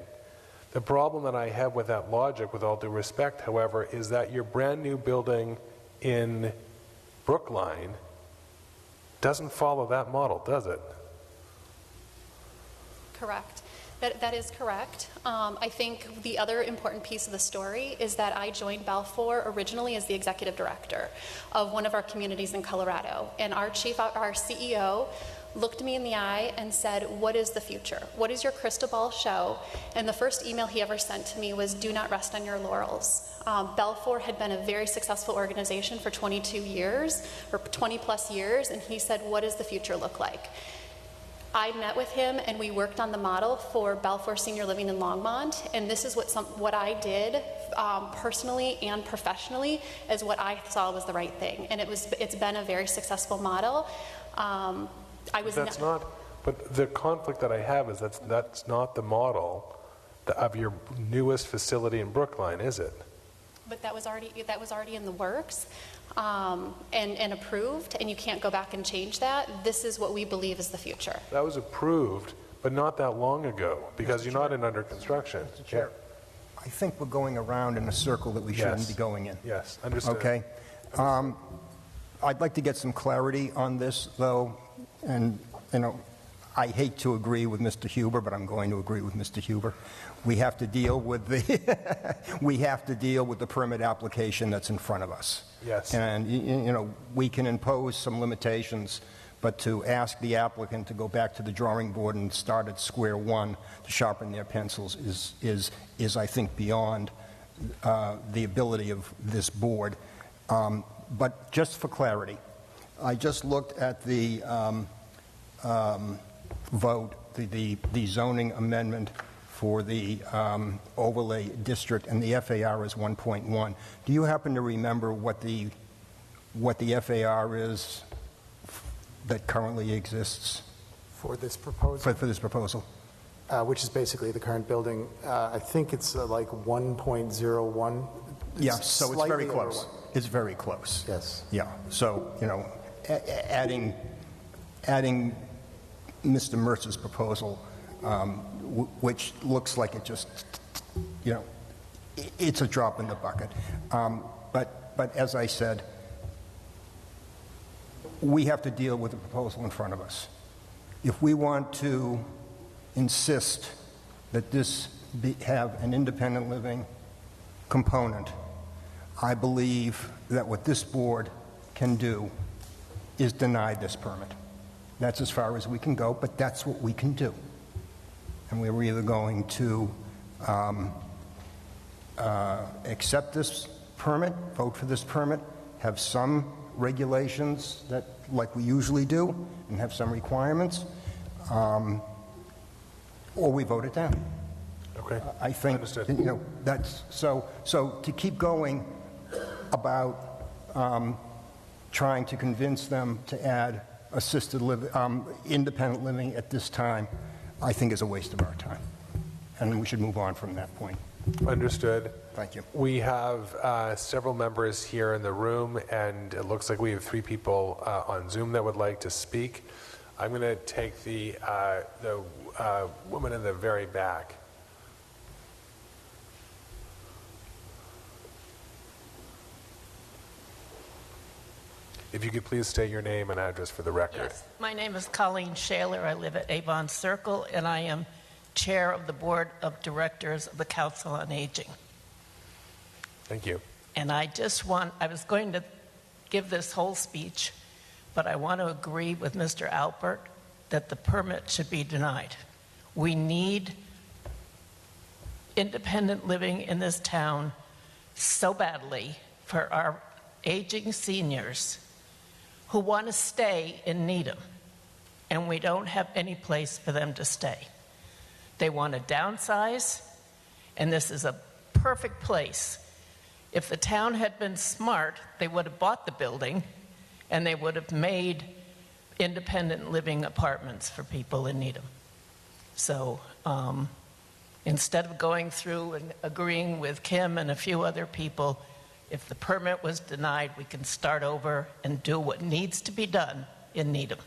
The problem that I have with that logic, with all due respect, however, is that your brand new building in Brookline doesn't follow that model, does it? Correct. That is correct. I think the other important piece of the story is that I joined Balfour originally as the executive director of one of our communities in Colorado. And our CEO, looked me in the eye and said, what is the future? What does your crystal ball show? And the first email he ever sent to me was, do not rest on your laurels. Balfour had been a very successful organization for 22 years, or 20 plus years, and he said, what does the future look like? I met with him and we worked on the model for Balfour Senior Living in Longmont, and this is what I did personally and professionally is what I saw was the right thing, and it's been a very successful model. But the conflict that I have is that's not the model of your newest facility in Brookline, is it? But that was already in the works and approved, and you can't go back and change that. This is what we believe is the future. That was approved, but not that long ago, because you're not in under construction. Mr. Chair, I think we're going around in a circle that we shouldn't be going in. Yes, understood. Okay. I'd like to get some clarity on this, though, and, I hate to agree with Mr. Huber, but I'm going to agree with Mr. Huber. We have to deal with the permit application that's in front of us. Yes. And we can impose some limitations, but to ask the applicant to go back to the drawing board and start at square one to sharpen their pencils is I think beyond the ability of this board. But just for clarity, I just looked at the vote, the zoning amendment for the overlay district, and the FAR is 1.1. Do you happen to remember what the FAR is that currently exists for this proposal? For this proposal. which is basically the current building. I think it's like 1.01. Yeah, so it's very slightly over close. one. It's very close. Yes. Yeah, so, adding Mr. Mercer's proposal, which looks like it just, it's a drop in the bucket. But as I said, we have to deal with the proposal in front of us. If we want to insist that this have an independent living component, I believe that what this board can do is deny this permit. That's as far as we can go, but that's what we can do. And we're either going to accept this permit, vote for this permit, have some regulations that, like we usually do, and have some requirements, or we vote it down. Okay. I think, Understood. that's, so to keep going about trying to convince them to add assisted living, independent living at this time, I think is a waste of our time. And we should move on from that point. Understood. Thank you. We have several members here in the room, and it looks like we have 3 people on Zoom that would like to speak. I'm going to take the woman in the very back. If you could please state your name and address for the record. Yes. My name is Colleen Shaler. I live at Avon Circle, and I am chair of the board of directors of the Council on Aging. Thank you. And I was going to give this whole speech, but I want to agree with Mr. Alpert that the permit should be denied. We need independent living in this town so badly for our aging seniors who want to stay in Needham, and we don't have any place for them to stay. They want to downsize, and this is a perfect place. If the town had been smart, they would have bought the building, and they would have made independent living apartments for people in Needham. So instead of going through and agreeing with Kim and a few other people, if the permit was denied, we can start over and do what needs to be done in Needham.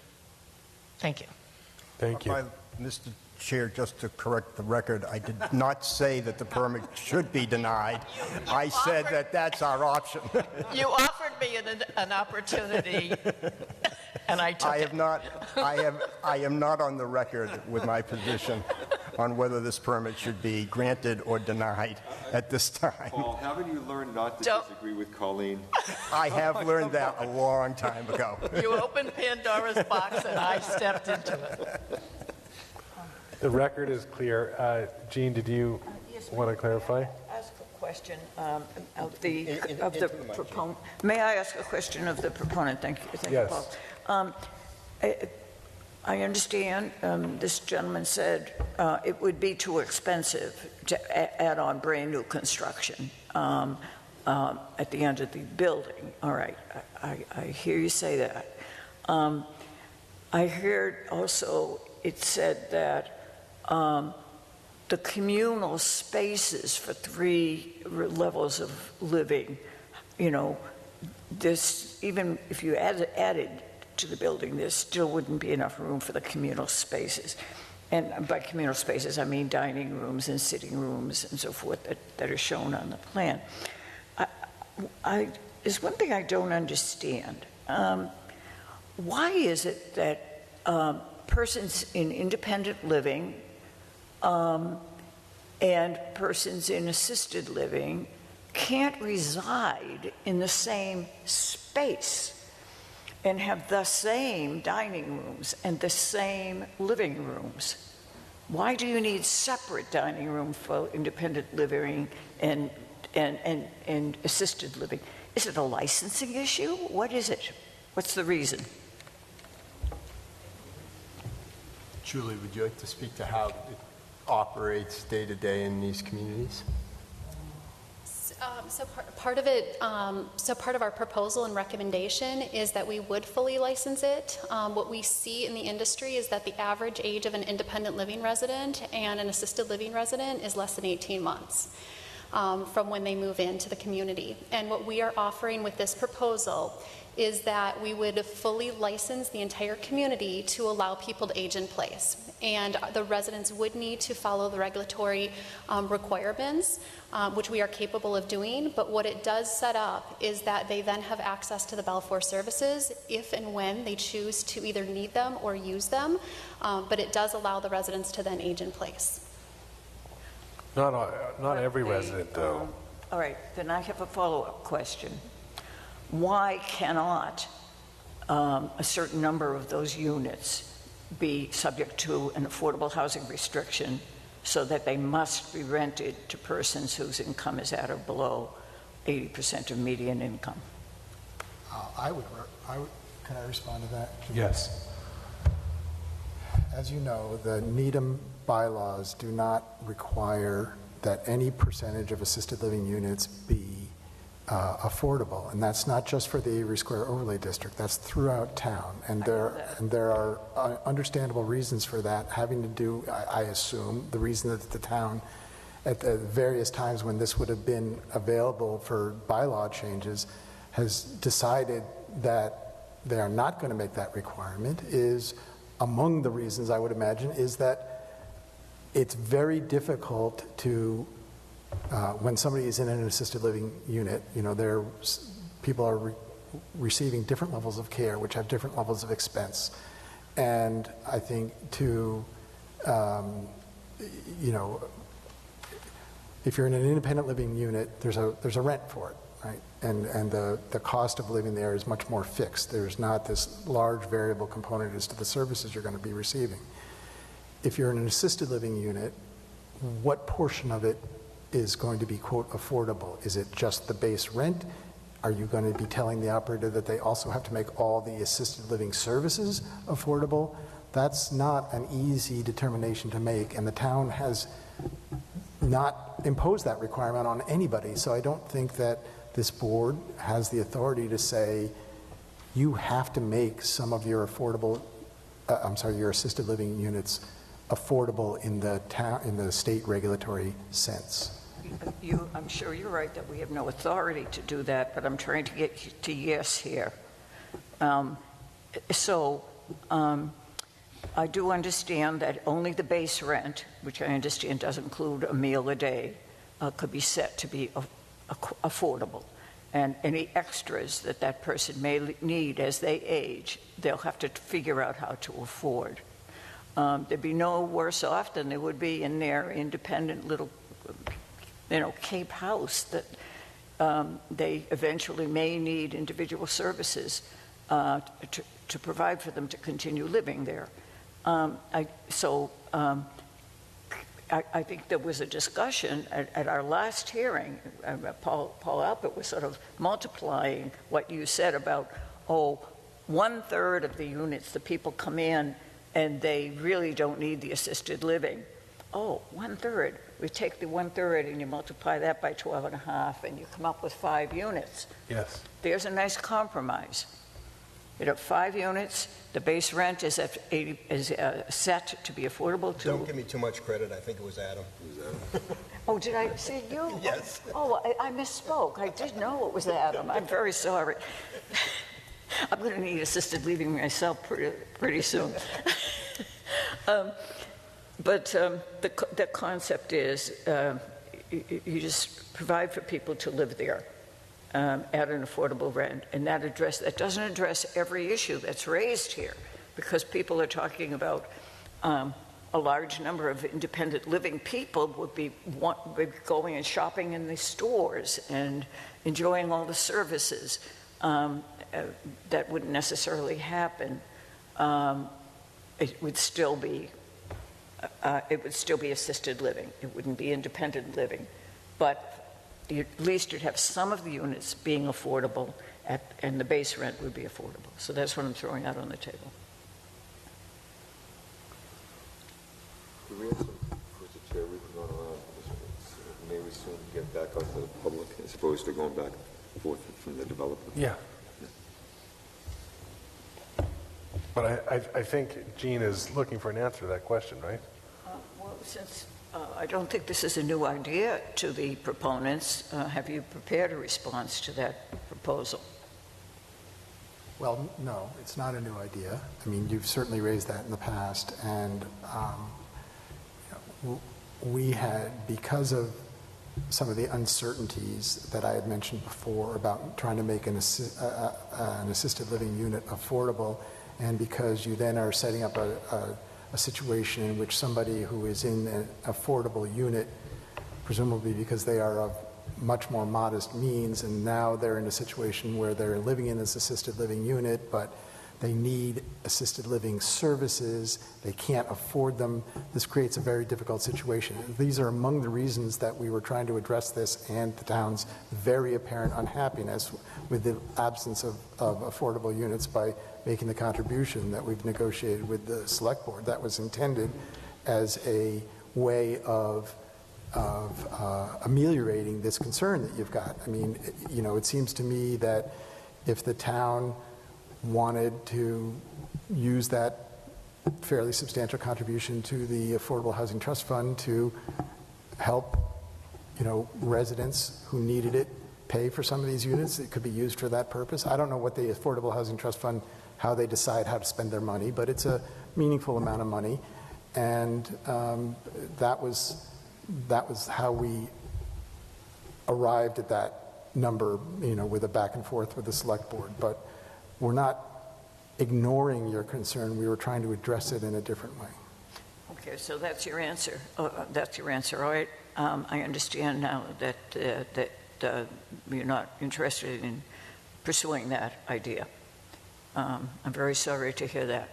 Thank you. Thank you. Mr. Chair, just to correct the record, I did not say that the permit should be denied. I said that that's our option. You offered me an opportunity, and I took it. I am not on the record with my position on whether this permit should be granted or denied at this time. Paul, haven't you learned not to disagree with Colleen? I have learned that a long time ago. You opened Pandora's box, and I stepped into it. The record is clear. Jean, did you want to clarify? Ask a question of the proponent. May I ask a question of the proponent? Thank you. Thank Yes. you, Paul. I understand this gentleman said it would be too expensive to add on brand new construction at the end of the building. All right, I hear you say that. I heard also it said that the communal spaces for 3 levels of living, this, even if you added to the building, there still wouldn't be enough room for the communal spaces. And by communal spaces, I mean dining rooms and sitting rooms and so forth that are shown on the plan. There's one thing I don't understand. Why is it that persons in independent living and persons in assisted living can't reside in the same space and have the same dining rooms and the same living rooms? Why do you need separate dining room for independent living and assisted living? Is it a licensing issue? What is it? What's the reason? Julie, would you like to speak to how it operates day to day in these communities? So part of it, so part of our proposal and recommendation is that we would fully license it. What we see in the industry is that the average age of an independent living resident and an assisted living resident is less than 18 months from when they move into the community. And what we are offering with this proposal is that we would fully license the entire community to allow people to age in place. And the residents would need to follow the regulatory requirements, which we are capable of doing. But what it does set up is that they then have access to the Balfour services if and when they choose to either need them or use them. But it does allow the residents to then age in place. Not every resident, though. All right, then I have a follow-up question. Why cannot a certain number of those units be subject to an affordable housing restriction so that they must be rented to persons whose income is at or below 80% of median income? Can I respond to that? Yes. As you know, the Needham bylaws do not require that any percentage of assisted living units be affordable, and that's not just for the Avery Square Overlay District, that's throughout town, and there are understandable reasons for that, having to do, I assume, the reason that the town at the various times when this would have been available for bylaw changes has decided that they are not going to make that requirement is, among the reasons I would imagine, is that it's very difficult to when somebody is in an assisted living unit, people are receiving different levels of care, which have different levels of expense. And I think if you're in an independent living unit, there's a rent for it, right? And the cost of living there is much more fixed. There's not this large variable component as to the services you're going to be receiving. If you're in an assisted living unit, what portion of it is going to be, quote, affordable? Is it just the base rent? Are you going to be telling the operator that they also have to make all the assisted living services affordable? That's not an easy determination to make, and the town has not imposed that requirement on anybody. So I don't think that this board has the authority to say, you have to make some of your your assisted living units affordable in the state regulatory sense. I'm sure you're right that we have no authority to do that, but I'm trying to get to yes here. I do understand that only the base rent, which I understand does include a meal a day, could be set to be affordable. And any extras that person may need as they age, they'll have to figure out how to afford. They'd be no worse off than they would be in their independent little Cape house that they eventually may need individual services to provide for them to continue living there. I think there was a discussion at our last hearing. Paul Alpert was sort of multiplying what you said about, 1/3 of the units, the people come in and they really don't need the assisted living. 1/3. We take the 1/3 and you multiply that by 12.5 and you come up with 5 units. Yes. There's a nice compromise. You have 5 units. The base rent is set to be affordable to... Don't give me too much credit. I think it was Adam. Oh, did I see you? Yes. I misspoke. I did know it was Adam. I'm very sorry. I'm going to need assisted living myself pretty soon. But the concept is you just provide for people to live there at an affordable rent, and that doesn't address every issue that's raised here, because people are talking about a large number of independent living people would be going and shopping in the stores and enjoying all the services. That wouldn't necessarily happen. It would still be assisted living. It wouldn't be independent living, but at least you'd have some of the units being affordable, and the base rent would be affordable. So that's what I'm throwing out on the table. Do we have some, Mr. Chair, we can go around, maybe soon get back out to the public as opposed to going back and forth from the developer. Yeah. But I think Gene is looking for an answer to that question, right? Well, since I don't think this is a new idea to the proponents, have you prepared a response to that proposal? Well, no, it's not a new idea. I mean, you've certainly raised that in the past, and we had, because of some of the uncertainties that I had mentioned before about trying to make an assisted living unit affordable, and because you then are setting up a situation in which somebody who is in an affordable unit, presumably because they are of much more modest means, and now they're in a situation where they're living in this assisted living unit, but they need assisted living services, they can't afford them. This creates a very difficult situation. These are among the reasons that we were trying to address this and the town's very apparent unhappiness with the absence of affordable units by making the contribution that we've negotiated with the select board. That was intended as a way of ameliorating this concern that you've got. I mean, you know, it seems to me that if the town wanted to use that fairly substantial contribution to the Affordable Housing Trust Fund to help, you know, residents who needed it pay for some of these units, it could be used for that purpose. I don't know what the Affordable Housing Trust Fund, how they decide how to spend their money, but it's a meaningful amount of money, and that was how we arrived at that number, you know, with a back and forth with the select board. But we're not ignoring your concern. We were trying to address it in a different way. Okay, so that's your answer. That's your answer, all right? I understand now that you're not interested in pursuing that idea. I'm very sorry to hear that.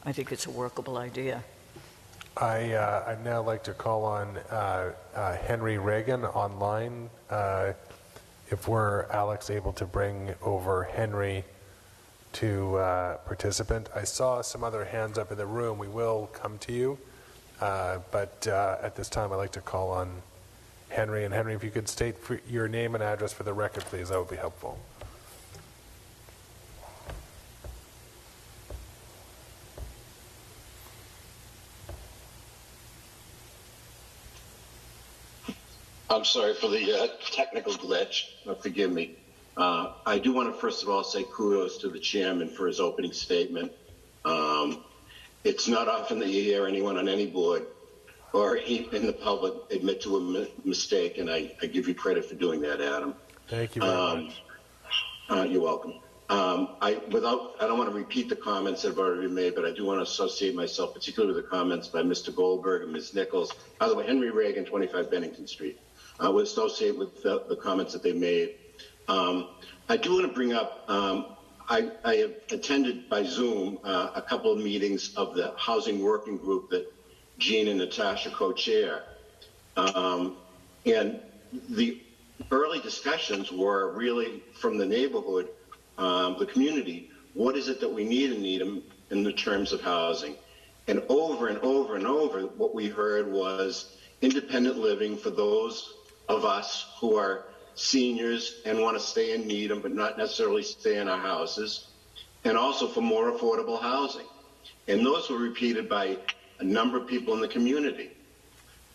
I think it's a workable idea. I'd now like to call on Henry Reagan online. If we're, Alex, able to bring over Henry to participant. I saw some other hands up in the room. We will come to you, but at this time I'd like to call on Henry. And Henry, if you could state your name and address for the record, please, that would be helpful. I'm sorry for the technical glitch. Forgive me. I do want to first of all say kudos to the chairman for his opening statement. It's not often that you hear anyone on any board or in the public admit to a mistake, and I give you credit for doing that, Adam. Thank you very much. You're welcome. I don't want to repeat the comments that have already been made, but I do want to associate myself, particularly with the comments by Mr. Goldberg and Ms. Nichols. By the way, Henry Reagan, 25 Bennington Street. I would associate with the comments that they made. I do want to bring up, I have attended by Zoom a couple of meetings of the housing working group that Gene and Natasha co-chair. And the early discussions were really from the neighborhood, the community, what is it that we need in Needham in the terms of housing? And over and over and over, what we heard was independent living for those of us who are seniors and want to stay in Needham but not necessarily stay in our houses, and also for more affordable housing. And those were repeated by a number of people in the community.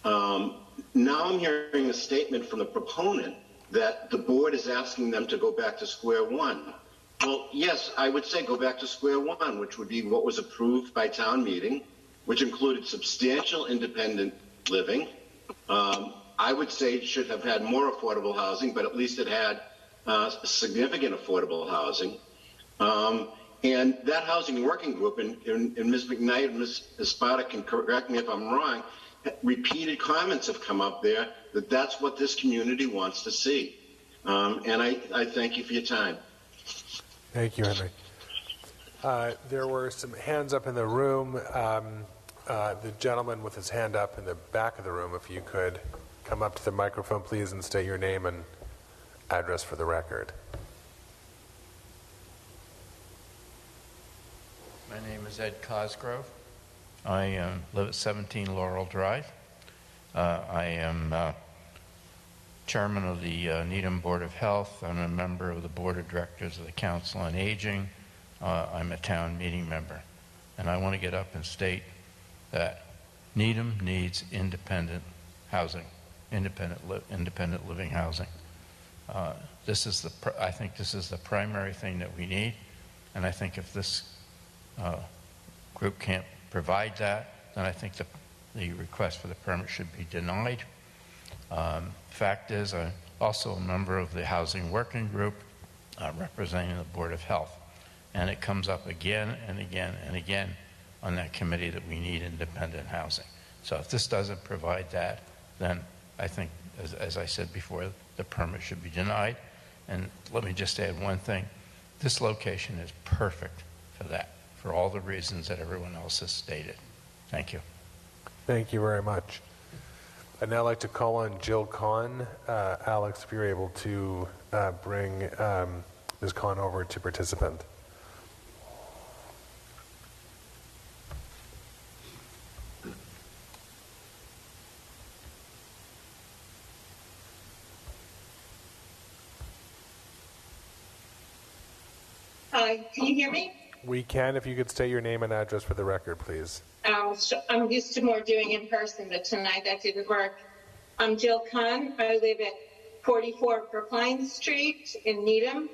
Now I'm hearing a statement from the proponent that the board is asking them to go back to square one. Well, yes, I would say go back to square one, which would be what was approved by town meeting, which included substantial independent living. I would say it should have had more affordable housing, but at least it had significant affordable housing. And that housing working group, and Ms. McKnight and Ms. Espada can correct me if I'm wrong, repeated comments have come up there that that's what this community wants to see. And I thank you for your time. Thank you, Henry. There were some hands up in the room. The gentleman with his hand up in the back of the room, if you could come up to the microphone, please, and state your name and address for the record. My name is Ed Cosgrove. I live at 17 Laurel Drive. I am chairman of the Needham Board of Health. I'm a member of the Board of Directors of the Council on Aging. I'm a town meeting member. And I want to get up and state that Needham needs independent housing, independent living housing. I think this is the primary thing that we need. And I think if this group can't provide that, then I think the request for the permit should be denied. Fact is, I'm also a member of the Housing Working Group representing the Board of Health. And it comes up again and again and again on that committee that we need independent housing. So if this doesn't provide that, then I think, as I said before, the permit should be denied. And let me just add one thing. This location is perfect for that, for all the reasons that everyone else has stated. Thank you. Thank you very much. I'd now like to call on Jill Kahn. Alex, if you're able to bring Ms. Kahn over to participant. Hi, can you hear me? We can, if you could state your name and address for the record, please. I'm used to more doing in person, but tonight that didn't work. I'm Jill Kahn. I live at 44 Brookline Street in Needham,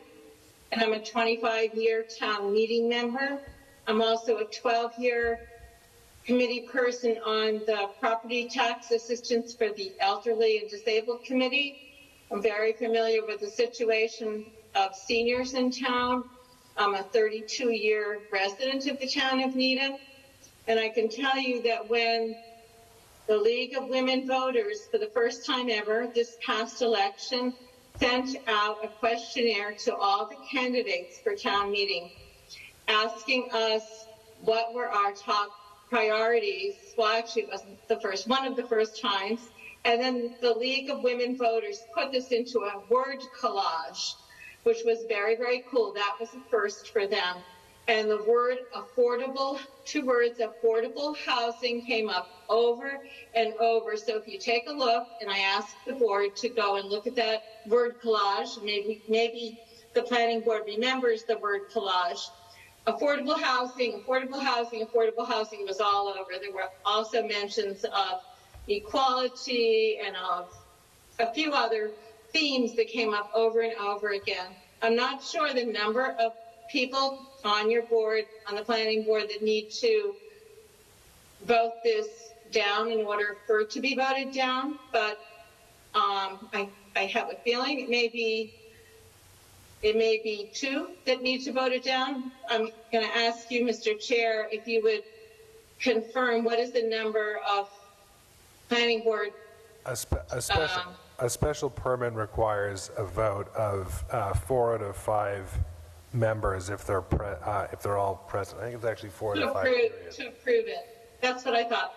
and I'm a 25-year town meeting member. I'm also a 12-year committee person on the Property Tax Assistance for the Elderly and Disabled Committee. I'm very familiar with the situation of seniors in town. I'm a 32-year resident of the town of Needham, and I can tell you that when the League of Women Voters, for the first time ever, this past election, sent out a questionnaire to all the candidates for town meeting, asking us what were our top priorities. Well, actually, it wasn't one of the first times. And then the League of Women Voters put this into a word collage, which was very, very cool. That was a first for them. And the word affordable, 2 words, affordable housing, came up over and over. So if you take a look, and I asked the board to go and look at that word collage, maybe the planning board remembers the word collage. Affordable housing, affordable housing, affordable housing was all over. There were also mentions of equality and of a few other themes that came up over and over again. I'm not sure the number of people on your board, on the planning board, that need to vote this down in order for it to be voted down, but I have a feeling it may be 2 that need to vote it down. I'm going to ask you, Mr. Chair, if you would confirm what is the number of planning board. A special permit requires a vote of 4 out of 5 members if they're all present. I think it's actually 4 out of 5. To approve it. That's what I thought.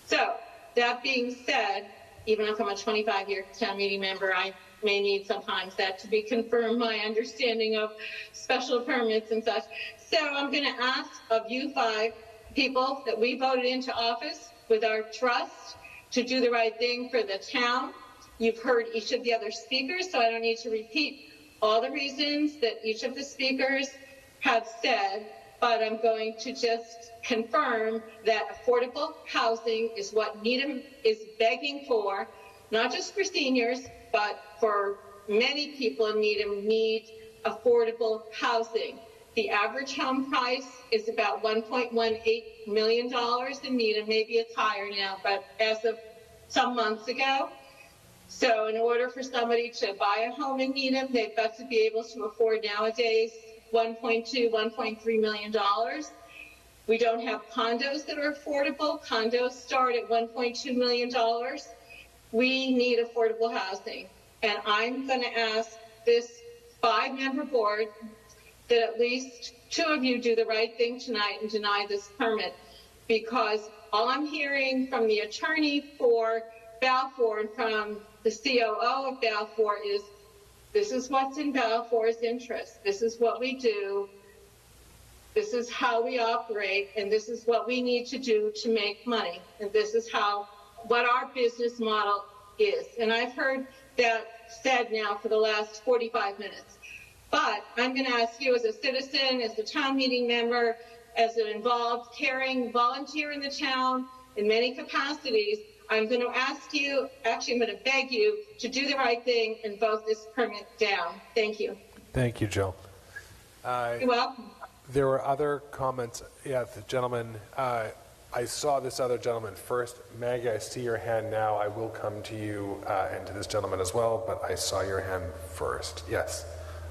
So, that being said, even if I'm a 25-year town meeting member, I may need sometimes that to be confirmed, my understanding of special permits and such. So I'm going to ask of you 5 people that we voted into office with our trust to do the right thing for the town. You've heard each of the other speakers, so I don't need to repeat all the reasons that each of the speakers have said, but I'm going to just confirm that affordable housing is what Needham is begging for, not just for seniors, but for many people in Needham need affordable housing. The average home price is about $1.18 million in Needham. Maybe it's higher now, but as of some months ago. So in order for somebody to buy a home in Needham, they've got to be able to afford nowadays $1.2, $1.3 million. We don't have condos that are affordable. Condos start at $1.2 million. We need affordable housing. And I'm going to ask this 5-member board that at least 2 of you do the right thing tonight and deny this permit, because all I'm hearing from the attorney for Balfour and from the COO of Balfour is, this is what's in Balfour's interest. This is what we do. This is how we operate, and this is what we need to do to make money. And this is what our business model is. And I've heard that said now for the last 45 minutes. But I'm going to ask you as a citizen, as a town meeting member, as an involved, caring volunteer in the town in many capacities, I'm going to ask you, actually I'm going to beg you to do the right thing and vote this permit down. Thank you. Thank you, Jill. You're welcome. There were other comments. Yeah, the gentleman, I saw this other gentleman first. Maggie, I see your hand now. I will come to you and to this gentleman as well, but I saw your hand first. Yes.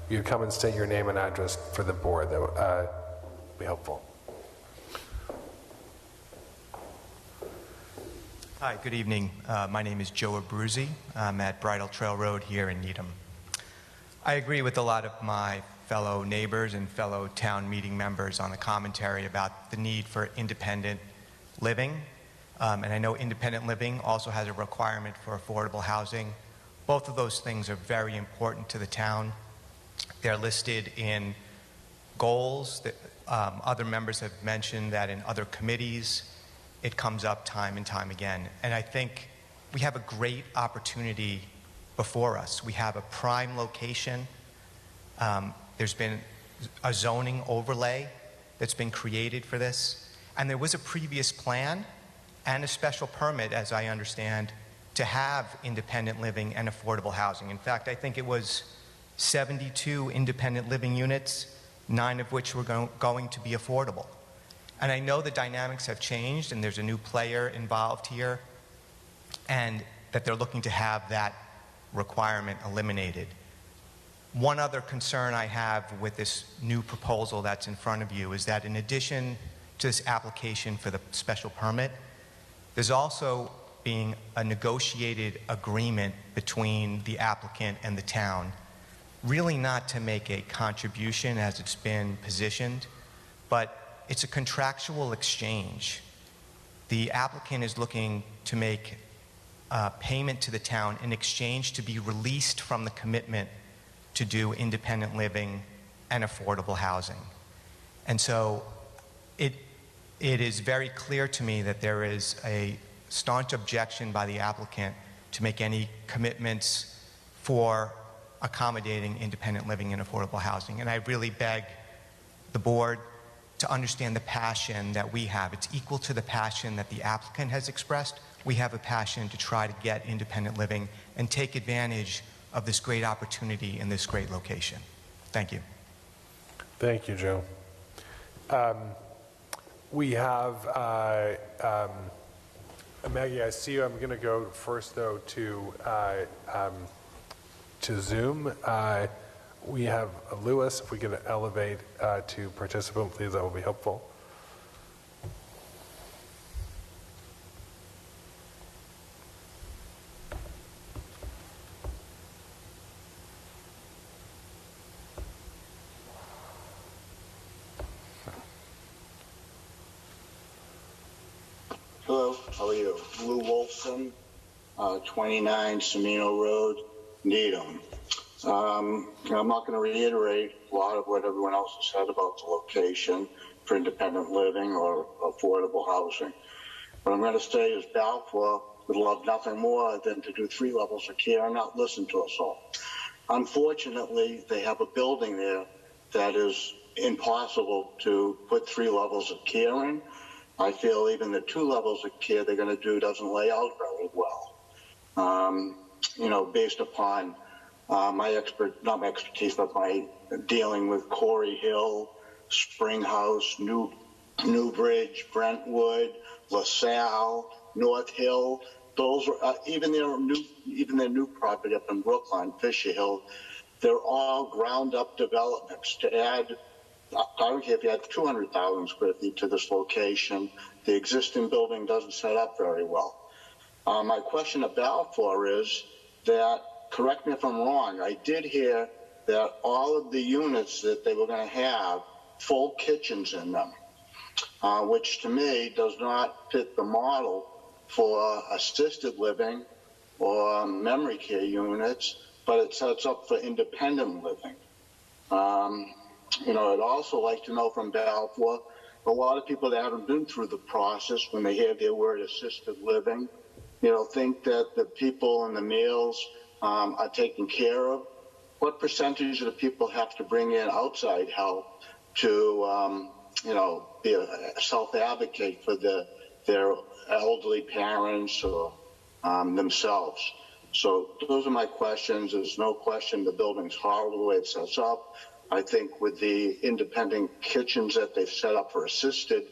You come and state your name and address for the board. That would be helpful. Hi, good evening. My name is Joe Abruzzi. I'm at Bridle Trail Road here in Needham. I agree with a lot of my fellow neighbors and fellow town meeting members on the commentary about the need for independent living. And I know independent living also has a requirement for affordable housing. Both of those things are very important to the town. They're listed in goals that other members have mentioned that in other committees it comes up time and time again. And I think we have a great opportunity before us. We have a prime location. There's been a zoning overlay that's been created for this. And there was a previous plan and a special permit, as I understand, to have independent living and affordable housing. In fact, I think it was 72 independent living units, 9 of which were going to be affordable. And I know the dynamics have changed and there's a new player involved here and that they're looking to have that requirement eliminated. One other concern I have with this new proposal that's in front of you is that in addition to this application for the special permit, there's also being a negotiated agreement between the applicant and the town, really not to make a contribution as it's been positioned, but it's a contractual exchange. The applicant is looking to make payment to the town in exchange to be released from the commitment to do independent living and affordable housing. And so it is very clear to me that there is a staunch objection by the applicant to make any commitments for accommodating independent living and affordable housing. And I really beg the board to understand the passion that we have. It's equal to the passion that the applicant has expressed. We have a passion to try to get independent living and take advantage of this great opportunity in this great location. Thank you. Thank you, Joe. We have, Maggie, I see you. I'm going to go first, though, to Zoom. We have Lewis. If we can elevate to participant, please, that will be helpful. Hello, how are you? Lou Wolfson, 29 Semino Road, Needham. I'm not going to reiterate a lot of what everyone else has said about the location for independent living or affordable housing. What I'm going to say is Balfour would love nothing more than to do 3 levels of care and not listen to us all. Unfortunately, they have a building there that is impossible to put 3 levels of care in. I feel even the 2 levels of care they're going to do doesn't lay out very well. You know, based upon not my expertise, but my dealing with Corey Hill, Springhouse, Newbridge, Brentwood, LaSalle, North Hill. Those are even their new property up in Brookline, Fisher Hill. They're all ground-up developments. To add, I don't care if you had 200,000 square feet to this location, the existing building doesn't set up very well. My question to Balfour is that, correct me if I'm wrong, I did hear that all of the units that they were going to have full kitchens in them, which to me does not fit the model for assisted living or memory care units, but it sets up for independent living. You know, I'd also like to know from Balfour, a lot of people that haven't been through the process, when they hear the word assisted living, think that the people and the meals are taken care of, what percentage of the people have to bring in outside help to, be a self-advocate for their elderly parents or themselves? So those are my questions. There's no question the building's horrible the way it sets up. I think with the independent kitchens that they've set up for assisted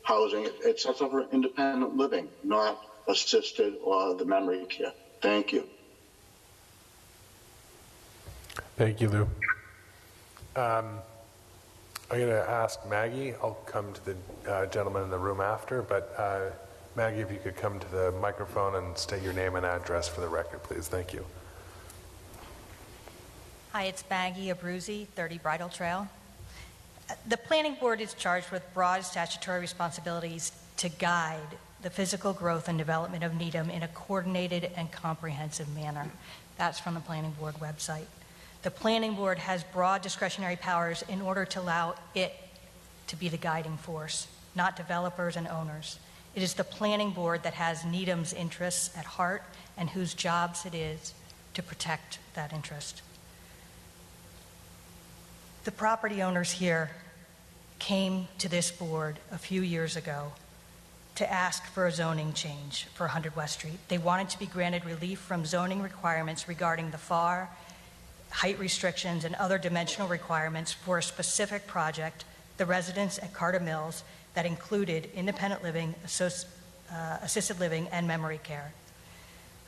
housing, it sets up for independent living, not assisted or the memory care. Thank you. Thank you, Lou. I'm going to ask Maggie. I'll come to the gentleman in the room after, but Maggie, if you could come to the microphone and state your name and address for the record, please. Thank you. Hi, it's Maggie Abruzzi, 30 Bridal Trail. The Planning Board is charged with broad statutory responsibilities to guide the physical growth and development of Needham in a coordinated and comprehensive manner. That's from the Planning Board website. The Planning Board has broad discretionary powers in order to allow it to be the guiding force, not developers and owners. It is the Planning Board that has Needham's interests at heart and whose jobs it is to protect that interest. The property owners here came to this board a few years ago to ask for a zoning change for 100 West Street. They wanted to be granted relief from zoning requirements regarding the FAR, height restrictions, and other dimensional requirements for a specific project, the residence at Carter Mills, that included independent living, assisted living, and memory care.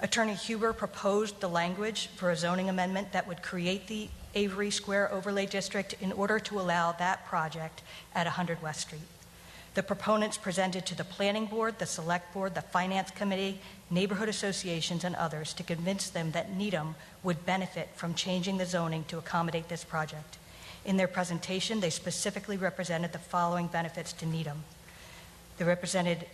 Attorney Huber proposed the language for a zoning amendment that would create the Avery Square Overlay District in order to allow that project at 100 West Street. The proponents presented to the Planning Board, the Select Board, the Finance Committee, neighborhood associations, and others to convince them that Needham would benefit from changing the zoning to accommodate this project. In their presentation, they specifically represented the following benefits to Needham. They represented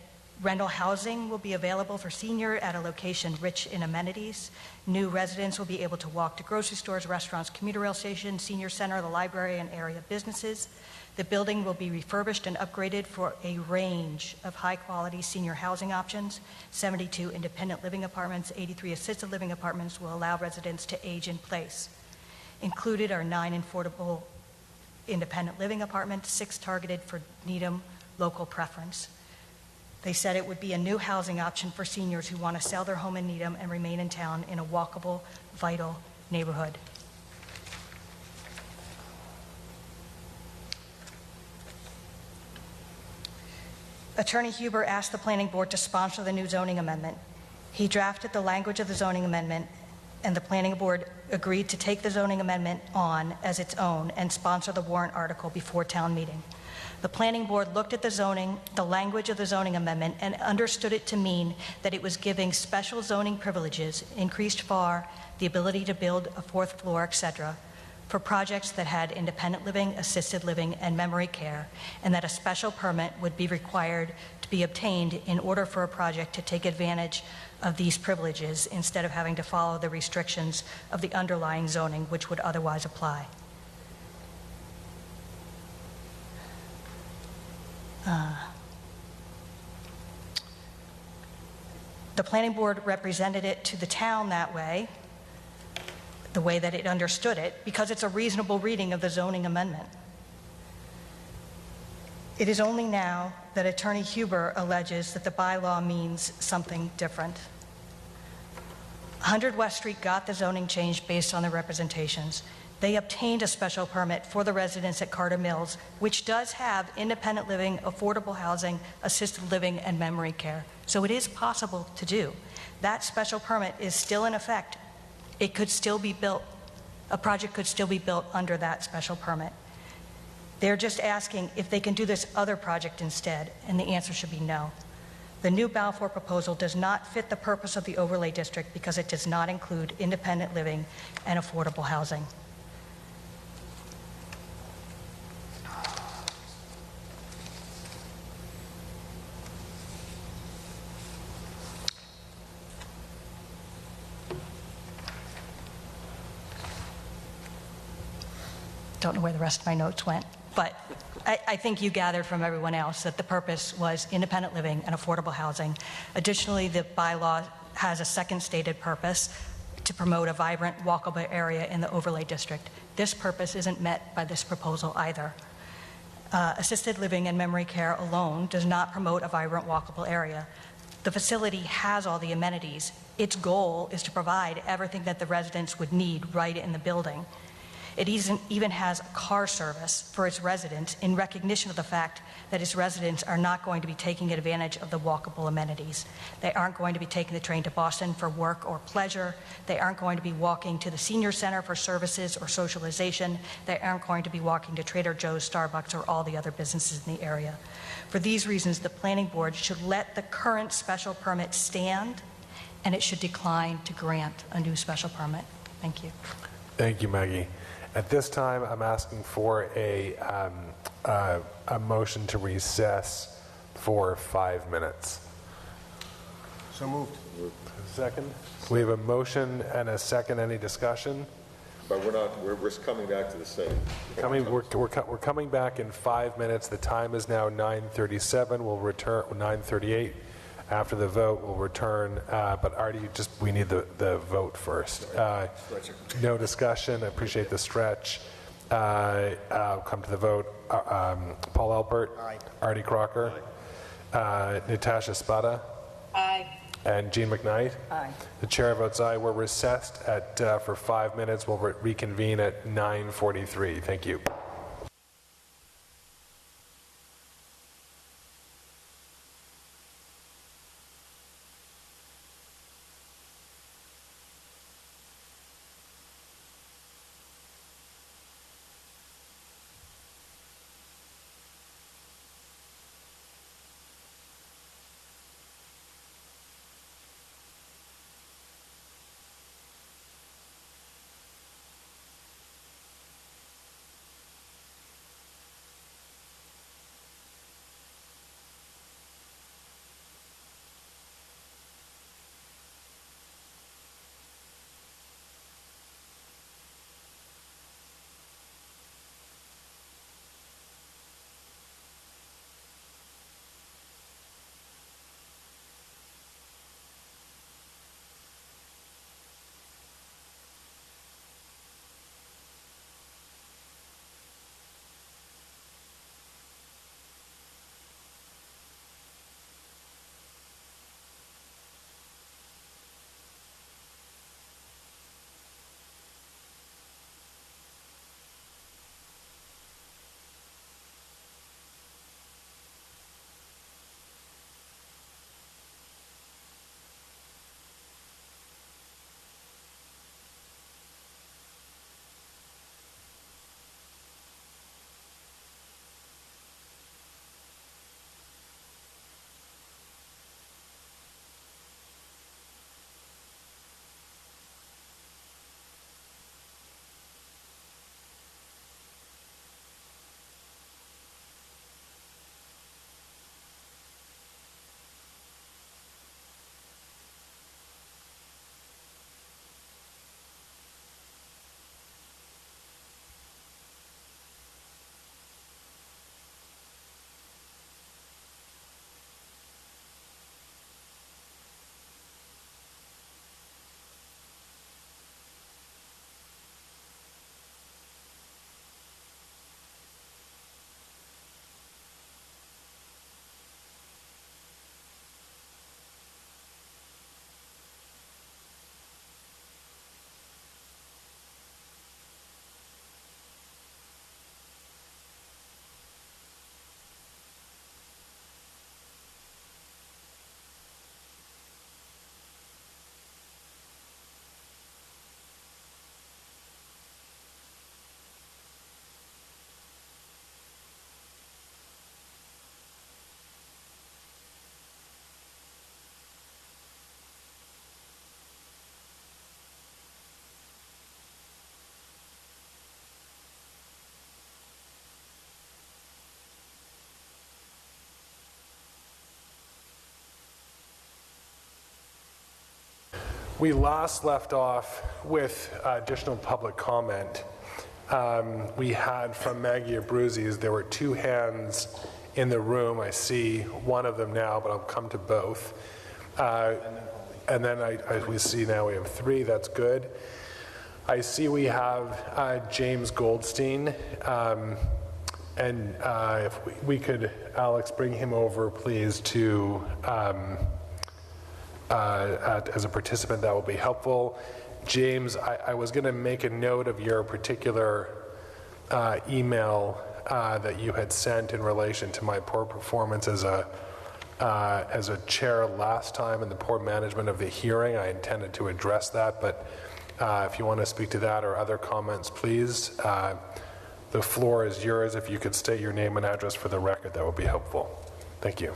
rental housing will be available for senior at a location rich in amenities. New residents will be able to walk to grocery stores, restaurants, commuter rail stations, senior center, the library, and area businesses. The building will be refurbished and upgraded for a range of high-quality senior housing options. 72 independent living apartments, 83 assisted living apartments will allow residents to age in place. Included are 9 affordable independent living apartments, 6 targeted for Needham local preference. They said it would be a new housing option for seniors who want to sell their home in Needham and remain in town in a walkable, vital neighborhood. Attorney Huber asked the Planning Board to sponsor the new zoning amendment. He drafted the language of the zoning amendment, and the Planning Board agreed to take the zoning amendment on as its own and sponsor the warrant article before town meeting. The Planning Board looked at the language of the zoning amendment, and understood it to mean that it was giving special zoning privileges, increased FAR, the ability to build a 4th floor, etc., for projects that had independent living, assisted living, and memory care, and that a special permit would be required to be obtained in order for a project to take advantage of these privileges instead of having to follow the restrictions of the underlying zoning, which would otherwise apply. The Planning Board represented it to the town that way, the way that it understood it, because it's a reasonable reading of the zoning amendment. It is only now that Attorney Huber alleges that the bylaw means something different. 100 West Street got the zoning change based on the representations. They obtained a special permit for the residents at Carter Mills, which does have independent living, affordable housing, assisted living, and memory care. So it is possible to do. That special permit is still in effect. It could still be built. A project could still be built under that special permit. They're just asking if they can do this other project instead, and the answer should be no. The new Balfour proposal does not fit the purpose of the overlay district because it does not include independent living and affordable housing. Don't know where the rest of my notes went, but I think you gathered from everyone else that the purpose was independent living and affordable housing. Additionally, the bylaw has a second stated purpose to promote a vibrant, walkable area in the overlay district. This purpose isn't met by this proposal either. Assisted living and memory care alone does not promote a vibrant, walkable area. The facility has all the amenities. Its goal is to provide everything that the residents would need right in the building. It even has a car service for its residents in recognition of the fact that its residents are not going to be taking advantage of the walkable amenities. They aren't going to be taking the train to Boston for work or pleasure. They aren't going to be walking to the senior center for services or socialization. They aren't going to be walking to Trader Joe's, Starbucks, or all the other businesses in the area. For these reasons, the planning board should let the current special permit stand, and it should decline to grant a new special permit. Thank you. Thank you, Maggie. At this time, I'm asking for a motion to recess for 5 minutes. So moved. Second? We have a motion and a second. Any discussion? But we're coming back to the same. We're coming back in 5 minutes. The time is now 9:37. We'll return 9:38. After the vote, we'll return. But Artie, we need the vote first. No discussion. I appreciate the stretch. I'll come to the vote. Paul Alpert. Aye. Artie Crocker. Aye. Natasha Spada. Aye. And Jean McKnight. Aye. The chair votes aye. We're recessed for 5 minutes. We'll reconvene at 9:43. Thank you. We last left off with additional public comment. We had from Maggie Abruzzi's, there were 2 hands in the room. I see one of them now, but I'll come to both. And then we see now we have 3, that's good. I see we have James Goldstein, and if we could, Alex, bring him over, please, to as a participant, that will be helpful. James, I was going to make a note of your particular email that you had sent in relation to my poor performance as a chair last time and the poor management of the hearing. I intended to address that, but if you want to speak to that or other comments, please. The floor is yours. If you could state your name and address for the record, that would be helpful. Thank you.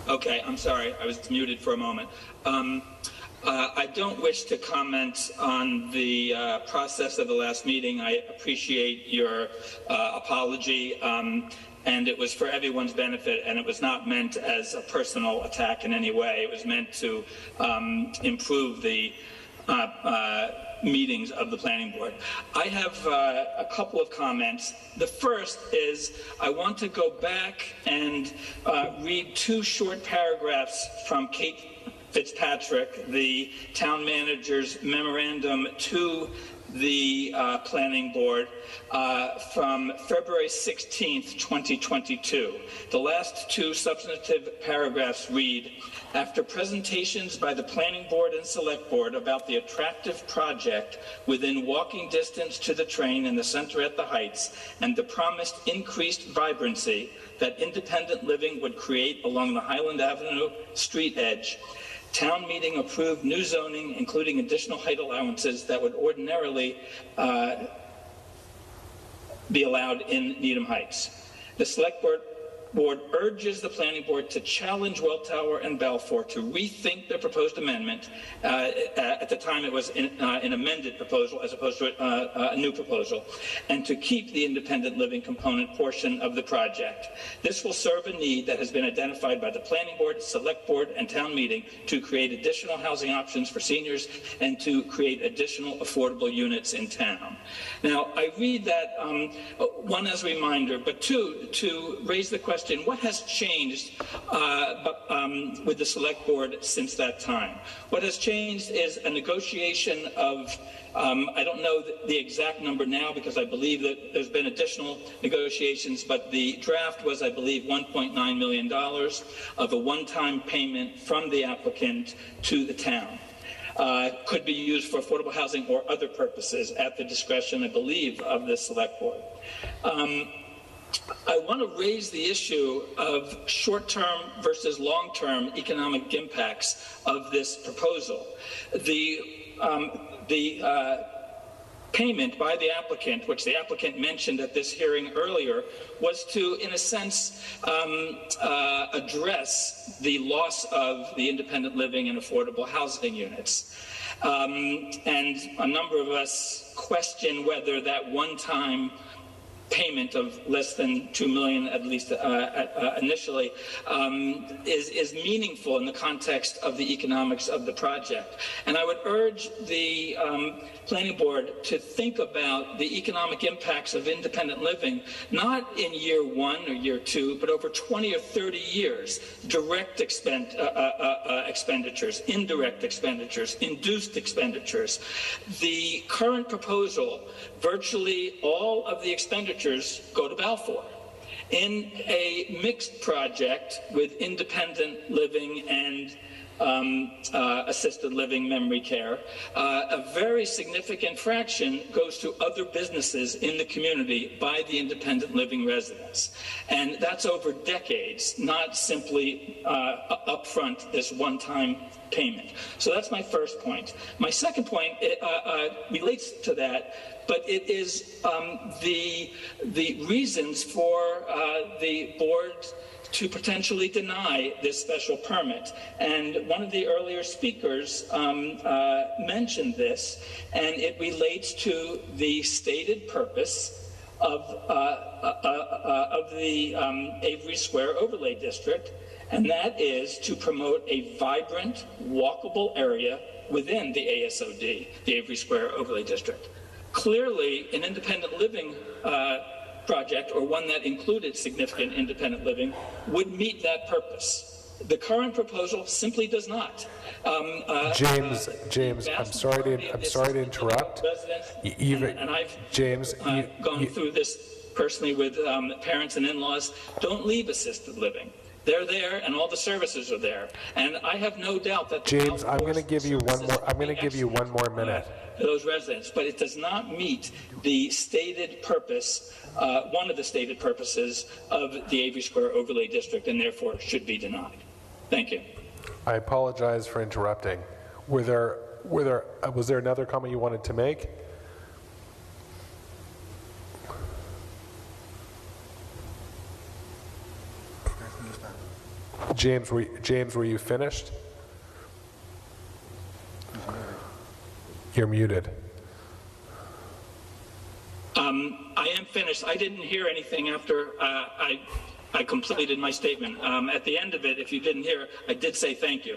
Okay, I'm sorry. I was muted for a moment. I don't wish to comment on the process of the last meeting. I appreciate your apology, and it was for everyone's benefit, and it was not meant as a personal attack in any way. It was meant to improve the meetings of the planning board. I have a couple of comments. The first is I want to go back and read 2 short paragraphs from Kate Fitzpatrick, the town manager's memorandum to the planning board from February 16th, 2022. The last 2 substantive paragraphs read, after presentations by the planning board and select board about the attractive project within walking distance to the train in the center at the Heights and the promised increased vibrancy that independent living would create along the Highland Avenue street edge, town meeting approved new zoning, including additional height allowances that would ordinarily be allowed in Needham Heights. The select board urges the planning board to challenge Welltower and Balfour to rethink their proposed amendment. At the time it was an amended proposal as opposed to a new proposal, and to keep the independent living component portion of the project. This will serve a need that has been identified by the planning board, select board, and town meeting to create additional housing options for seniors and to create additional affordable units in town. Now, I read that, 1, as a reminder, but 2, to raise the question, what has changed with the select board since that time? What has changed is a negotiation of, I don't know the exact number now because I believe that there's been additional negotiations, but the draft was, I believe, $1.9 million of a one-time payment from the applicant to the town. Could be used for affordable housing or other purposes at the discretion, I believe, of the select board. I want to raise the issue of short-term versus long-term economic impacts of this proposal. The payment by the applicant, which the applicant mentioned at this hearing earlier, was to, in a sense, address the loss of the independent living and affordable housing units. And a number of us question whether that one-time payment of less than $2 million, at least initially, is meaningful in the context of the economics of the project. And I would urge the planning board to think about the economic impacts of independent living, not in year 1 or year 2, but over 20 or 30 years. Direct expenditures, indirect expenditures, induced expenditures. The current proposal, virtually all of the expenditures go to Balfour. In a mixed project with independent living and assisted living, memory care, a very significant fraction goes to other businesses in the community by the independent living residents. And that's over decades, not simply upfront this one-time payment. So that's my first point. My second point relates to that, but it is the reasons for the board to potentially deny this special permit. And one of the earlier speakers mentioned this, and it relates to the stated purpose of the Avery Square Overlay District, and that is to promote a vibrant, walkable area within the ASOD, the Avery Square Overlay District. Clearly, an independent living project, or one that included significant independent living, would meet that purpose. The current proposal simply does not. James, I'm sorry to interrupt. And I've gone through this personally with parents and in-laws. Don't leave assisted living. They're there, and all the services are there. And I have no doubt that James, I'm going to give you one more. I'm going to give you one more minute. Those residents, but it does not meet the stated purpose, one of the stated purposes of the Avery Square Overlay District, and therefore should be denied. Thank you. I apologize for interrupting. Was there another comment you wanted to make? James, were you finished? You're muted. I am finished. I didn't hear anything after I completed my statement. At the end of it, if you didn't hear, I did say thank you.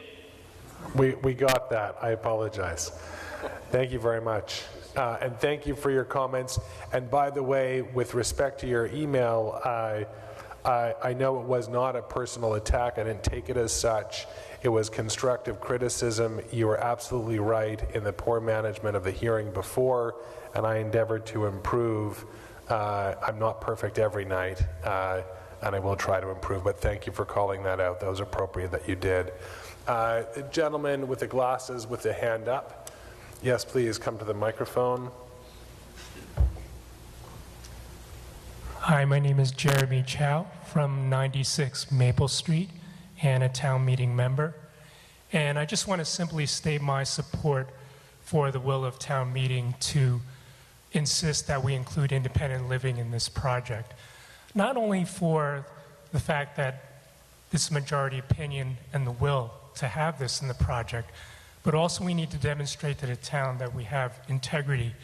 We got that. I apologize. Thank you very much. And thank you for your comments. And by the way, with respect to your email, I know it was not a personal attack. I didn't take it as such. It was constructive criticism. You were absolutely right in the poor management of the hearing before, and I endeavored to improve. I'm not perfect every night, and I will try to improve, but thank you for calling that out. That was appropriate that you did. The gentleman with the glasses with the hand up. Yes, please come to the microphone. Hi, my name is Jeremy Chow from 96 Maple Street and a town meeting member. And I just want to simply state my support for the will of town meeting to insist that we include independent living in this project. Not only for the fact that this majority opinion and the will to have this in the project, but also we need to demonstrate to the town that we have integrity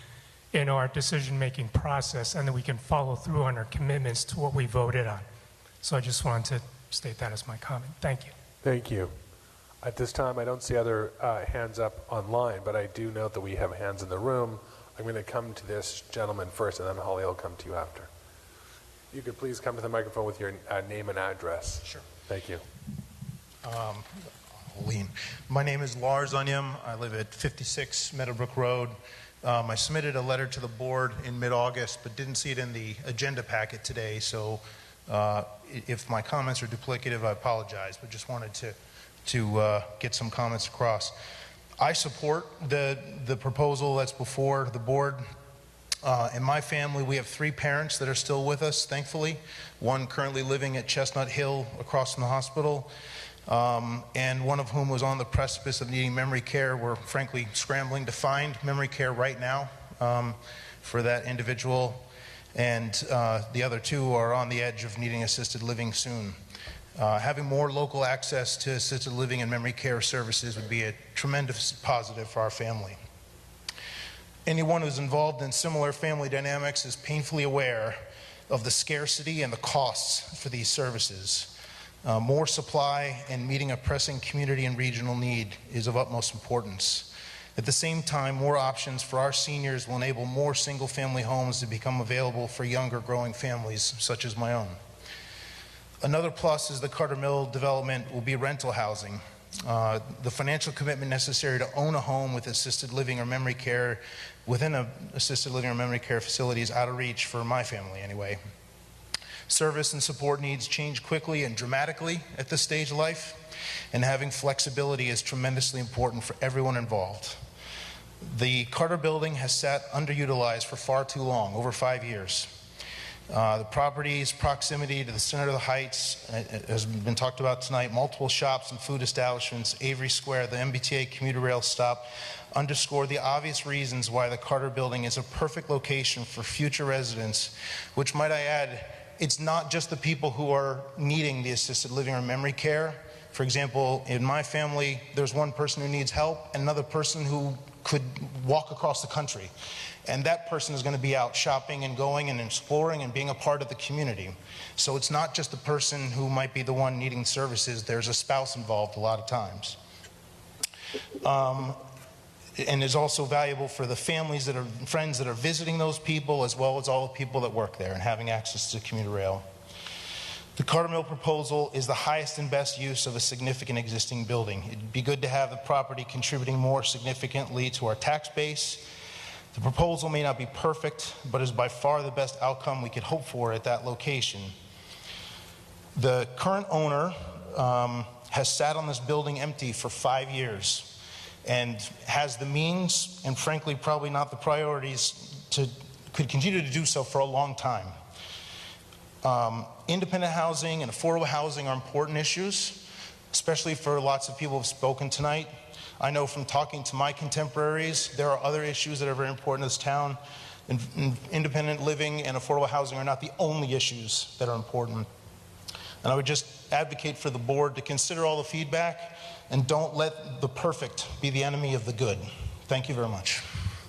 in our decision-making process and that we can follow through on our commitments to what we voted on. So I just wanted to state that as my comment. Thank you. Thank you. At this time, I don't see other hands up online, but I do note that we have hands in the room. I'm going to come to this gentleman first, and then Holly will come to you after. You could please come to the microphone with your name and address. Sure. Thank you. My name is Lars Onyem. I live at 56 Meadowbrook Road. I submitted a letter to the board in mid-August, but didn't see it in the agenda packet today, so if my comments are duplicative, I apologize, but just wanted to get some comments across. I support the proposal that's before the board. In my family, we have 3 parents that are still with us, thankfully. One currently living at Chestnut Hill across from the hospital, and one of whom was on the precipice of needing memory care. We're frankly scrambling to find memory care right now for that individual, and the other 2 are on the edge of needing assisted living soon. Having more local access to assisted living and memory care services would be a tremendous positive for our family. Anyone who's involved in similar family dynamics is painfully aware of the scarcity and the costs for these services. More supply and meeting a pressing community and regional need is of utmost importance. At the same time, more options for our seniors will enable more single-family homes to become available for younger growing families such as my own. Another plus is the Carter Mill development will be rental housing. The financial commitment necessary to own a home with assisted living or memory care within an assisted living or memory care facility is out of reach for my family anyway. Service and support needs change quickly and dramatically at this stage of life, and having flexibility is tremendously important for everyone involved. The Carter building has sat underutilized for far too long, over 5 years. The property's proximity to the center of the Heights has been talked about tonight. Multiple shops and food establishments, Avery Square, the MBTA commuter rail stop, underscore the obvious reasons why the Carter building is a perfect location for future residents, which, might I add, it's not just the people who are needing the assisted living or memory care. For example, in my family, there's one person who needs help and another person who could walk across the country. And that person is going to be out shopping and going and exploring and being a part of the community. So it's not just the person who might be the one needing services. There's a spouse involved a lot of times. and is also valuable for the families friends that are visiting those people, as well as all the people that work there and having access to commuter rail. The Carter Mill proposal is the highest and best use of a significant existing building. It'd be good to have the property contributing more significantly to our tax base. The proposal may not be perfect, but is by far the best outcome we could hope for at that location. The current owner has sat on this building empty for 5 years and has the means, and frankly probably not the priorities, could continue to do so for a long time. Independent housing and affordable housing are important issues, especially for lots of people who have spoken tonight. I know from talking to my contemporaries, there are other issues that are very important to this town. Independent living and affordable housing are not the only issues that are important. And I would just advocate for the board to consider all the feedback and don't let the perfect be the enemy of the good. Thank you very much.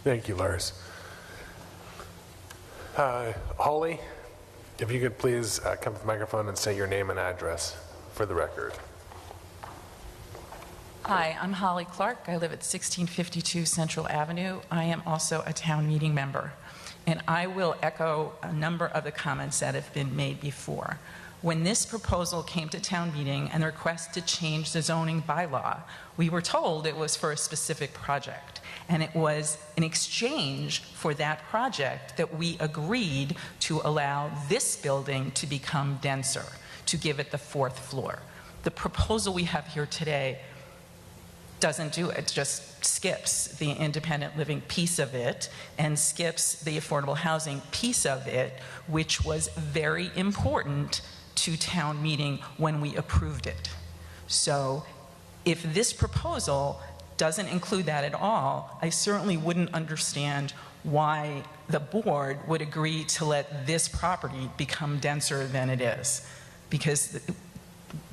Thank you, Lars. Holly, if you could please come to the microphone and say your name and address for the record. Hi, I'm Holly Clark. I live at 1652 Central Avenue. I am also a town meeting member, and I will echo a number of the comments that have been made before. When this proposal came to town meeting and the request to change the zoning bylaw, we were told it was for a specific project, and it was in exchange for that project that we agreed to allow this building to become denser, to give it the 4th floor. The proposal we have here today doesn't do it, just skips the independent living piece of it and skips the affordable housing piece of it, which was very important to town meeting when we approved it. So if this proposal doesn't include that at all, I certainly wouldn't understand why the board would agree to let this property become denser than it is, because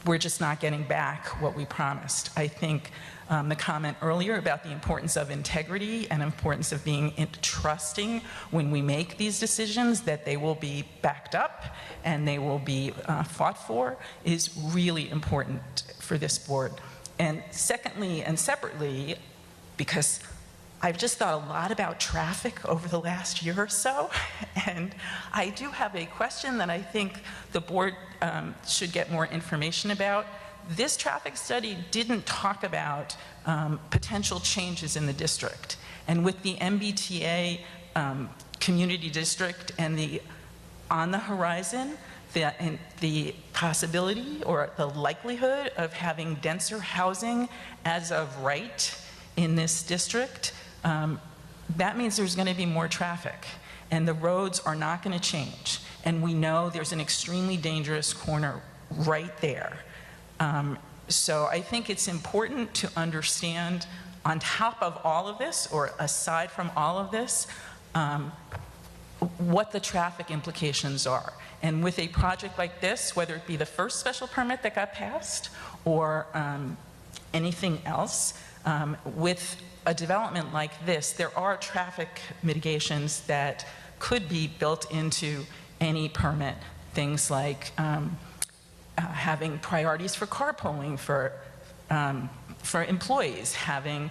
we're just not getting back what we promised. I think the comment earlier about the importance of integrity and importance of being trusting when we make these decisions that they will be backed up and they will be fought for is really important for this board. And secondly and separately, because I've just thought a lot about traffic over the last year or so, and I do have a question that I think the board should get more information about. This traffic study didn't talk about potential changes in the district. And with the MBTA community district and on the horizon, the possibility or the likelihood of having denser housing as of right in this district, that means there's going to be more traffic. And the roads are not going to change. And we know there's an extremely dangerous corner right there. So I think it's important to understand, on top of all of this, or aside from all of this, what the traffic implications are. And with a project like this, whether it be the first special permit that got passed or anything else, with a development like this, there are traffic mitigations that could be built into any permit. Things like having priorities for carpooling for employees, having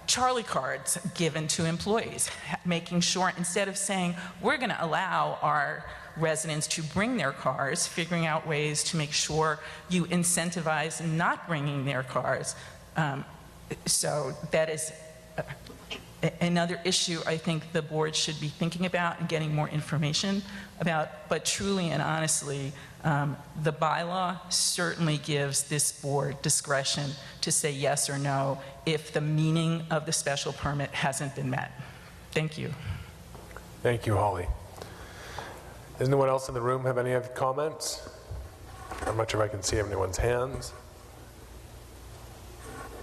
Charlie cards given to employees, making sure, instead of saying we're going to allow our residents to bring their cars, figuring out ways to make sure you incentivize not bringing their cars. So that is another issue I think the board should be thinking about and getting more information about. But truly and honestly, the bylaw certainly gives this board discretion to say yes or no if the meaning of the special permit hasn't been met. Thank you. Thank you, Holly. Does anyone else in the room have any other comments? I'm not sure if I can see anyone's hands.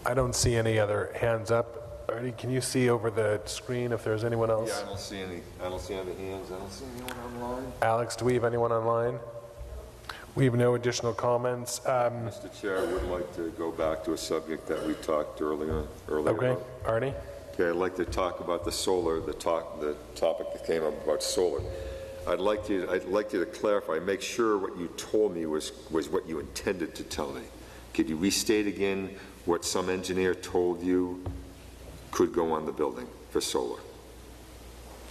I don't see any other hands up. Artie, can you see over the screen if there's anyone else? Yeah, I don't see any hands. I don't see anyone online. Alex, do we have anyone online? We have no additional comments. Mr. Chair, I would like to go back to a subject that we talked earlier Okay, about. Artie? Okay, I'd like to talk about the solar, the topic that came up about solar. I'd like you to clarify, make sure what you told me was what you intended to tell me. Could you restate again what some engineer told you could go on the building for solar?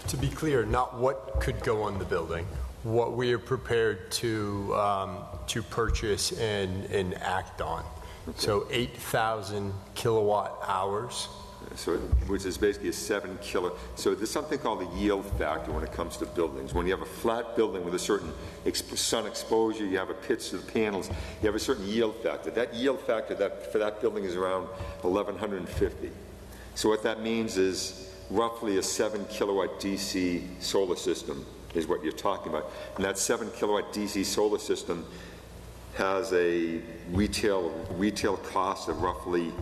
To be clear, not what could go on the building, what we are prepared to purchase and act on. Okay. So 8,000 kilowatt hours. So, which is basically a 7 kilo. So there's something called the yield factor when it comes to buildings. When you have a flat building with a certain sun exposure, you have a pitch to the panels, you have a certain yield factor. That yield factor for that building is around 1,150. So what that means is roughly a 7 kilowatt DC solar system is what you're talking about. And that 7 kilowatt DC solar system has a retail cost of roughly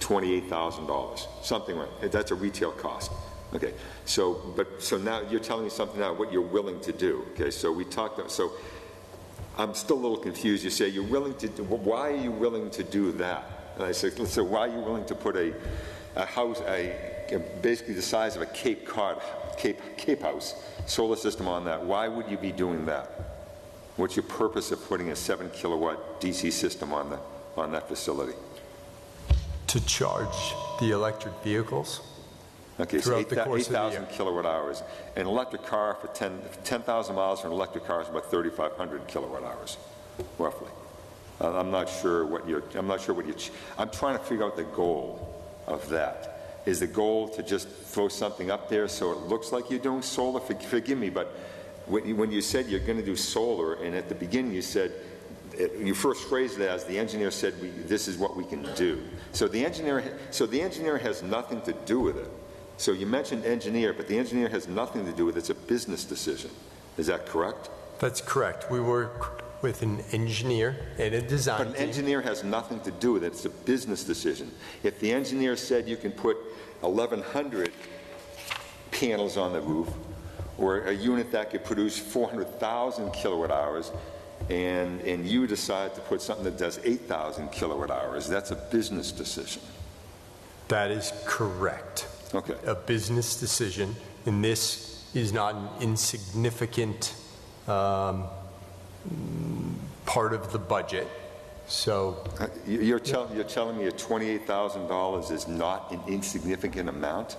$28,000, something like that. That's a retail cost. Okay, so now you're telling me something now what you're willing to do. Okay, so we talked about, so I'm still a little confused. You say you're willing to do, why are you willing to do that? And I said, so why are you willing to put a house, basically the size of a Cape house, solar system on that? Why would you be doing that? What's your purpose of putting a 7 kilowatt DC system on that facility? To charge the electric vehicles. Okay, so 8,000 kilowatt hours. An electric car for 10,000 miles for an electric car is about 3,500 kilowatt hours, roughly. I'm not sure what you're, I'm trying to figure out the goal of that. Is the goal to just throw something up there so it looks like you're doing solar? Forgive me, but when you said you're going to do solar, and at the beginning you said, you first phrased it as the engineer said, this is what we can do. So the engineer has nothing to do with it. So you mentioned engineer, but the engineer has nothing to do with it. It's a business decision. Is that correct? That's correct. We work with an engineer and a design team. But an engineer has nothing to do with it. It's a business decision. If the engineer said you can put 1,100 panels on the roof, or a unit that could produce 400,000 kilowatt hours, and you decide to put something that does 8,000 kilowatt hours, that's a business decision. That is correct. Okay. A business decision, and this is not an insignificant part of the budget. So you're telling me $28,000 is not an insignificant amount?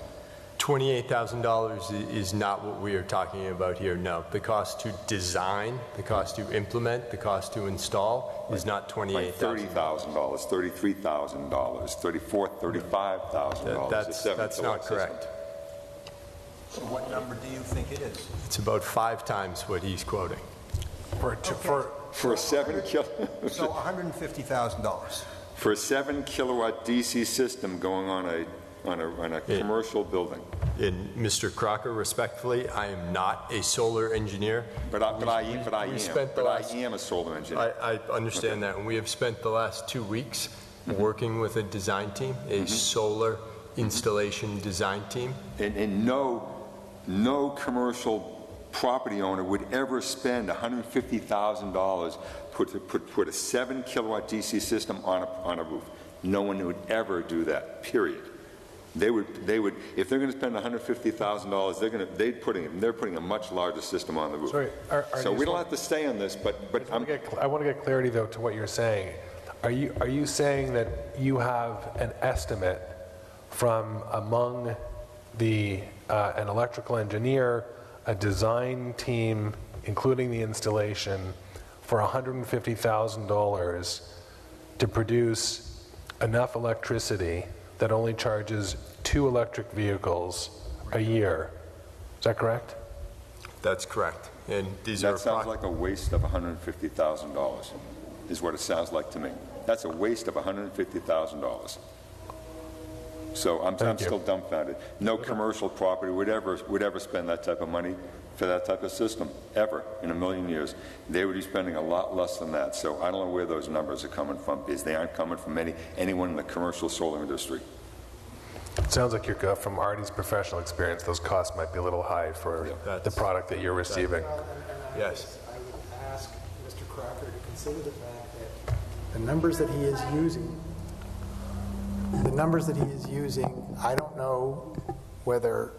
$28,000 is not what we are talking about here. No, the cost to design, the cost to implement, the cost to install is not $28,000. Like $30,000, $33,000, $34,000, $35,000. That's not correct. So what number do you think it is? It's about 5 times what he's quoting. For a 7 kilowatt. So $150,000. For a 7 kilowatt DC system going on a commercial building. And Mr. Crocker, respectfully, I am not a solar engineer. But I am a solar engineer. I understand that, and we have spent the last 2 weeks working with a design team, a solar installation design team. And no commercial property owner would ever spend $150,000 put a 7 kilowatt DC system on a roof. No one would ever do that, period. They would, if they're going to spend $150,000, they're putting a much larger system on the roof. Sorry, so we don't have to stay on this, but I want to get clarity though to what you're saying. Are you saying that you have an estimate from among an electrical engineer, a design team, including the installation, for $150,000 to produce enough electricity that only charges 2 electric vehicles a year? Is that correct? That's correct. And that sounds like a waste of $150,000, is what it sounds like to me. That's a waste of $150,000. So I'm still dumbfounded. No commercial property would ever spend that type of money for that type of system, ever, in a million years. They would be spending a lot less than that. So I don't know where those numbers are coming from, because they aren't coming from anyone in the commercial solar industry. It sounds like from Artie's professional experience, those costs might be a little high for the product that you're receiving. Yes. I would ask Mr. Crocker to consider the fact that the numbers that he is using, I don't know whether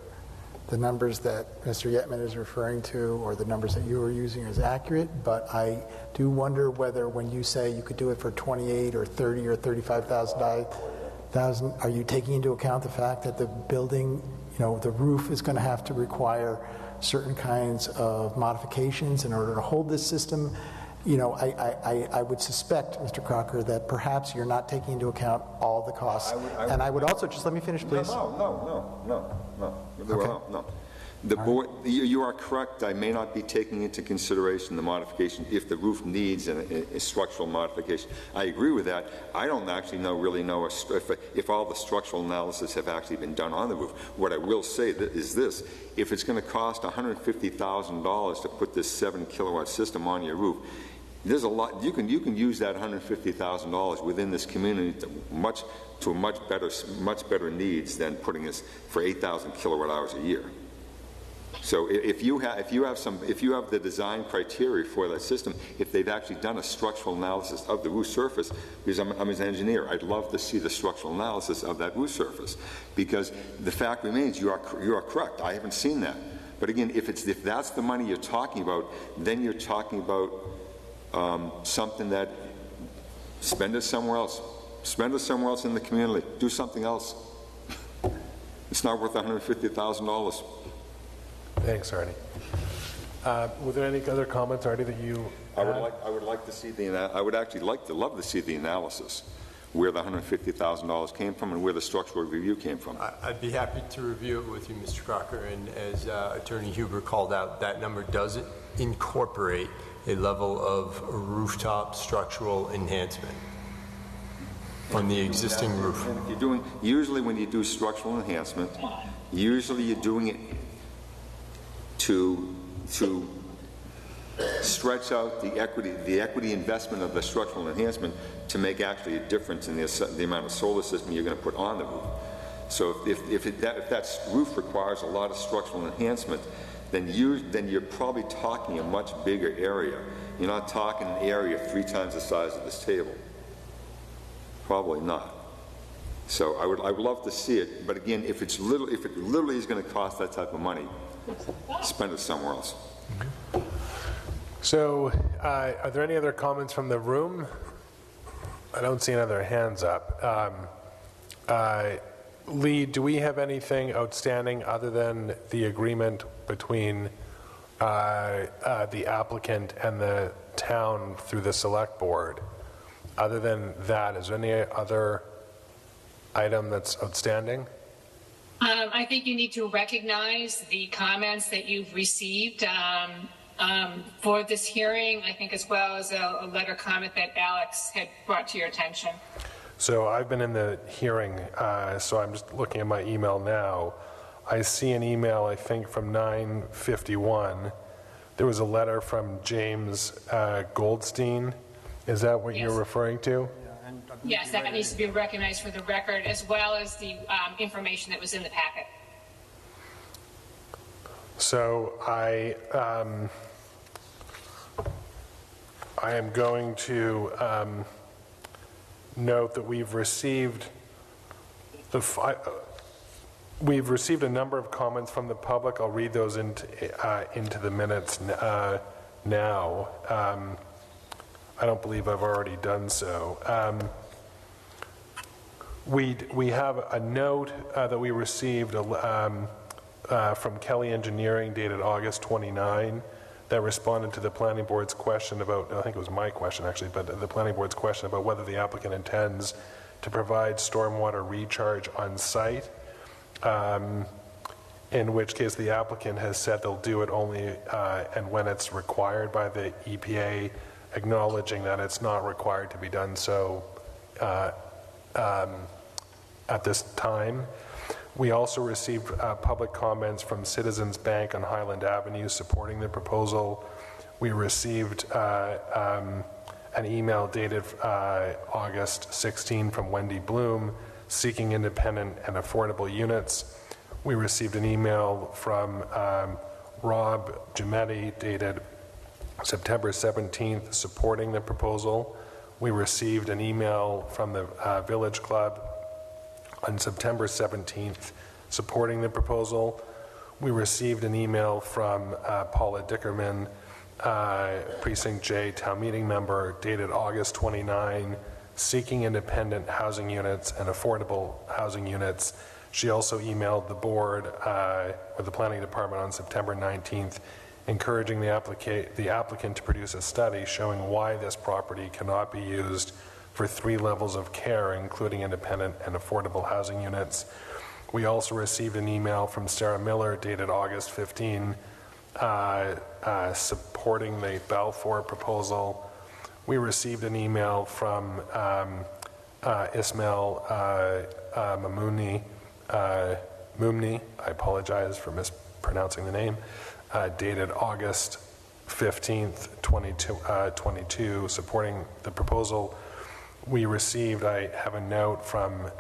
the numbers that Mr. Yetman is referring to or the numbers that you were using is accurate, but I do wonder whether when you say you could do it for $28,000 or $30,000 or $35,000, are you taking into account the fact that the building, the roof is going to have to require certain kinds of modifications in order to hold this system? I would suspect, Mr. Crocker, that perhaps you're not taking into account all the costs. And I would also, just let me finish, please. No. The board, you are correct. I may not be taking into consideration the modification if the roof needs a structural modification. I agree with that. I don't actually really know if all the structural analysis have actually been done on the roof. What I will say is this: if it's going to cost $150,000 to put this 7-kilowatt system on your roof, there's a lot you can use that $150,000 within this community to much better needs than putting this for 8,000 kilowatt hours a year. So if you have the design criteria for that system, if they've actually done a structural analysis of the roof surface, because I'm an engineer, I'd love to see the structural analysis of that roof surface, because the fact remains you are correct. I haven't seen that. But again, if that's the money you're talking about, then you're talking about something that spend it somewhere else. Spend it somewhere else in the community. Do something else. It's not worth $150,000. Thanks, Artie. Were there any other comments, Artie, that you? I would like to see I would actually love to see the analysis, where the $150,000 came from and where the structural review came from. I'd be happy to review it with you, Mr. Crocker. And as Attorney Huber called out, that number doesn't incorporate a level of rooftop structural enhancement on the existing roof. And if you're usually when you do structural enhancement, usually you're doing it to stretch out the equity investment of the structural enhancement to make actually a difference in the amount of solar system you're going to put on the roof. So if that roof requires a lot of structural enhancement, then you're probably talking a much bigger area. You're not talking an area 3 times the size of this table. Probably not. So I would love to see it, but again, if it literally is going to cost that type of money, spend it somewhere else. So, are there any other comments from the room? I don't see any other hands up. Lee, do we have anything outstanding other than the agreement between the applicant and the town through the select board? Other than that, is there any other item that's outstanding? I think you need to recognize the comments that you've received for this hearing, I think, as well as a letter comment that Alex had brought to your attention. So I've been in the hearing, so I'm just looking at my email now. I see an email, I think, from 9/51. There was a letter from James Goldstein. Is that what you're referring to? Yes, that needs to be recognized for the record, as well as the information that was in the packet. So I am going to note that we've received a number of comments from the public. I'll read those into the minutes now. I don't believe I've already done so. We have a note that we received from Kelly Engineering dated August 29 that responded to the planning board's question about, I think it was my question actually, but the planning board's question about whether the applicant intends to provide stormwater recharge on site, in which case the applicant has said they'll do it only and when it's required by the EPA, acknowledging that it's not required to be done so at this time. We also received public comments from Citizens Bank on Highland Avenue supporting the proposal. We received an email dated August 16 from Wendy Bloom seeking independent and affordable units. We received an email from Rob Giametti dated September 17th supporting the proposal. We received an email from the Village Club on September 17th supporting the proposal. We received an email from Paula Dickerman, Precinct J town meeting member, dated August 29, seeking independent housing units and affordable housing units. She also emailed the board with the planning department on September 19th, encouraging the applicant to produce a study showing why this property cannot be used for 3 levels of care, including independent and affordable housing units. We also received an email from Sarah Miller dated August 15, supporting the Balfour proposal. We received an email from Ismail Mumni, I apologize for mispronouncing the name, dated August 15th, 22, supporting the proposal. We received, I have a note from,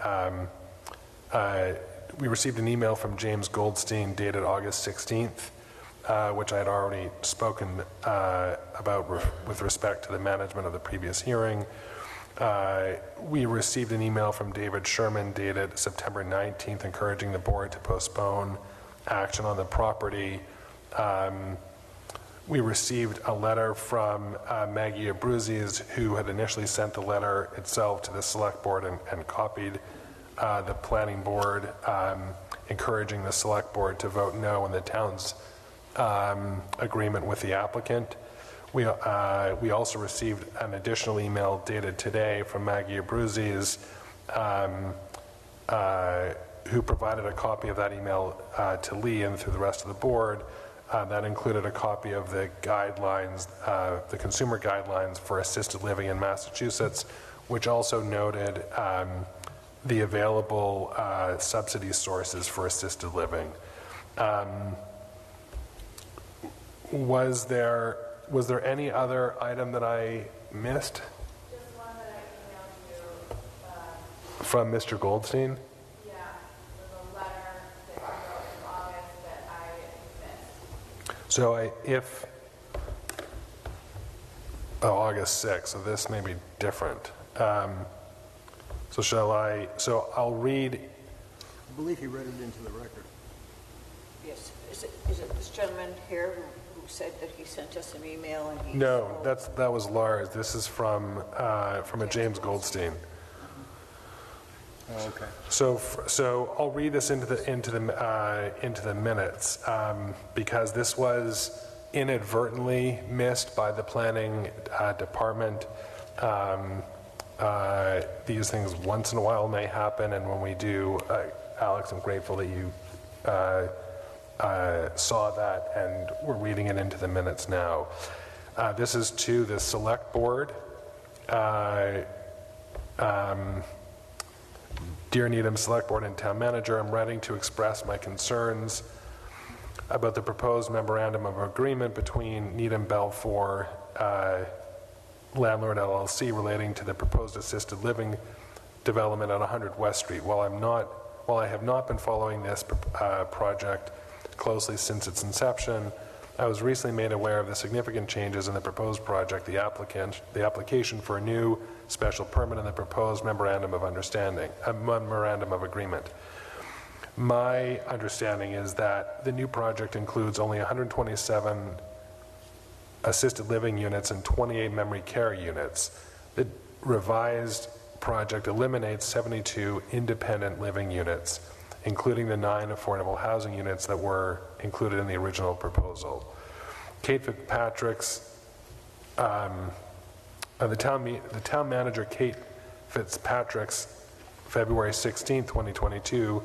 we received an email from James Goldstein dated August 16th, which I had already spoken about with respect to the management of the previous hearing. We received an email from David Sherman dated September 19th, encouraging the board to postpone action on the property. We received a letter from Maggie Abruzzi's, who had initially sent the letter itself to the select board and copied the planning board, encouraging the select board to vote no in the town's agreement with the applicant. We also received an additional email dated today from Maggie Abruzzi's, who provided a copy of that email to Lee and through the rest of the board. That included a copy of the guidelines, the consumer guidelines for assisted living in Massachusetts, which also noted the available subsidy sources for assisted living. Was there any other item that I missed? Just one that I emailed you. From Mr. Goldstein? Yeah, with a letter that you wrote in August that I missed. So August 6th, so this may be different. So I'll read. I believe he read it into the record. Yes. Is it this gentleman here who said that he sent us an email and he... No, that was Lars. This is from a James Goldstein. Oh, okay. So I'll read this into the minutes because this was inadvertently missed by the planning department. These things once in a while may happen, and when we do, Alex, I'm grateful that you saw that, and we're reading it into the minutes now. This is to the select board. Dear Needham Select Board and Town Manager, I'm writing to express my concerns about the proposed memorandum of agreement between Needham Balfour Landlord LLC relating to the proposed assisted living development on 100 West Street. While I have not been following this project closely since its inception, I was recently made aware of the significant changes in the proposed project, the application for a new special permit, and the proposed memorandum of understanding, a memorandum of agreement. My understanding is that the new project includes only 127 assisted living units and 28 memory care units. The revised project eliminates 72 independent living units, including the 9 affordable housing units that were included in the original proposal. Kate Fitzpatrick's, the town manager, Kate Fitzpatrick's February 16, 2022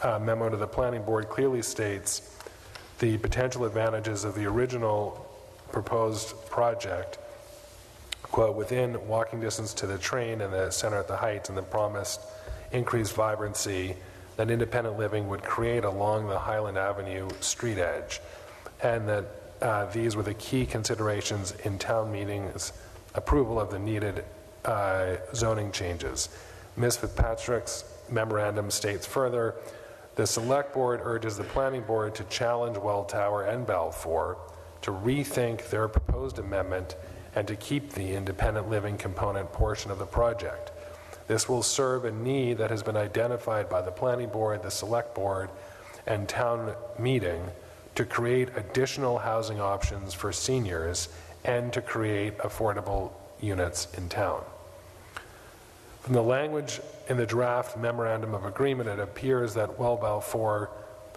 memo to the planning board clearly states the potential advantages of the original proposed project, quote, within walking distance to the train and the center at the Heights, and the promised increased vibrancy that independent living would create along the Highland Avenue street edge, and that these were the key considerations in town meetings approval of the needed zoning changes. Ms. Fitzpatrick's memorandum states further, the select board urges the planning board to challenge Welltower and Balfour to rethink their proposed amendment and to keep the independent living component portion of the project. This will serve a need that has been identified by the planning board, the select board, and town meeting to create additional housing options for seniors and to create affordable units in town. From the language in the draft memorandum of agreement, it appears that Well Balfour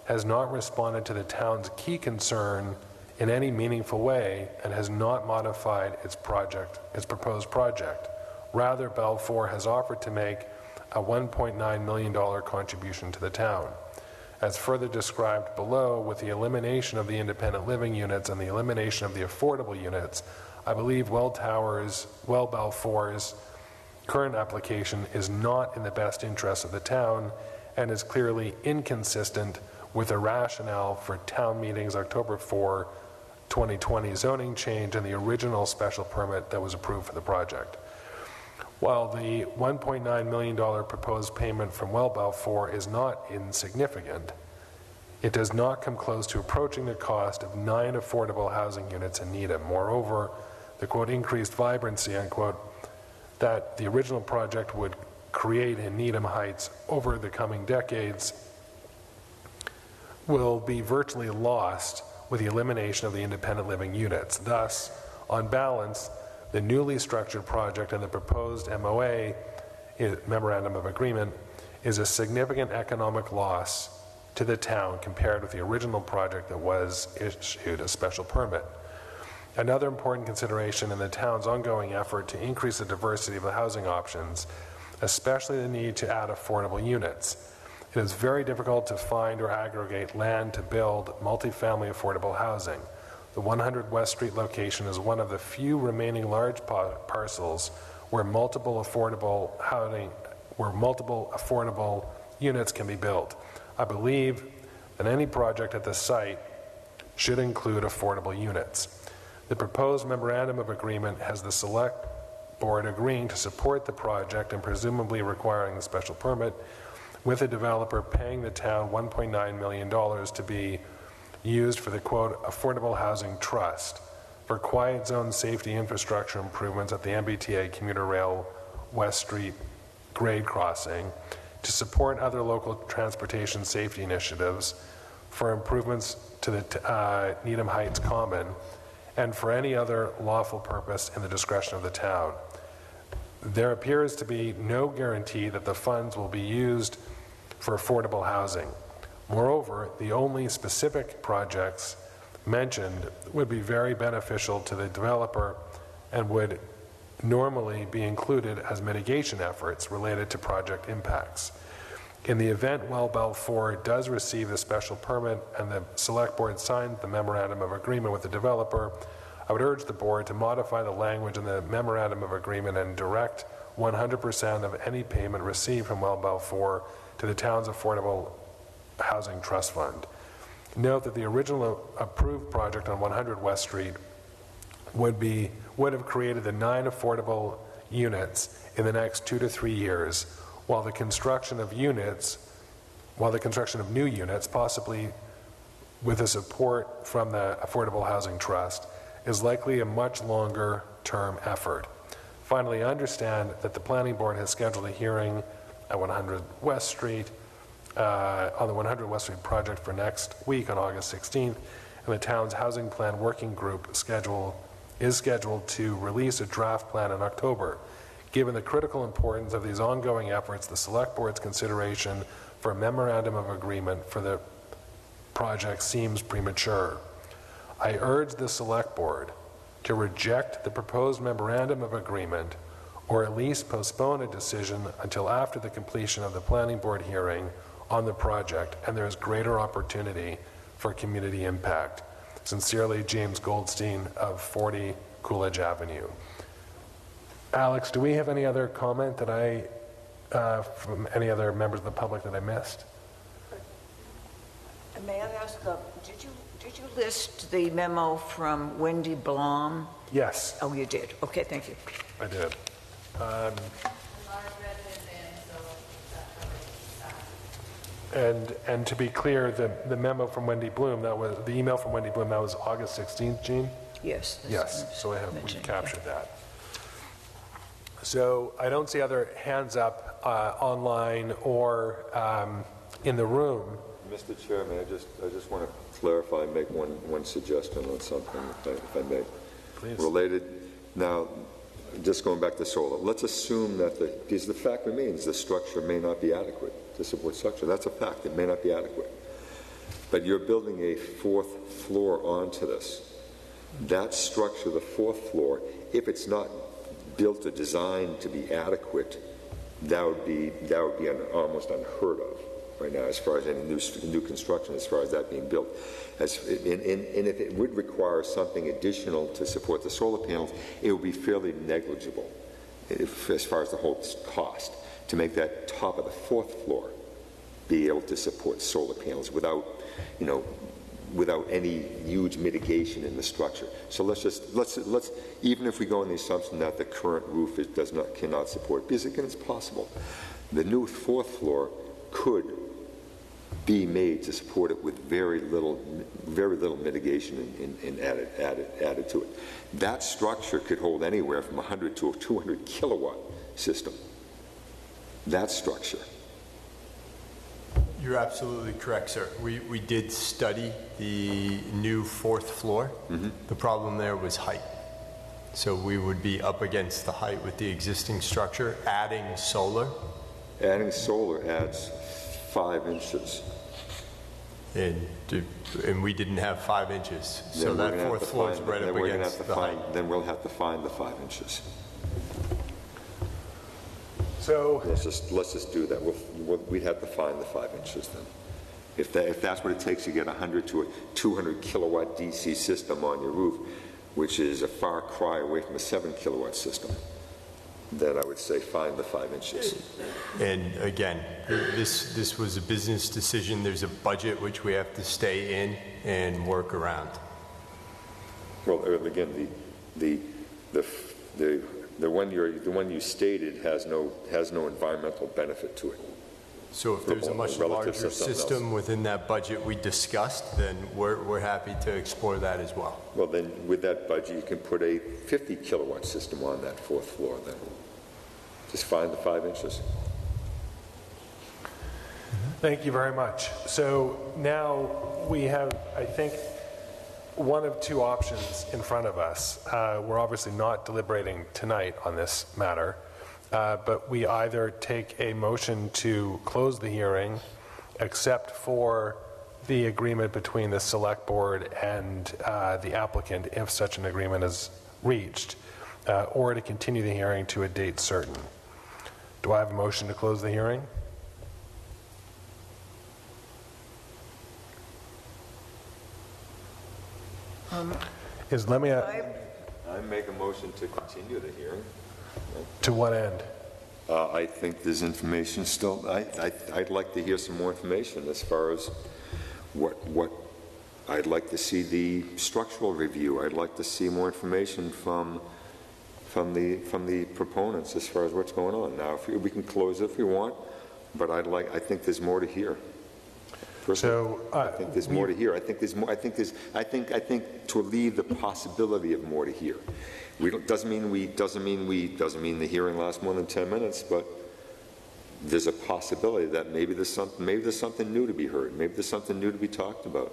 has not responded to the town's key concern in any meaningful way and has not modified its proposed project. Rather, Balfour has offered to make a $1.9 million contribution to the town. As further described below, with the elimination of the independent living units and the elimination of the affordable units, I believe Well Balfour's current application is not in the best interest of the town and is clearly inconsistent with the rationale for town meeting's October 4, 2020 zoning change and the original special permit that was approved for the project. While the $1.9 million proposed payment from Well Balfour is not insignificant, it does not come close to approaching the cost of 9 affordable housing units in Needham. Moreover, the quote increased vibrancy unquote that the original project would create in Needham Heights over the coming decades will be virtually lost with the elimination of the independent living units. Thus, on balance, the newly structured project and the proposed MOA, Memorandum of Agreement, is a significant economic loss to the town compared with the original project that was issued a special permit. Another important consideration in the town's ongoing effort to increase the diversity of the housing options, especially the need to add affordable units. It is very difficult to find or aggregate land to build multifamily affordable housing. The 100 West Street location is one of the few remaining large parcels where multiple affordable units can be built. I believe that any project at the site should include affordable units. The proposed memorandum of agreement has the select board agreeing to support the project and presumably requiring the special permit, with the developer paying the town $1.9 million to be used for the quote affordable housing trust for quiet zone safety infrastructure improvements at the MBTA commuter rail West Street grade crossing, to support other local transportation safety initiatives, for improvements to the Needham Heights Common, and for any other lawful purpose in the discretion of the town. There appears to be no guarantee that the funds will be used for affordable housing. Moreover, the only specific projects mentioned would be very beneficial to the developer and would normally be included as mitigation efforts related to project impacts. In the event Well Balfour does receive the special permit and the select board signs the memorandum of agreement with the developer, I would urge the board to modify the language in the memorandum of agreement and direct 100% of any payment received from Well Balfour to the town's Affordable Housing Trust Fund. Note that the original approved project on 100 West Street would have created the 9 affordable units in the next 2 to 3 years, while the construction of new units, possibly with the support from the Affordable Housing Trust, is likely a much longer term effort. Finally, I understand that the Planning Board has scheduled a hearing at 100 West Street on the 100 West Street project for next week on August 16th, and the town's housing plan working group is scheduled to release a draft plan in October. Given the critical importance of these ongoing efforts, the Select Board's consideration for a memorandum of agreement for the project seems premature. I urge the Select Board to reject the proposed memorandum of agreement, or at least postpone a decision until after the completion of the Planning Board hearing on the project and there is greater opportunity for community impact. Sincerely, James Goldstein of 40 Coolidge Avenue. Alex, do we have any other comment that from any other members of the public that I missed? May I ask, did you list the memo from Wendy Blom? Yes. Oh, you did. Okay, thank you. I did. And to be clear, the memo from Wendy Bloom, the email from Wendy Bloom, that was August 16th, Jean? Yes. Yes, so we captured that. So I don't see other hands up online or in the room. Mr. Chairman, I just want to clarify and make one suggestion on something, if I may. Please. Related, now, just going back to solar, let's assume that because the fact remains the structure may not be adequate to support structure. That's a fact. It may not be adequate. But you're building a 4th floor onto this. That structure, the 4th floor, if it's not built or designed to be adequate, that would be almost unheard of right now as far as any new construction, as far as that being built. And if it would require something additional to support the solar panels, it would be fairly negligible as far as the whole cost to make that top of the 4th floor be able to support solar panels without any huge mitigation in the structure. So let's even if we go on the assumption that the current roof cannot support, because again it's possible, the new 4th floor could be made to support it with very little mitigation added to it. That structure could hold anywhere from 100 to a 200 kilowatt system. That structure. You're absolutely correct, sir. We did study the new 4th floor. The problem there was height. So we would be up against the height with the existing structure. Adding solar adds 5 inches. And we didn't have 5 inches. So that 4th floor is right up against the height. Then we'll have to find the 5 inches. So let's just do that. We'd have to find the 5 inches then. If that's what it takes to get 100 to a 200 kilowatt DC system on your roof, which is a far cry away from a 7 kilowatt system, then I would say find the 5 inches. And again, this was a business decision. There's a budget which we have to stay in and work around. Well, again, the one you stated has no environmental benefit to it. So if there's a much larger system within that budget we discussed, then we're happy to explore that as well. Well, then with that budget, you can put a 50 kilowatt system on that 4th floor then. Just find the 5 inches. thank you very much. So now we have, I think, one of 2 options in front of us. We're obviously not deliberating tonight on this matter, but we either take a motion to close the hearing, except for the agreement between the select board and the applicant, if such an agreement is reached, or to continue the hearing to a date certain. Do I have a motion to close the hearing? I make a motion to continue the hearing. To what end? I think there's information still. I'd like to hear some more information as far as what I'd like to see the structural review. I'd like to see more information from the proponents as far as what's going on. Now, we can close it if we want, but I think there's more to hear. So I think there's more to hear. I think to leave the possibility of more to hear. Doesn't mean the hearing lasts more than 10 minutes, but there's a possibility that maybe there's something new to be heard. Maybe there's something new to be talked about.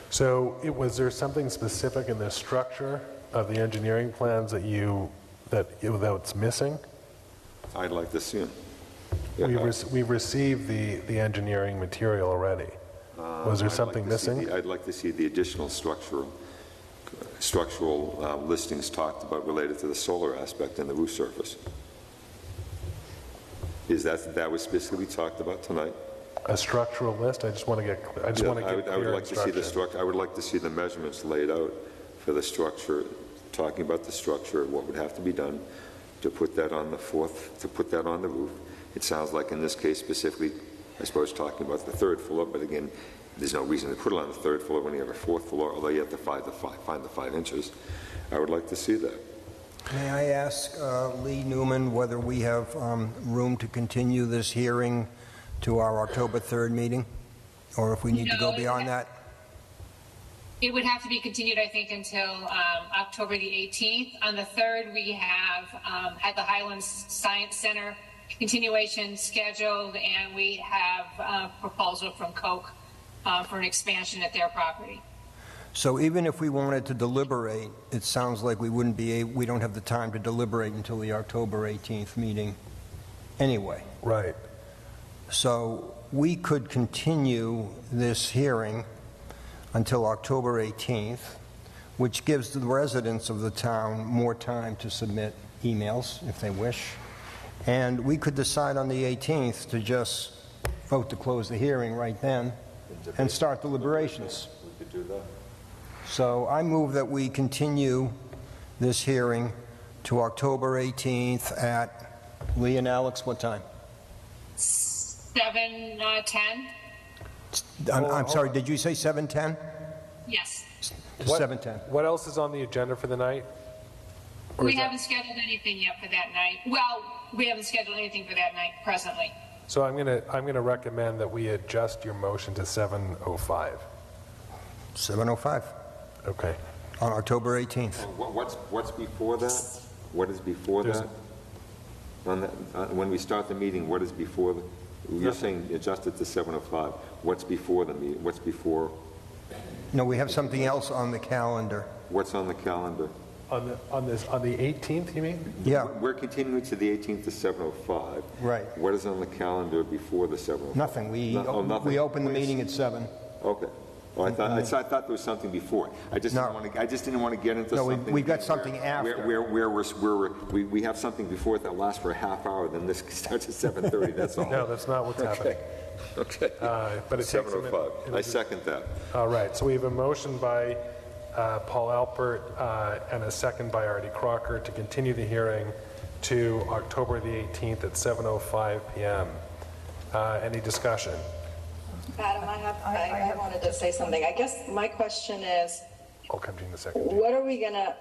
So was there something specific in the structure of the engineering plans that's missing? I'd like to see them. We received the engineering material already. Was there something missing? I'd like to see the additional structural listings talked about related to the solar aspect and the roof surface. That was specifically talked about tonight? A structural list? I would like to see the structure. I would like to see the measurements laid out for the structure, talking about the structure, what would have to be done to put that on the roof. It sounds like in this case specifically, I suppose, talking about the 3rd floor, but again, there's no reason to put it on the 3rd floor when you have a 4th floor, although you have to find the 5 inches. I would like to see that. May I ask Lee Newman whether we have room to continue this hearing to our October 3rd meeting, or if we need to go beyond that? It would have to be continued, I think, until October the 18th. On the 3rd, we have at the Highlands Science Center continuation scheduled, and we have proposed proposal from Coke for an expansion at their property. So even if we wanted to deliberate, it sounds like we don't have the time to deliberate until the October 18th meeting anyway. Right. So we could continue this hearing until October 18th, which gives the residents of the town more time to submit emails if they wish. And we could decide on the 18th to just vote to close the hearing right then and start deliberations. We could do that. So I move that we continue this hearing to October 18th at, Lee and Alex, what time? 7:10? I'm sorry, did you say 7:10? Yes. To 7:10. What else is on the agenda for the night? Or We is that- haven't scheduled anything yet for that night. Well, we haven't scheduled anything for that night presently. So I'm gonna recommend that we adjust your motion to 7:05. 7:05 Okay. on October 18th. What's before that? What is before that? On that, when we start the meeting, what is before the, you're saying adjust it to 7:05. What's before the meeting? What's before? No, we have something else on the calendar. What's on the calendar? On the 18th, you mean? Yeah. We're continuing to the 18th to 7:05. Right. What is on the calendar before the 7:05? Nothing. We nothing. we open the meeting at 7. Okay. Oh, I thought there was something before. I just didn't want to get into something. No, we've got something after. Where we have something before that lasts for a half hour, then this starts at 7:30. That's all. No, that's not what's happening. Okay. But it takes a minute. 7:05. I second that. All right, so we have a motion by Paul Alpert and a second by Artie Crocker to continue the hearing to October the 18th at 7:05 p.m. Any discussion? Adam, I wanted to say something. I guess my question is, I'll come to you in a second. what are we going to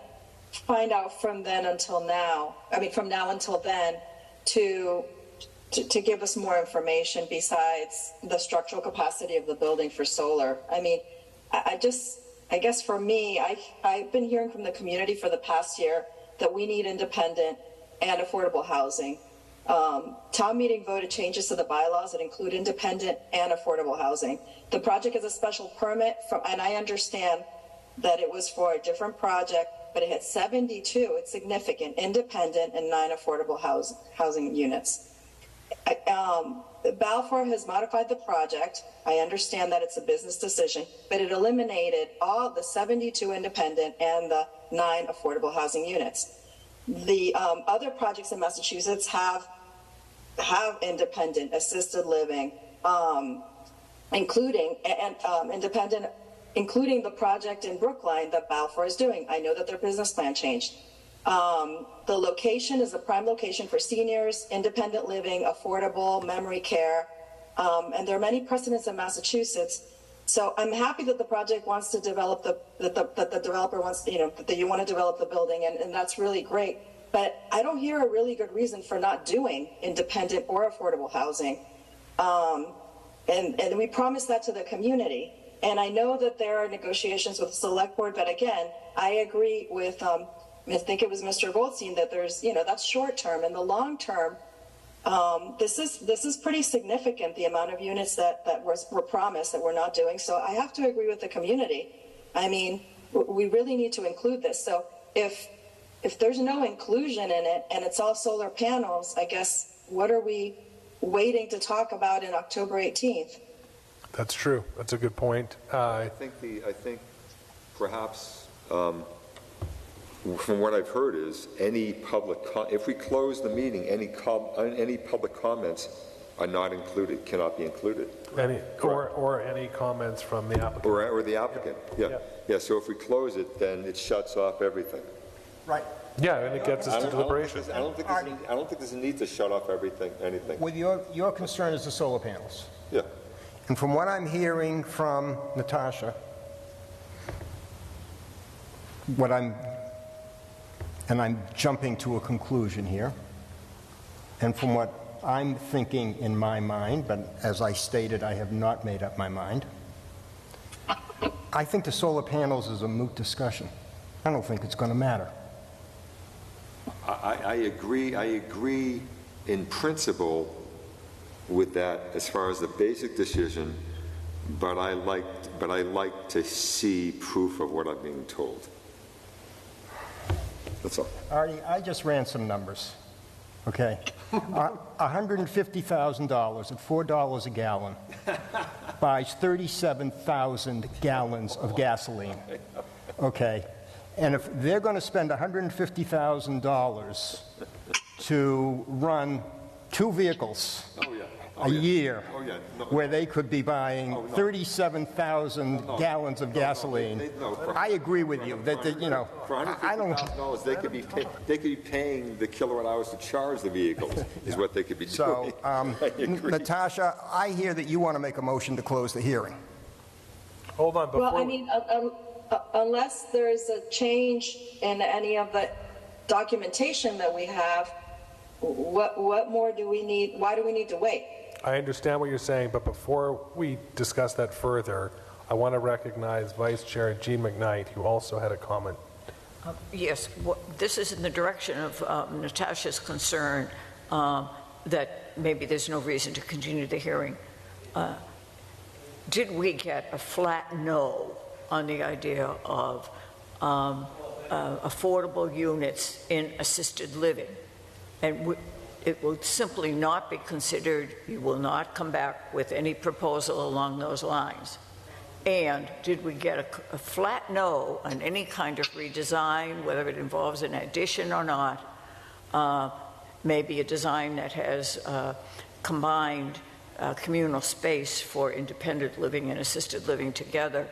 find out from then until now? I mean, from now until then to give us more information besides the structural capacity of the building for solar? I mean, I guess for me, I've been hearing from the community for the past year that we need independent and affordable housing. Town meeting voted changes to the bylaws that include independent and affordable housing. The project is a special permit and I understand that it was for a different project, but it had 72, it's significant, independent and 9 affordable housing units. Balfour has modified the project. I understand that it's a business decision, but it eliminated all the 72 independent and the 9 affordable housing units. The other projects in Massachusetts have independent assisted living, including the project in Brookline that Balfour is doing. I know that their business plan changed. The location is a prime location for seniors, independent living, affordable memory care, and there are many precedents in Massachusetts. So I'm happy that the project wants to develop that the developer wants, that you want to develop the building, and that's really great. But I don't hear a really good reason for not doing independent or affordable housing. And we promised that to the community. And I know that there are negotiations with the select board, but again, I agree with, I think it was Mr. Goldstein, that there's, that's short term. In the long term, this is pretty significant, the amount of units that were promised that we're not doing. So I have to agree with the community. I mean, we really need to include this. So if there's no inclusion in it and it's all solar panels, I guess, what are we waiting to talk about in October 18th? That's true. That's a good point. I think perhaps from what I've heard is any public, if we close the meeting, any public comments are not included, cannot be included. Or any comments from the applicant. Or the applicant, yeah. So if we close it, then it shuts off everything. Right. Yeah, and it gets us to deliberation. I don't think there's a need to shut off anything. With your concern is the solar panels. Yeah. And from what I'm hearing from Natasha, I'm jumping to a conclusion here, and from what I'm thinking in my mind, but as I stated, I have not made up my mind, I think the solar panels is a moot discussion. I don't think it's going to matter. I agree in principle with that as far as the basic decision, but I like to see proof of what I'm being told. That's all. Artie, I just ran some numbers, okay? $150,000 at $4 a gallon buys 37,000 gallons of gasoline, okay? And if they're going to spend $150,000 to run 2 vehicles a year, where they could be buying 37,000 gallons of gasoline, I agree with you that, you know, I don't. $150,000, they could be paying the kilowatt hours to charge the vehicles, is what they could be doing. So, Natasha, I hear that you want to make a motion to close the hearing. Hold on, before. Well, I mean, unless there's a change in any of the documentation that we have, what more do we need? Why do we need to wait? I understand what you're saying, but before we discuss that further, I want to recognize Vice Chair Jean McKnight, who also had a comment. Yes, this is in the direction of Natasha's concern that maybe there's no reason to continue the hearing. Did we get a flat no on the idea of affordable units in assisted living? And it will simply not be considered, you will not come back with any proposal along those lines. And did we get a flat no on any kind of redesign, whether it involves an addition or not, maybe a design that has combined communal space for independent living and assisted living together,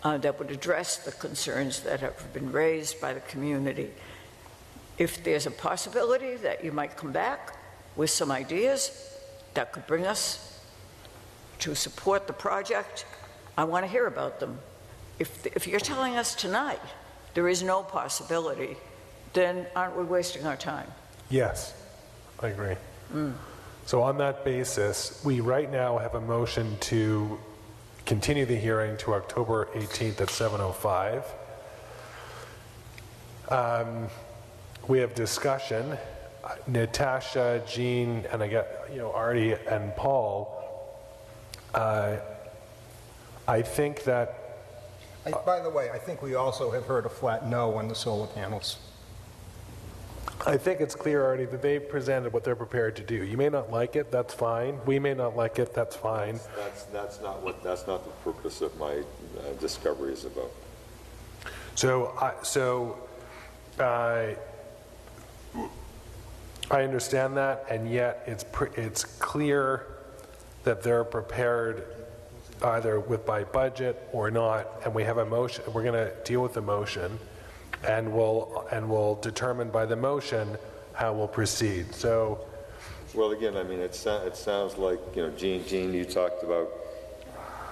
that would address the concerns that have been raised by the community? If there's a possibility that you might come back with some ideas that could bring us to support the project, I want to hear about them. If you're telling us tonight there is no possibility, then aren't we wasting our time? Yes, I agree. So on that basis, we right now have a motion to continue the hearing to October 18th at 7:05. We have discussion. Natasha, Jean, and I got, Artie and Paul. I think that. By the way, I think we also have heard a flat no on the solar panels. I think it's clear, Artie, that they presented what they're prepared to do. You may not like it, that's fine. We may not like it, that's fine. That's not the purpose of my discovery is about. I understand that, and yet it's clear that they're prepared either by budget or not, and we have a motion. We're going to deal with the motion, and we'll determine by the motion how we'll proceed. So, well, again, I mean, it sounds like Jean, you talked about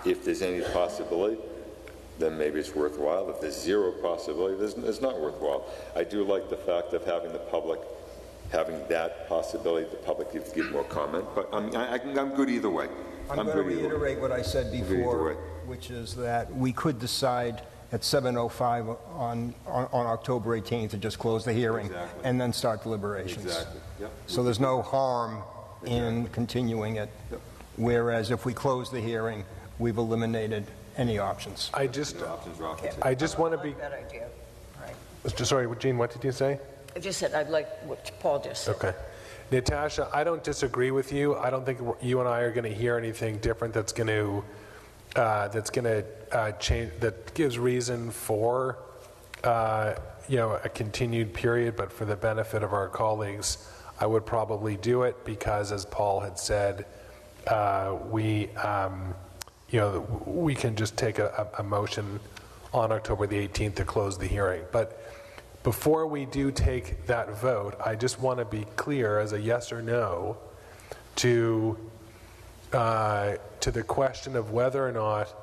if there's any possibility, then maybe it's worthwhile. If there's zero possibility, it's not worthwhile. I do like the fact of having the public. Having that possibility, the public gives more comment, but I'm good either way. I'm going to reiterate what I said before, which is that we could decide at 7:05 on October 18th to just close the hearing and then start deliberations. Exactly. Yep. So there's no harm in continuing it, whereas if we close the hearing, we've eliminated any options. I just want to be. That idea, right? Sorry, Jean, what did you say? I just said I'd like what Paul just said. Okay. Natasha, I don't disagree with you. I don't think you and I are going to hear anything different that's going to change, that gives reason for a continued period. But for the benefit of our colleagues, I would probably do it because, as Paul had said, we can just take a motion on October the 18th to close the hearing. But before we do take that vote, I just want to be clear as a yes or no to the question of whether or not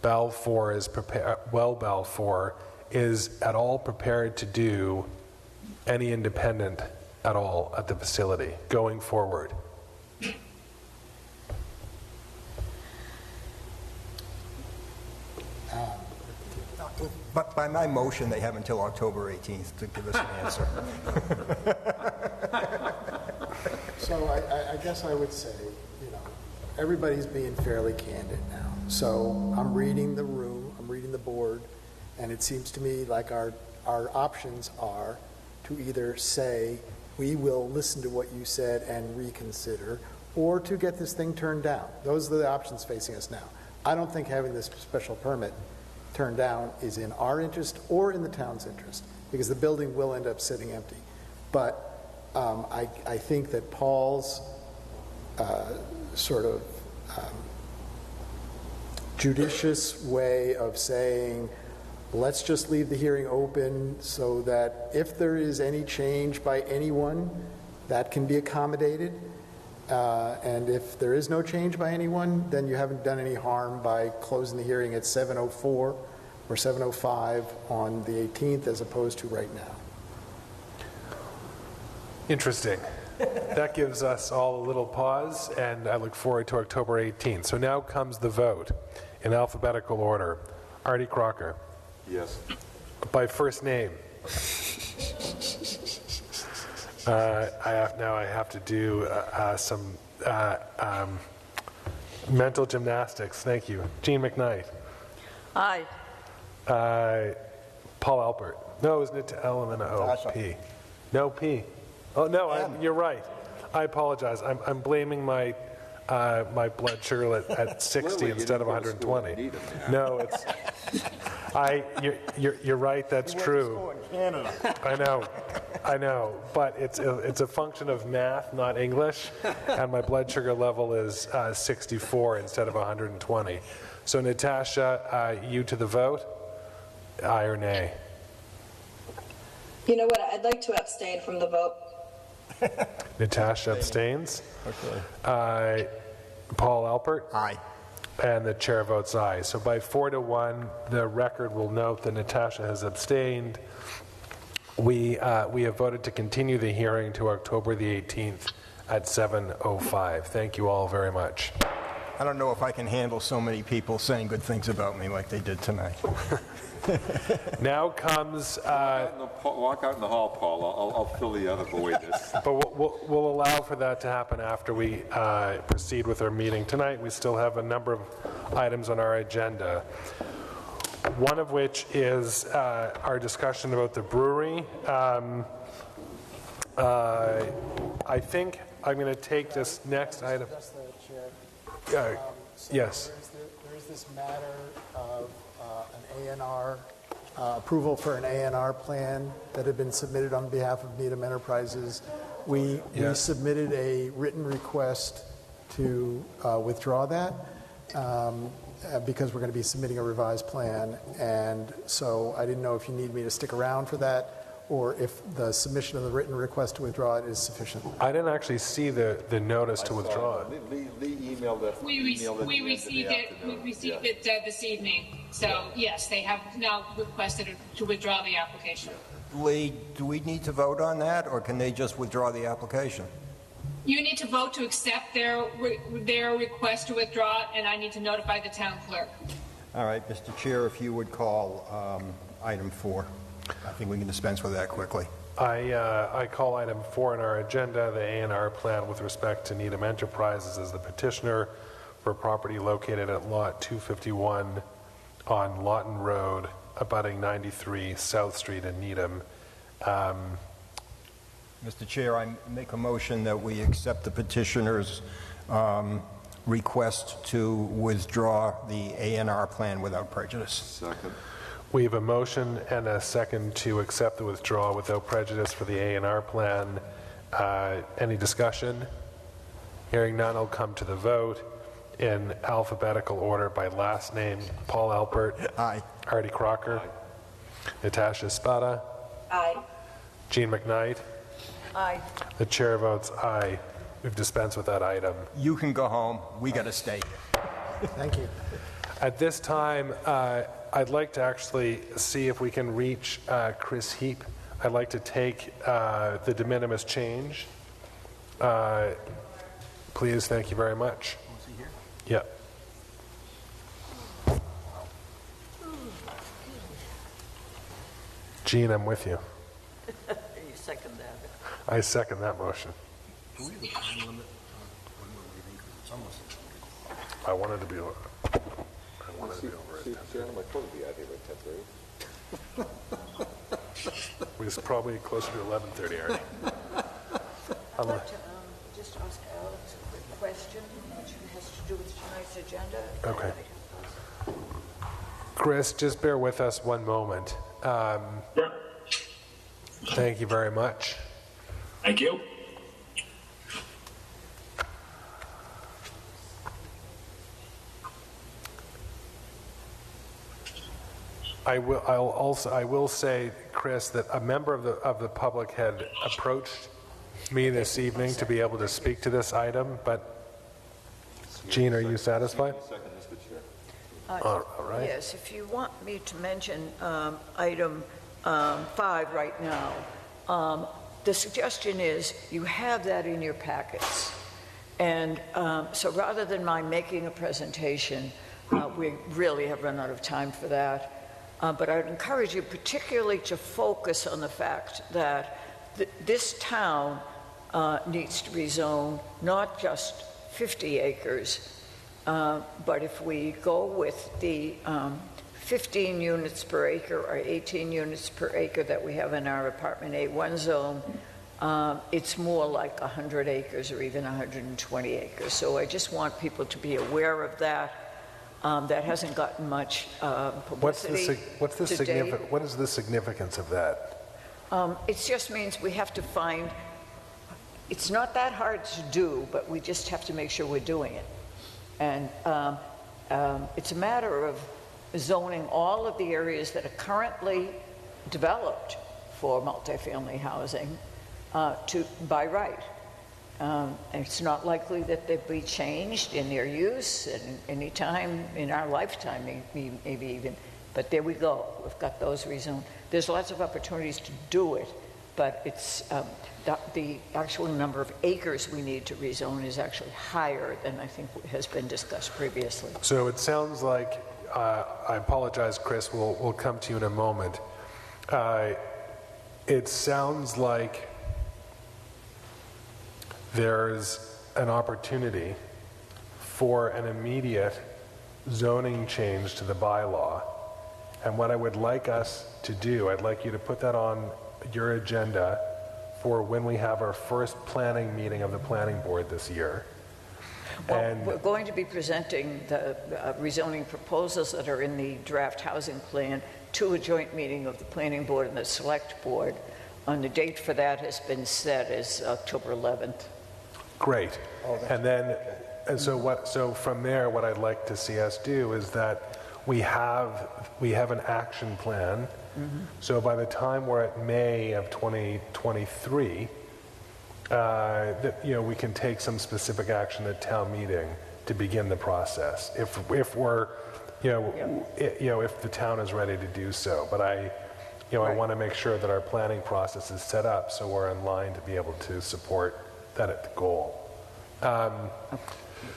Balfour is Balfour is at all prepared to do any independent at all at the facility going forward. But by my motion, they have until October 18th to give us an answer. So I guess I would say, everybody's being fairly candid now. So I'm reading the room, I'm reading the board, and it seems to me like our options are to either say, we will listen to what you said and reconsider, or to get this thing turned down. Those are the options facing us now. I don't think having this special permit turned down is in our interest or in the town's interest, because the building will end up sitting empty. But I think that Paul's sort of judicious way of saying, let's just leave the hearing open so that if there is any change by anyone, that can be accommodated. And if there is no change by anyone, then you haven't done any harm by closing the hearing at 7:04 or 7:05 on the 18th as opposed to right now. Interesting. That gives us all a little pause, and I look forward to October 18th. So now comes the vote in alphabetical order. Artie Crocker. Yes. By first name. I have to do some mental gymnastics. Thank you. Jean McKnight. Aye. Paul Alpert. No, isn't it L and then O? P. No P. Oh no, you're right. I apologize. I'm blaming my my blood sugar at 60 instead of 120. No, it's. You're right. That's true. I know, but it's a function of math, not English, and my blood sugar level is 64 instead of 120. So Natasha, you to the vote, aye or nay? You know what? I'd like to abstain from the vote. Natasha abstains. Okay. Paul Alpert? Aye. And the chair votes aye. So by 4-1, the record will note that Natasha has abstained. We have voted to continue the hearing to October the 18th at 7:05. Thank you all very much. I don't know if I can handle so many people saying good things about me like they did tonight. Now comes... walk out in the hall, Paul. I'll fill the other void. But we'll allow for that to happen after we proceed with our meeting. Tonight we still have a number of items on our agenda. One of which is our discussion about the brewery. I think I'm going to take this next item. Yes. There is this matter of an A&R, approval for an A&R plan that had been submitted on behalf of Needham Enterprises. We submitted a written request to withdraw that because we're going to be submitting a revised plan. And so I didn't know if you need me to stick around for that or if the submission of the written request to withdraw it is sufficient. I didn't actually see the notice to withdraw it. Lee emailed it. We received it this evening. So yes, they have now requested to withdraw the application. Lee, do we need to vote on that, or can they just withdraw the application? You need to vote to accept their request to withdraw, and I need to notify the town clerk. All right, Mr. Chair, if you would call item 4. I think we can dispense with that quickly. I call item 4 on our agenda, the A&R plan with respect to Needham Enterprises as the petitioner for property located at Lot 251 on Lawton Road, abutting 93 South Street in Needham. Mr. Chair, I make a motion that we accept the petitioner's request to withdraw the A&R plan without prejudice. Second. We have a motion and a second to accept the withdrawal without prejudice for the A&R plan. Any discussion? Hearing none, I'll come to the vote in alphabetical order by last name. Paul Alpert. Aye. Artie Crocker. Aye. Natasha Spada. Aye. Jean McKnight. Aye. The chair votes aye. We've dispensed with that item. You can go home. We got to stay. Thank you. At this time, I'd like to actually see if we can reach Chris Heap. I'd like to take the de minimis change. Please, thank you very much. Is he here? Yep. Gene, I'm with you. You second that? I second that motion. Do we have a time limit on when we're leaving? Because it's almost I wanted to be over at 10:30. We was probably closer to 11:30 already. I'd like to just ask Alex a quick question, which has to do with tonight's agenda. Okay. Chris, just bear with us one moment. Thank you very much. Thank you. I will say, Chris, that a member of the public had approached me this evening to be able to speak to this item, but Jean, are you satisfied? All right. Yes, if you want me to mention item 5 right now, the suggestion is you have that in your packets. And so rather than my making a presentation, we really have run out of time for that. But I would encourage you particularly to focus on the fact that this town needs to rezone not just 50 acres, but if we go with the 15 units per acre or 18 units per acre that we have in our apartment A1 zone, it's more like 100 acres or even 120 acres. So I just want people to be aware of that. That hasn't gotten much publicity. What is the significance of that? It just means we have to find, it's not that hard to do, but we just have to make sure we're doing it. And it's a matter of zoning all of the areas that are currently developed for multifamily housing by right. It's not likely that they'll be changed in their use at any time in our lifetime, maybe even. But there we go. We've got those rezoned. There's lots of opportunities to do it, but it's the actual number of acres we need to rezone is actually higher than I think has been discussed previously. So it sounds like, I apologize, Chris, we'll come to you in a moment. It sounds like there's an opportunity for an immediate zoning change to the bylaw. And what I would like us to do, I'd like you to put that on your agenda for when we have our first planning meeting of the planning board this year. Well, and we're going to be presenting the rezoning proposals that are in the draft housing plan to a joint meeting of the planning board and the select board. And the date for that has been set as October 11th. Great. And then, so from there, what I'd like to see us do is that we have an action plan. Mm-hmm. So by the time we're at May of 2023, we can take some specific action at town meeting to begin the process. If we're, if the town is ready to do so. But I want to make sure that our planning process is set up so we're in line to be able to support that at the goal.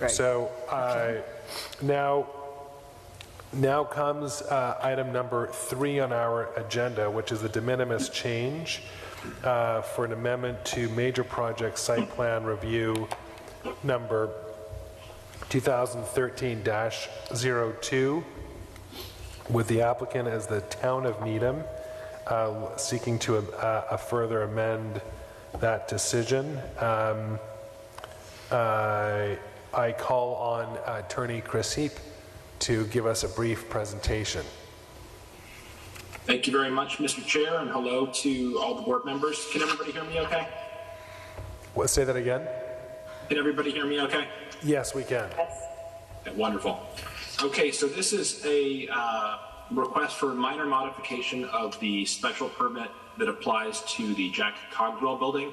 So now comes item number 3 on our agenda, which is the de minimis change for an amendment to major project site plan review number 2013-02 with the applicant as the town of Needham, seeking to further amend that decision. I call on Attorney Chris Heap to give us a brief presentation. Thank you very much, Mr. Chair, and hello to all the board members. Can everybody hear me okay? What, say that again? Can everybody hear me okay? Yes, we can. Okay, wonderful. Okay, so this is a request for minor modification of the special permit that applies to the Jack Cogswell building,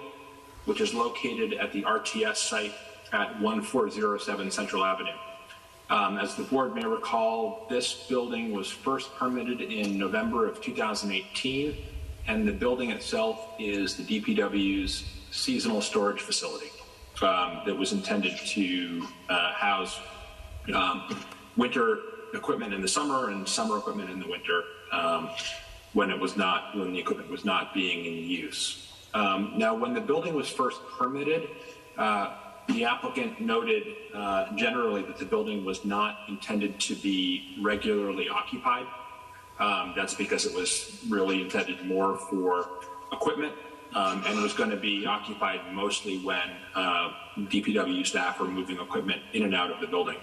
which is located at the RTS site at 1407 Central Avenue. As the board may recall, this building was first permitted in November of 2018, and the building itself is the DPW's seasonal storage facility that was intended to house winter equipment in the summer and summer equipment in the winter when the equipment was not being in use. Now, when the building was first permitted, The applicant noted generally that the building was not intended to be regularly occupied. That's because it was really intended more for equipment and was going to be occupied mostly when DPW staff were moving equipment in and out of the building.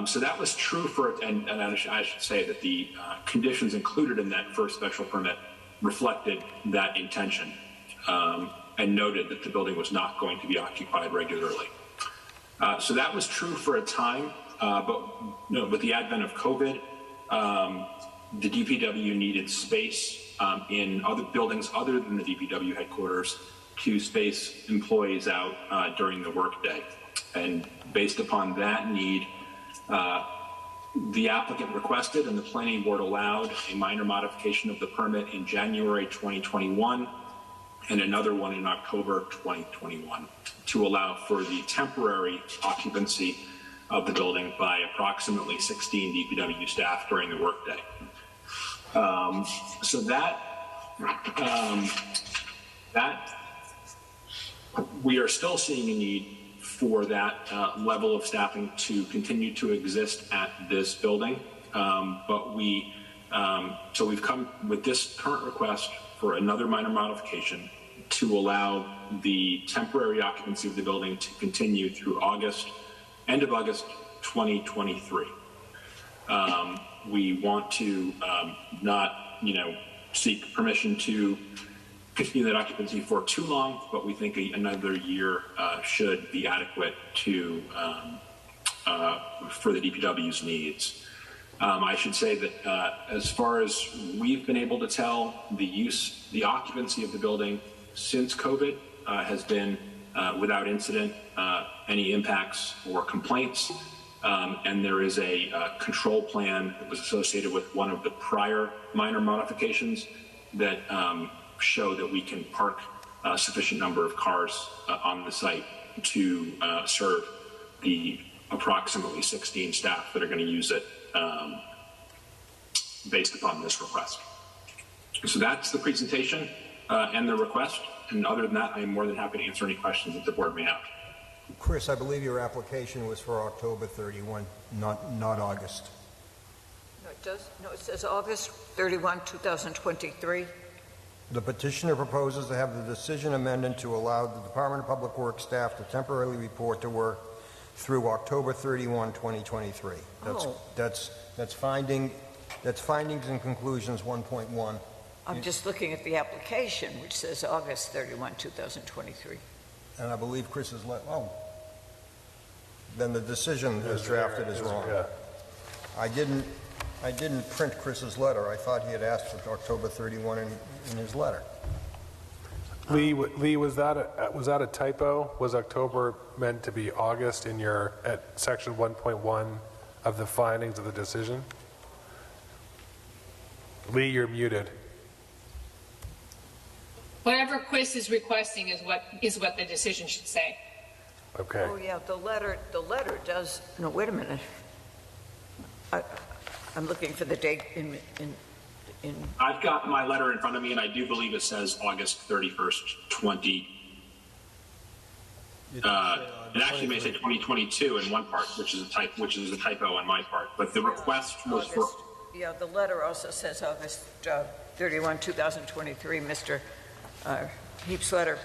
So that was true and I should say that the conditions included in that first special permit reflected that intention and noted that the building was not going to be occupied regularly. So that was true for a time, but with the advent of COVID, the DPW needed space in other buildings other than the DPW headquarters to space employees out during the workday. And based upon that need, the applicant requested and the planning board allowed a minor modification of the permit in January 2021 and another one in October 2021 to allow for the temporary occupancy of the building by approximately 16 DPW staff during the workday. So that we are still seeing a need for that level of staffing to continue to exist at this building. But so we've come with this current request for another minor modification to allow the temporary occupancy of the building to continue through end of August 2023. We want to not, seek permission to continue that occupancy for too long, but we think another year should be adequate for the DPW's needs. I should say that as far as we've been able to tell, the occupancy of the building since COVID has been without incident, any impacts or complaints. And there is a control plan that was associated with one of the prior minor modifications that show that we can park a sufficient number of cars on the site to serve the approximately 16 staff that are going to use it based upon this request. So that's the presentation and the request. And other than that, I am more than happy to answer any questions that the board may have. Chris, I believe your application was for October 31, not August. No, it does. No, it says August 31, 2023. The petitioner proposes to have the decision amended to allow the Department of Public Works staff to temporarily report to work through October 31, 2023. That's findings and conclusions 1.1. I'm just looking at the application, which says August 31, 2023. And I believe Chris's then the decision as drafted is wrong. Yeah. I didn't print Chris's letter. I thought he had asked for October 31 in his letter. Lee, was that a typo? Was October meant to be August at section 1.1 of the findings of the decision? Lee, you're muted. Whatever Chris is requesting is what the decision should say. Okay. Oh yeah, the letter does. No, wait a minute. I'm looking for the date in. I've got my letter in front of me, and I do believe it says August 31st, 20. It actually may say 2022 in one part, which is a typo on my part. But the request was for. Yeah, the letter also says August 31, 2023. Mr. Heap's letter,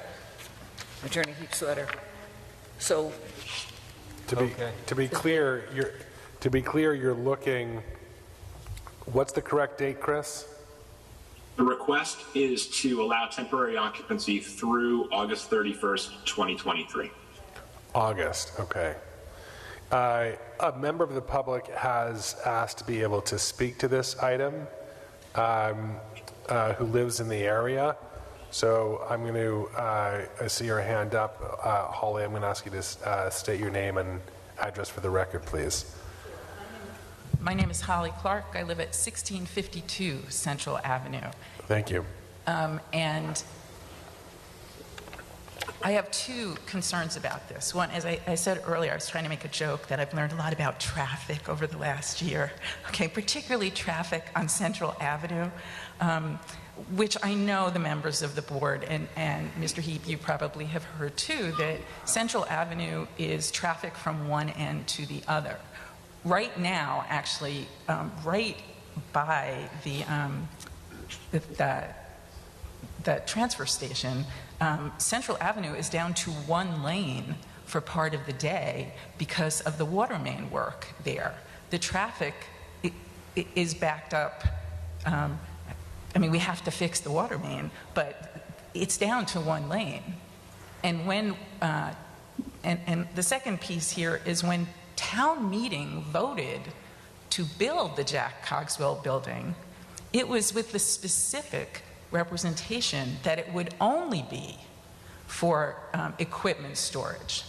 Attorney Heap's letter. So. To be clear, you're looking. What's the correct date, Chris? The request is to allow temporary occupancy through August 31st, 2023. August, okay. A member of the public has asked to be able to speak to this item, who lives in the area. So I'm going to, I see your hand up. Holly, I'm going to ask you to state your name and address for the record, please. My name is Holly Clark. I live at 1652 Central Avenue. Thank you. And I have two concerns about this. One, as I said earlier, I was trying to make a joke that I've learned a lot about traffic over the last year, okay, particularly traffic on Central Avenue, which I know the members of the board and Mr. Heap, you probably have heard too, that Central Avenue is traffic from one end to the other. Right now, actually, right by the transfer station, Central Avenue is down to one lane for part of the day because of the water main work there. The traffic is backed up. I mean, we have to fix the water main, but it's down to one lane. And when, and the second piece here is when town meeting voted to build the Jack Cogswell building, it was with the specific representation that it would only be for equipment storage.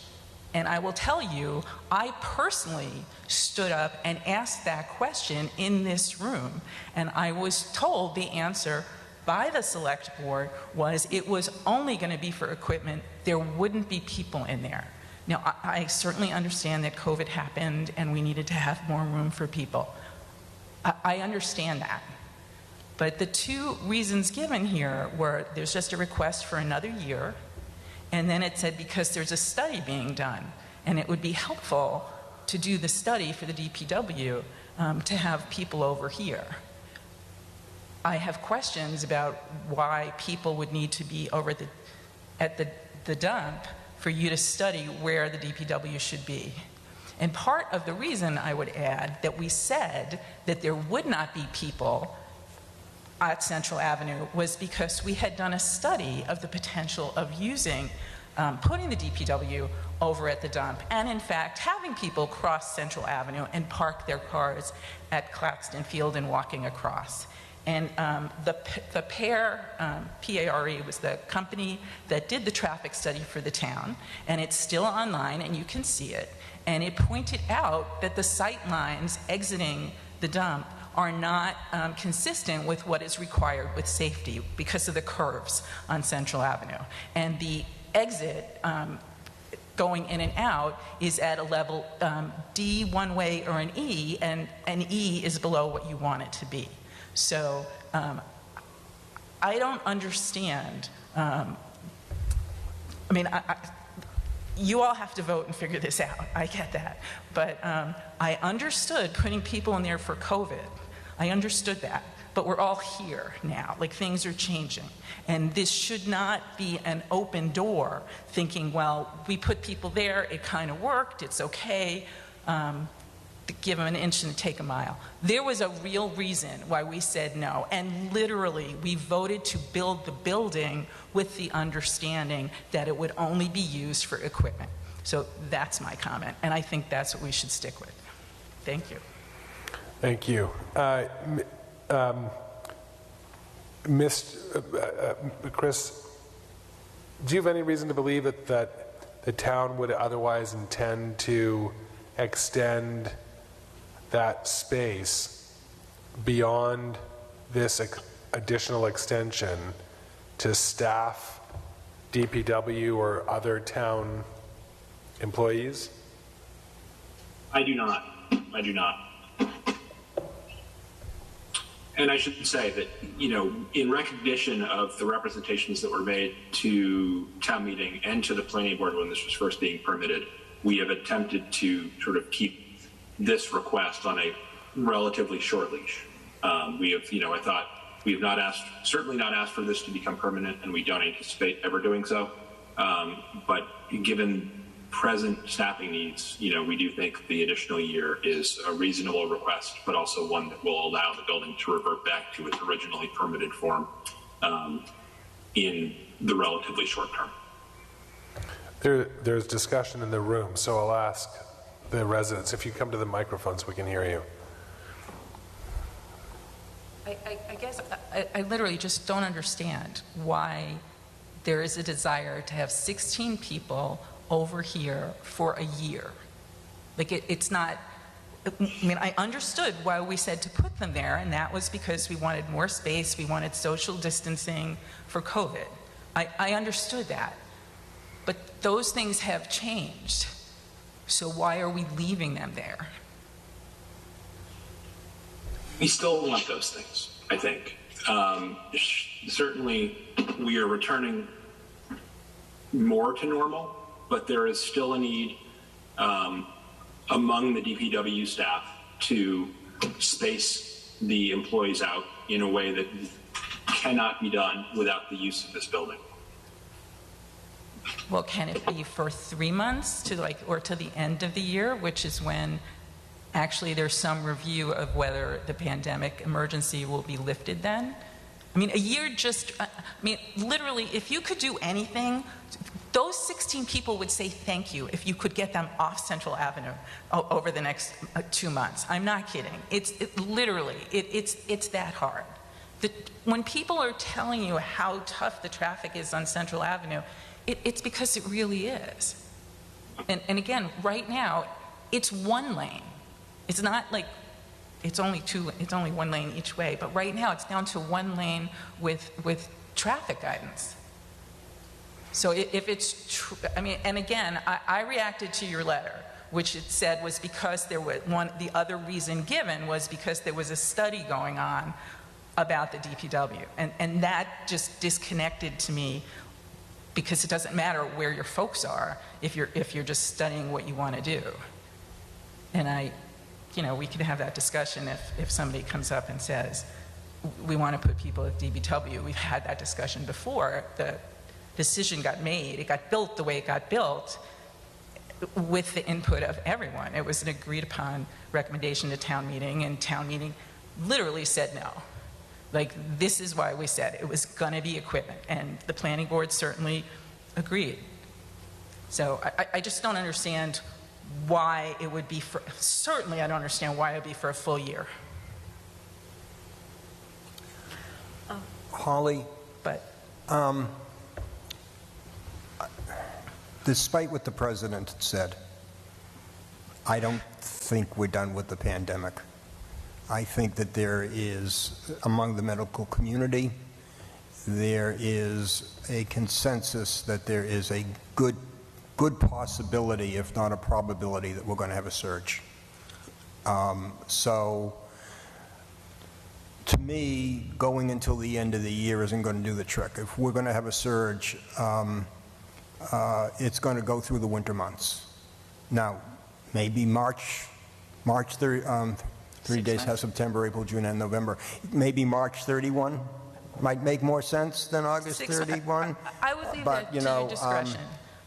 And I will tell you, I personally stood up and asked that question in this room, and I was told the answer by the select board was it was only going to be for equipment. There wouldn't be people in there. Now, I certainly understand that COVID happened and we needed to have more room for people. I understand that. But the two reasons given here were there's just a request for another year, and then it said because there's a study being done, and it would be helpful to do the study for the DPW to have people over here. I have questions about why people would need to be over at the dump for you to study where the DPW should be. And part of the reason, I would add, that we said that there would not be people at Central Avenue was because we had done a study of the potential of using, putting the DPW over at the dump, and in fact having people cross Central Avenue and park their cars at Claxton Field and walking across. And the PARE was the company that did the traffic study for the town, and it's still online and you can see it. And it pointed out that the sight lines exiting the dump are not consistent with what is required with safety because of the curves on Central Avenue. And the exit going in and out is at a level D one way or an E, and an E is below what you want it to be. So I don't understand. I mean, you all have to vote and figure this out. I get that. But I understood putting people in there for COVID. I understood that. But we're all here now. Like, things are changing. And this should not be an open door thinking, well, we put people there, it kind of worked, it's okay. Give them an inch and take a mile. There was a real reason why we said no, and literally we voted to build the building with the understanding that it would only be used for equipment. So that's my comment, and I think that's what we should stick with. Thank you. Thank you. Chris, do you have any reason to believe that the town would otherwise intend to extend that space beyond this additional extension to staff, DPW, or other town employees? I do not. I do not. And I should say that, you know, in recognition of the representations that were made to town meeting and to the planning board when this was first being permitted, we have attempted to sort of keep this request on a relatively short leash. We have, you know, I thought we have not asked, certainly not asked for this to become permanent, and we don't anticipate ever doing so. But given present staffing needs, you know, we do think the additional year is a reasonable request, but also one that will allow the building to revert back to its originally permitted form in the relatively short term. There's discussion in the room, so I'll ask the residents, if you come to the microphones, we can hear you. I guess I literally just don't understand why there is a desire to have 16 people over here for a year. Like, it's not, I mean, I understood why we said to put them there, and that was because we wanted more space, we wanted social distancing for COVID. I understood that. But those things have changed. So why are we leaving them there? We still want those things, I think. Certainly, we are returning more to normal, but there is still a need among the DPW staff to space the employees out in a way that cannot be done without the use of this building. Well, can it be for 3 months or to the end of the year, which is when actually there's some review of whether the pandemic emergency will be lifted then? I mean, a year literally, if you could do anything, those 16 people would say thank you if you could get them off Central Avenue over the next 2 months. I'm not kidding. It's that hard. When people are telling you how tough the traffic is on Central Avenue, it's because it really is. And again, right now, it's one lane. It's not like it's only one lane each way, but right now it's down to one lane with traffic guidance. So if it's true, and again, I reacted to your letter, which it said was because there was the other reason given was because there was a study going on about the DPW, and that just disconnected to me, because it doesn't matter where your folks are if you're just studying what you want to do. And we could have that discussion if somebody comes up and says, we want to put people at DPW. We've had that discussion before. The decision got made. It got built the way it got built with the input of everyone. It was an agreed upon recommendation to town meeting, and town meeting literally said no. Like, this is why we said it was going to be equipment, and the planning board certainly agreed. So I just don't understand why it would be certainly I don't understand why it would be for a full year. Holly, but despite what the president said, I don't think we're done with the pandemic. I think that there is, among the medical community, there is a consensus that there is a good possibility, if not a probability, that we're going to have a surge. So, to me, going until the end of the year isn't going to do the trick. If we're going to have a surge, it's going to go through the winter months. Now, maybe March 3 days have September, April, June, and November. Maybe March 31 might make more sense than August 31. I would leave that to your discretion.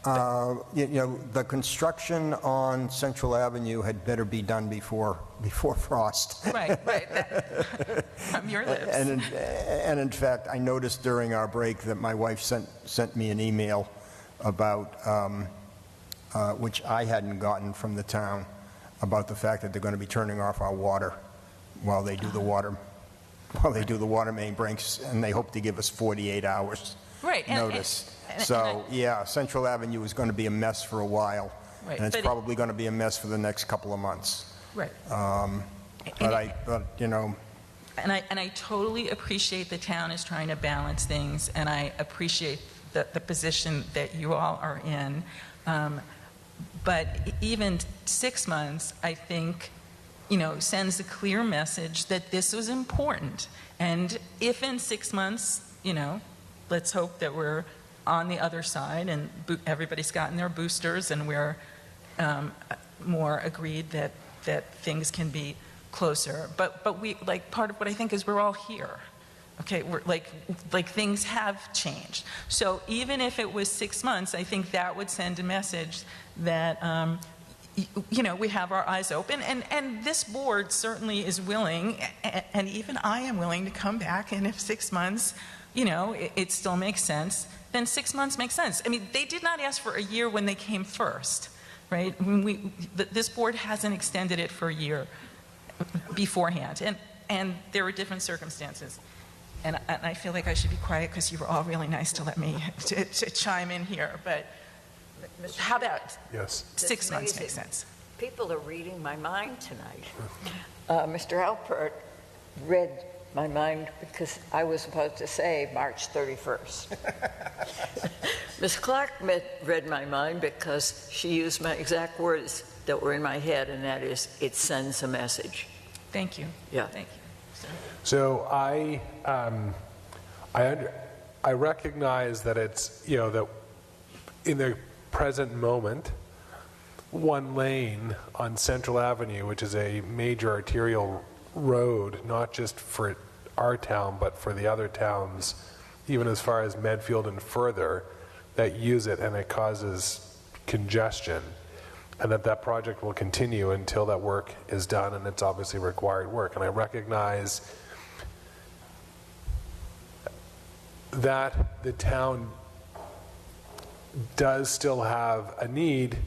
The construction on Central Avenue had better be done before frost. Right. From your lips. And in fact, I noticed during our break that my wife sent me an email about, which I hadn't gotten from the town, about the fact that they're going to be turning off our water while they do the water main breaks, and they hope to give us 48 hours notice. Yeah, Central Avenue is going to be a mess for a while, and it's probably going to be a mess for the next couple of months. Right. And I totally appreciate the town is trying to balance things, and I appreciate the position that you all are in. But even 6 months, I think, sends a clear message that this was important. And if in 6 months, let's hope that we're on the other side and everybody's gotten their boosters and we're more agreed that things can be closer. But we, part of what I think is we're all here. Okay, we're like things have changed. So even if it was 6 months, I think that would send a message that we have our eyes open, and this board certainly is willing, and even I am willing to come back, and if 6 months, it still makes sense, then 6 months makes sense. I mean, they did not ask for a year when they came first, right? This board hasn't extended it for a year beforehand, and there were different circumstances. And I feel like I should be quiet because you were all really nice to let me to chime in here. But how about 6 months makes sense? People are reading my mind tonight. Mr. Alpert read my mind because I was about to say March 31st. Ms. Clark read my mind because she used my exact words that were in my head, and that is, it sends a message. Thank you. Yeah. Thank you. So I recognize that it's, you know, that in the present moment, one lane on Central Avenue, which is a major arterial road, not just for our town, but for the other towns, even as far as Medfield and further, that use it, and it causes congestion, and that project will continue until that work is done, and it's obviously required work. And I recognize that the town does still have a need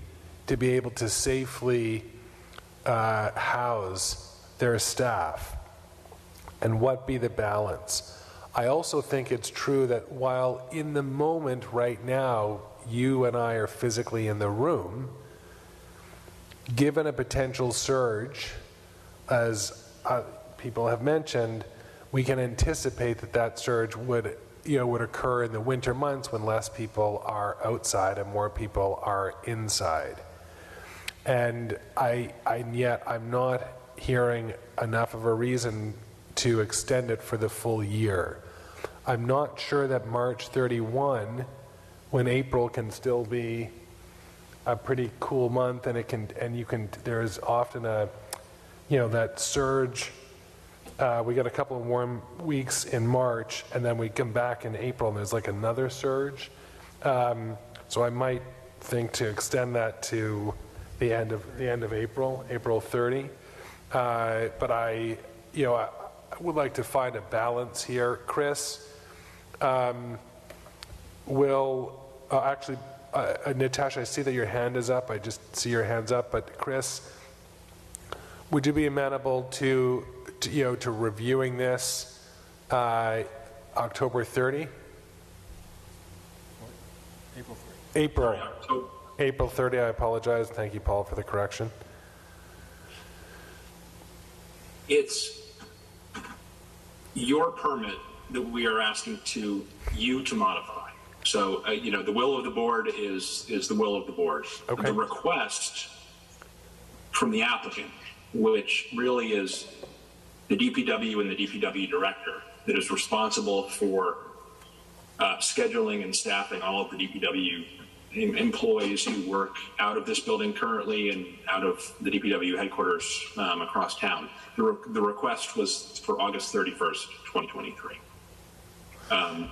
to be able to safely house their staff, and what be the balance. I also think it's true that while in the moment right now you and I are physically in the room, given a potential surge, as people have mentioned, we can anticipate that surge would occur in the winter months when less people are outside and more people are inside. And yet I'm not hearing enough of a reason to extend it for the full year. I'm not sure that March 31, when April can still be a pretty cool month, and there's often a, that surge. We got a couple of warm weeks in March, and then we come back in April, and there's like another surge. So I might think to extend that to the end of April, April 30. But I would like to find a balance here. Chris, Natasha, I see that your hand is up. I just see your hands up. But Chris, would you be amenable to reviewing this October 30? April 30, I apologize. Thank you, Paul, for the correction. It's your permit that we are asking you to modify. So, the will of the board is the will of the board. Okay. The request from the applicant, which really is the DPW and the DPW director that is responsible for scheduling and staffing all of the DPW employees who work out of this building currently and out of the DPW headquarters across town. The request was for August 31st, 2023.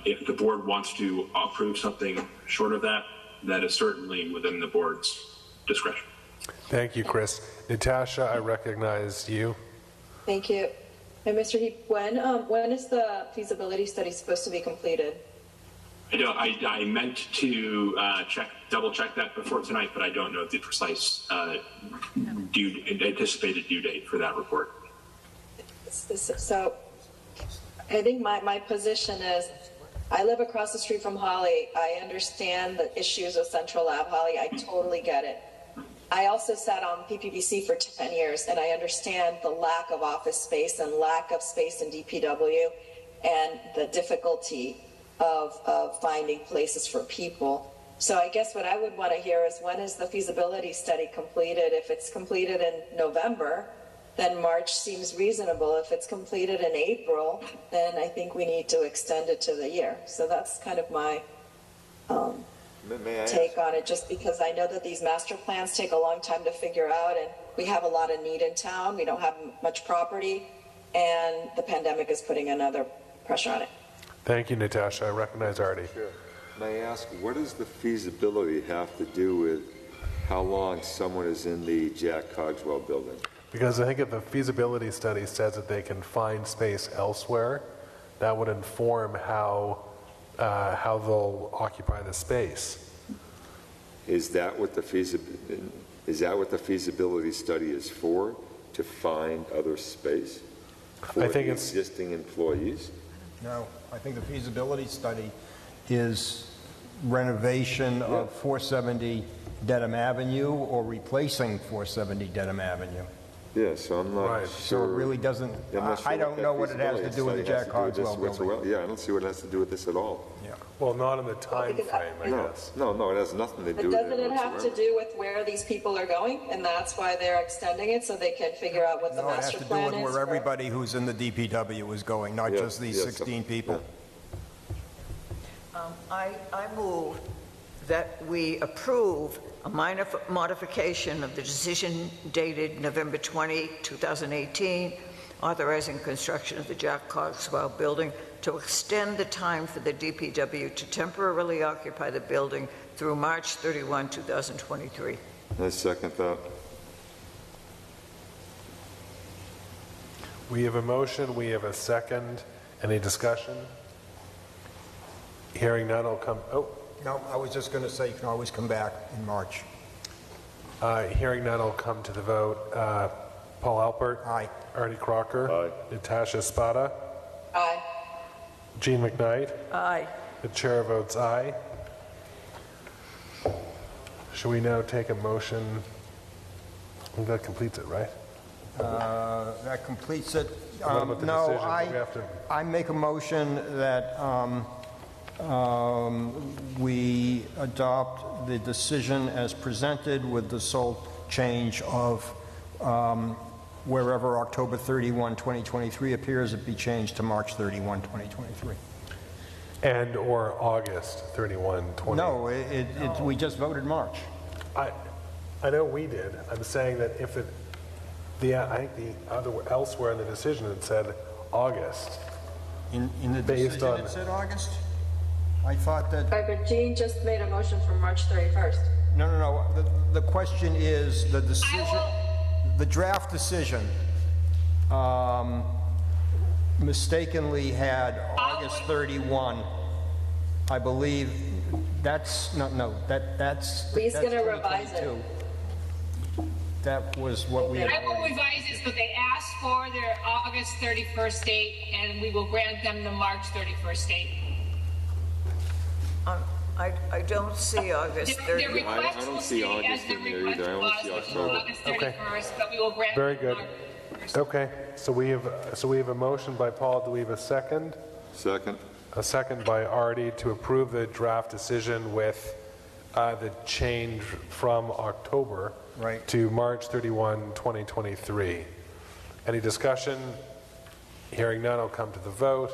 If the board wants to approve something short of that, that is certainly within the board's discretion. Thank you, Chris. Natasha, I recognize you. Thank you. And Mr. Heap, when is the feasibility study supposed to be completed? I meant to double check that before tonight, but I don't know the precise anticipated due date for that report. So I think my position is, I live across the street from Holly. I understand the issues with Central Ave, Holly. I totally get it. I also sat on PPBC for 10 years, and I understand the lack of office space and lack of space in DPW and the difficulty of finding places for people. So I guess what I would want to hear is, when is the feasibility study completed? If it's completed in November, then March seems reasonable. If it's completed in April, then I think we need to extend it to the year. So that's kind of my take on it, just because I know that these master plans take a long time to figure out, and we have a lot of need in town. We don't have much property, and the pandemic is putting another pressure on it. Thank you, Natasha. I recognize Artie. Sure. May I ask, what does the feasibility have to do with how long someone is in the Jack Cogswell building? Because I think if the feasibility study says that they can find space elsewhere, that would inform how they'll occupy the space. Is that what the feasibility study is for? To find other space for the existing employees? No, I think the feasibility study is renovation of 470 Dedham Avenue or replacing 470 Dedham Avenue. Yeah, so I'm not Right. sure. So it really doesn't, Yeah, I'm not sure I don't that know what it has to feasibility do with the study has Jack to do with this Cogswell building. whatsoever. Yeah, I don't see what it has to do with this at all. Well, not in the time frame, I No, guess. no, it has nothing to But do with it doesn't it have to whatsoever. do with where these people are going? And that's why they're extending it, so they can figure out what the No, it has master to do plan with is? where for- everybody who's in the DPW is going, not Yeah, just these yeah, 16 people. I move that we approve a minor modification of the decision dated November 20, 2018, authorizing construction of the Jack Cogswell building to extend the time for the DPW to temporarily occupy the building through March 31, 2023. I second that. We have a motion, we have a second. Any discussion? Hearing none, I'll come, No, I was just going to say you can always come back in March. hearing none, I'll come to the vote. Paul Alpert. Aye. Artie Crocker. Aye. Natasha Spada. Aye. Jean McKnight. Aye. The chair votes aye. Should we now take a motion? I think that completes it, right? That completes it. What about the No, decision? We have to- I make a motion that we adopt the decision as presented with the sole change of wherever October 31, 2023 appears, it be changed to March 31, 2023. And or August 31, 20. No, we just voted March. I know we did. I'm saying that if it, I think the other, elsewhere in the decision it said August. In the Based decision on- it said August? I thought that... Right, but Jean just made a motion for March 31st. No. The question is the decision, the draft decision mistakenly had August 31. I believe that's, that's... He's that's going to revise it. 2022. That was what we had I will already... revise it so they asked for their August 31st date, and we will grant them the March 31st date. I don't see August Their 30. request I don't will see stay as August their in there request either. I only see was, October. August 31st, but we will grant Very them good. March 31st. Okay, so we have a motion by Paul. Do we have a second? Second. A second by Artie to approve the draft decision with the change from October Right. to March 31, 2023. Any discussion? Hearing none, I'll come to the vote.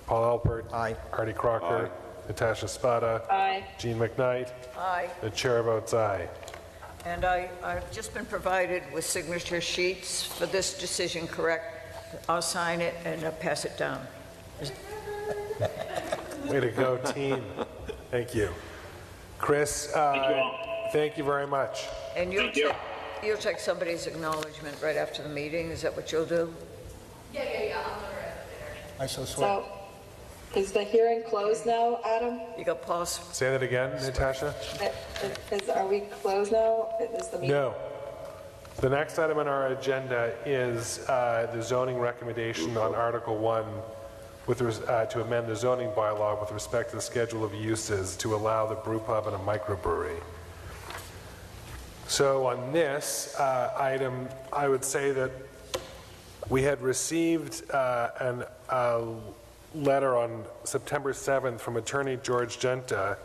Paul Alpert. Aye. Artie Crocker. Aye. Natasha Spada. Aye. Jean McKnight. Aye. The chair votes aye. And I've just been provided with signature sheets for this decision, correct? I'll sign it and pass it down. Way to go, team. Thank you. Chris, thank you very much. And you'll take somebody's acknowledgement right after the meeting, is that what you'll do? Yeah, I'll look at it later. I so swear. So, is the hearing closed now, Adam? You got pause? Say that again, Natasha? Are we closed now? Is the meeting? No. The next item on our agenda is the zoning recommendation on Article 1 to amend the zoning bylaw with respect to the schedule of uses to allow the brewpub and a microbrewery. So on this item, I would say that we had received a letter on September 7th from Attorney George Genta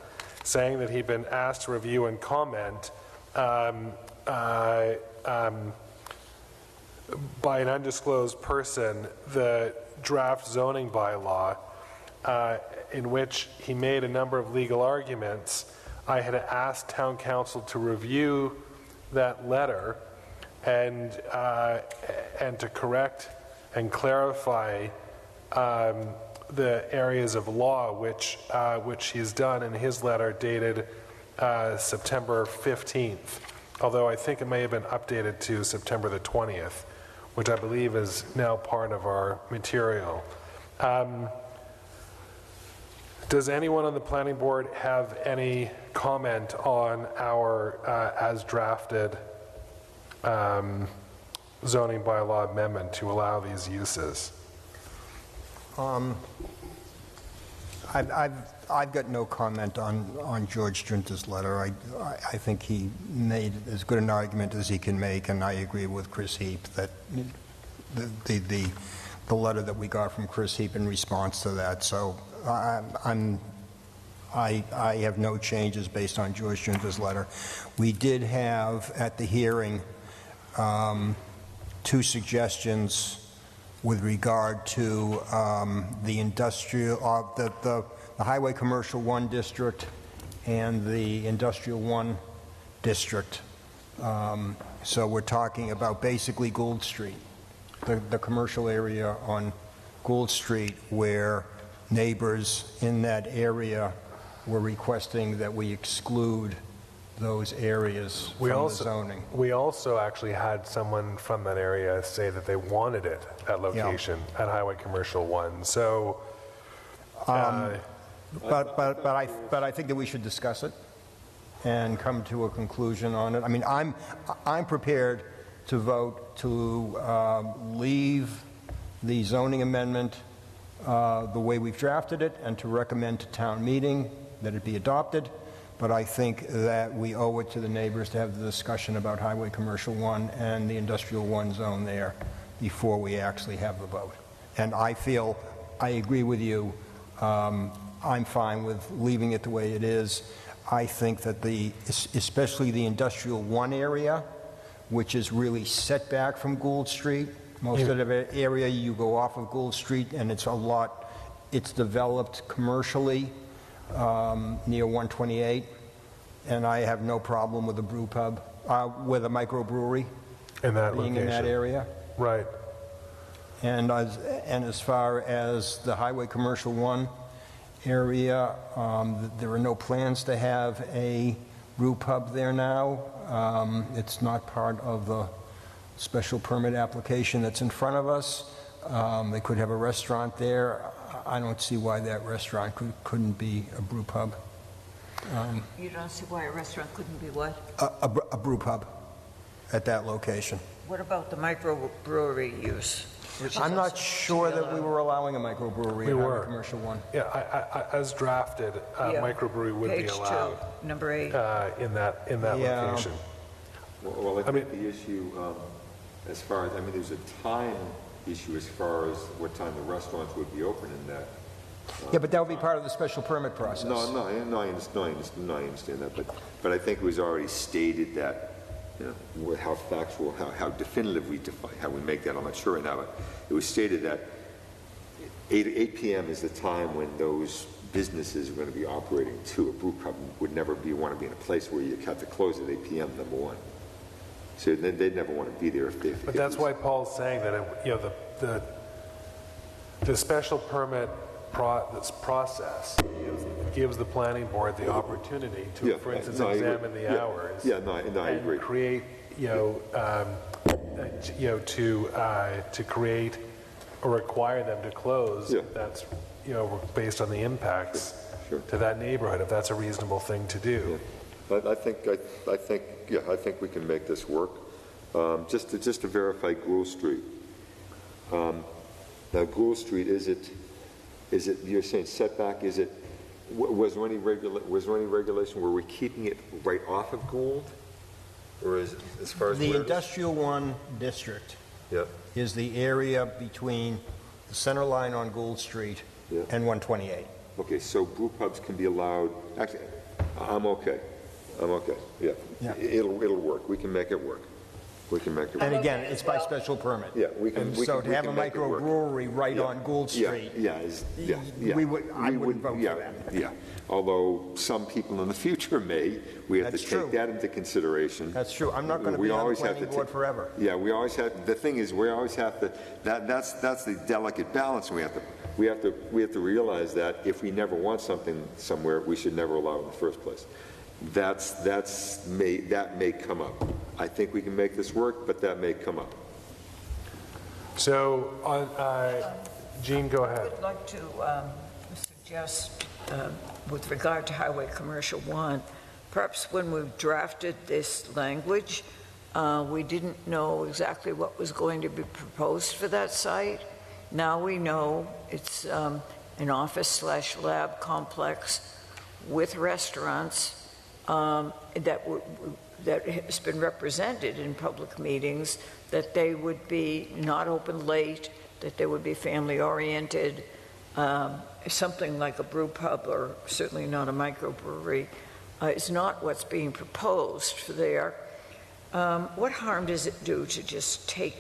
saying that he'd been asked to review and comment by an undisclosed person the draft zoning bylaw in which he made a number of legal arguments. I had asked town council to review that letter and to correct and clarify the areas of law which he's done in his letter dated September 15th, although I think it may have been updated to September the 20th, which I believe is now part of our material. Does anyone on the planning board have any comment on our as drafted zoning bylaw amendment to allow these uses? I've got no comment on George Junta's letter. I think he made as good an argument as he can make, and I agree with Chris Heap that the letter that we got from Chris Heap in response to that. So I have no changes based on George Junta's letter. We did have at the hearing 2 suggestions with regard to the industrial, the Highway Commercial 1 district and the Industrial 1 district. So we're talking about basically Gould Street, the commercial area on Gould Street, where neighbors in that area were requesting that we exclude those areas from the zoning. We also actually had someone from that area say that they wanted it at location at Highway Commercial 1. So, but I think that we should discuss it and come to a conclusion on it. I mean, I'm prepared to vote to leave the zoning amendment the way we've drafted it and to recommend to town meeting that it be adopted. But I think that we owe it to the neighbors to have the discussion about Highway Commercial 1 and the Industrial 1 zone there before we actually have the vote. And I feel, I agree with you, I'm fine with leaving it the way it is. I think that especially the Industrial 1 area, which is really set back from Gould Street, most of the area you go off of Gould Street and it's developed commercially near 128, and I have no problem with a brew pub, with a microbrewery in that being location. In that area. Right. And as far as the Highway Commercial 1 area, there are no plans to have a brew pub there now. It's not part of the special permit application that's in front of us. They could have a restaurant there. I don't see why that restaurant couldn't be a brew pub. You don't see why a restaurant couldn't be what? A brew pub at that location. What about the microbrewery use? I'm not sure that we were allowing a microbrewery in Highway Commercial 1. Yeah, as drafted, microbrewery would be allowed. Page 2, number 8. In that location. Well, I think the issue, as far as, there's a time issue as far as what time the restaurants would be open in that. Yeah, but that would be part of the special permit process. No, I understand that, but I think it was already stated that, how factual, how definitive we define, how we make that, I'm not sure right now, but it was stated that 8 p.m. is the time when those businesses are going to be operating too. A brew pub would never want to be in a place where you have to close at 8 p.m., number one. So they'd never want to be there if they... But that's why Paul's saying that, the special permit process gives the planning board the opportunity to, for instance, examine the hours. Yeah, I agree. And create, to create or require them to close. Yeah. That's, based on the impacts to that neighborhood, if that's a reasonable thing to do. Yeah. I think we can make this work. Just to verify Gould Street. Now, Gould Street, is it? You're saying setback? Was there any regulation? Were we keeping it right off of Gould, or is it as far as the Industrial 1 district? Yeah. Is the area between the center line on Gould Street and 128? Okay, so brew pubs can be allowed. Actually, I'm okay. Yeah. It'll work. We can make it work. And again, it's by special permit. Yeah, we can. So to have a microbrewery right on Gould Street, I wouldn't vote for that. Yeah, although some people in the future may. We have That's to take true. that into consideration. That's true. I'm not going to be on the planning board forever. Yeah, we always have. The thing is, we always have to. That's the delicate balance. We have to realize that if we never want something somewhere, we should never allow it in the first place. That may come up. I think we can make this work, but that may come up. So, Jean, go ahead. I would like to suggest, with regard to Highway Commercial 1, perhaps when we drafted this language, we didn't know exactly what was going to be proposed for that site. Now we know it's, an office/lab complex with restaurants that has been represented in public meetings, that they would be not open late, that they would be family-oriented, something like a brew pub or certainly not a microbrewery is not what's being proposed for there. What harm does it do to just take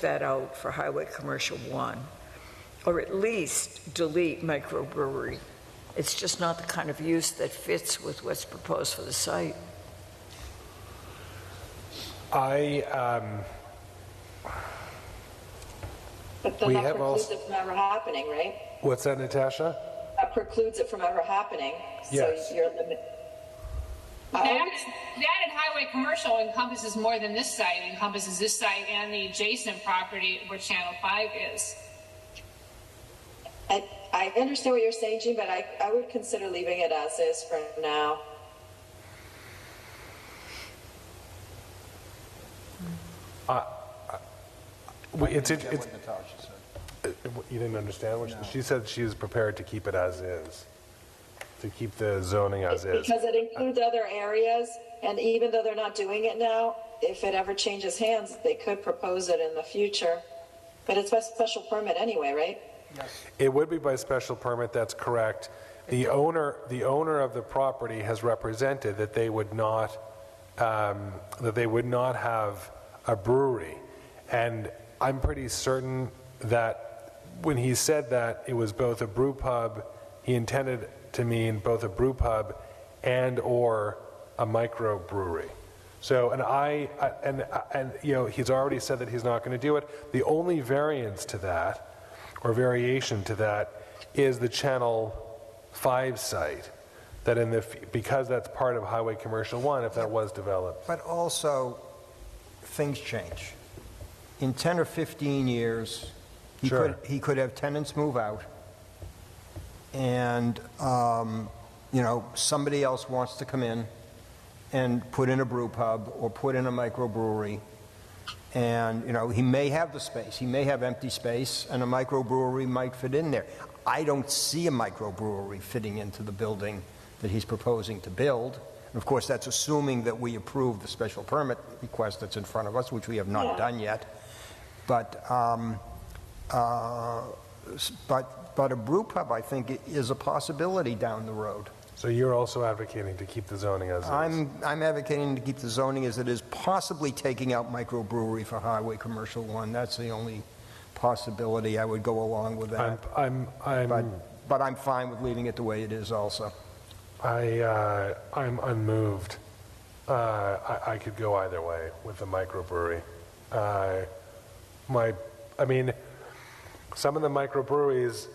that out for Highway Commercial 1, or at least delete microbrewery? It's just not the kind of use that fits with what's proposed for the site. But then that precludes it from ever happening, right? What's that, Natasha? That precludes it from ever happening. Yes. So you're limited. That and Highway Commercial encompasses more than this site. It encompasses this site and the adjacent property where Channel 5 is. I understand what you're saying, Jean, but I would consider leaving it as is for now. You didn't understand what she said. She was prepared to keep it as is, to keep the zoning as is. Because it includes other areas, and even though they're not doing it now, if it ever changes hands, they could propose it in the future. But it's by special permit anyway, right? Yes. It would be by special permit, that's correct. The owner of the property has represented that they would not have a brewery. And I'm pretty certain that when he said that it was both a brew pub, he intended to mean both a brew pub and or a microbrewery. So, and you know, he's already said that he's not going to do it. The only variance to that, or variation to that, is the Channel 5 site, that because that's part of Highway Commercial 1, if that was developed. But also, things change. In 10 or 15 years, he could have tenants move out, and you know, somebody else wants to come in and put in a brew pub or put in a microbrewery, and you know, he may have the space, he may have empty space, and a microbrewery might fit in there. I don't see a microbrewery fitting into the building that he's proposing to build. And of course, that's assuming that we approve the special permit request that's in front of us, which we have not done yet. But a brew pub, I think, is a possibility down the road. So you're also advocating to keep the zoning as is? I'm advocating to keep the zoning as it is, possibly taking out microbrewery for Highway Commercial 1. That's the only possibility. I would go along with that. But I'm fine with leaving it the way it is also. I'm unmoved. I could go either way with the microbrewery. I mean, some of the microbreweries,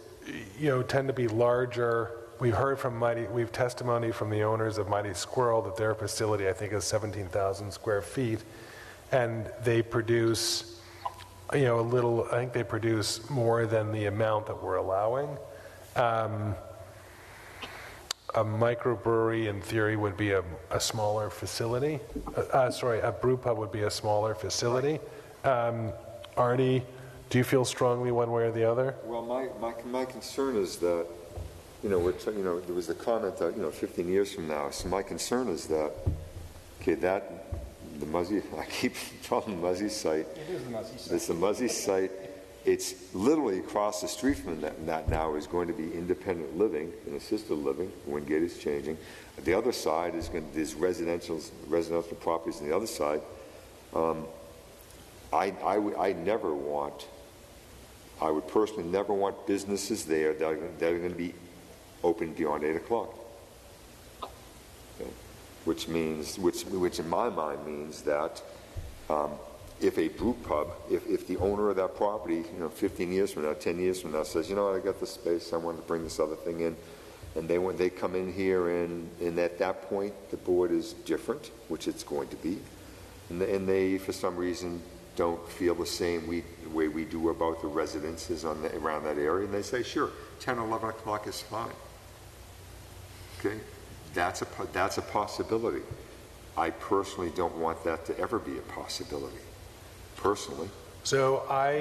you know, tend to be larger. We've heard from we've testimony from the owners of Mighty Squirrel that their facility, I think, is 17,000 square feet, and they produce, you know, I think they produce more than the amount that we're allowing. A microbrewery, in theory, would be a smaller facility. A brew pub would be a smaller facility. Artie, do you feel strongly one way or the other? Well, my concern is that, you know, there was the comment that, you know, 15 years from now. So my concern is that, okay, the Muzzy, I keep calling the Muzzy site. It is the Muzzy site. It's the Muzzy site. It's literally across the street from that now is going to be independent living and assisted living. Wingate is changing. The other side there's residential properties on the other side. I would personally never want businesses there that are going to be open beyond 8 o'clock. Okay. Which in my mind means that if a brew pub, if the owner of that property, you know, 15 years from now, 10 years from now says, you know what, I got the space, I want to bring this other thing in, and they come in here and at that point the board is different, which it's going to be, and they for some reason don't feel the same way we do about the residences around that area, and they say, sure, 10 or 11 o'clock is fine. Okay, that's a possibility. I personally don't want that to ever be a possibility. Personally. So are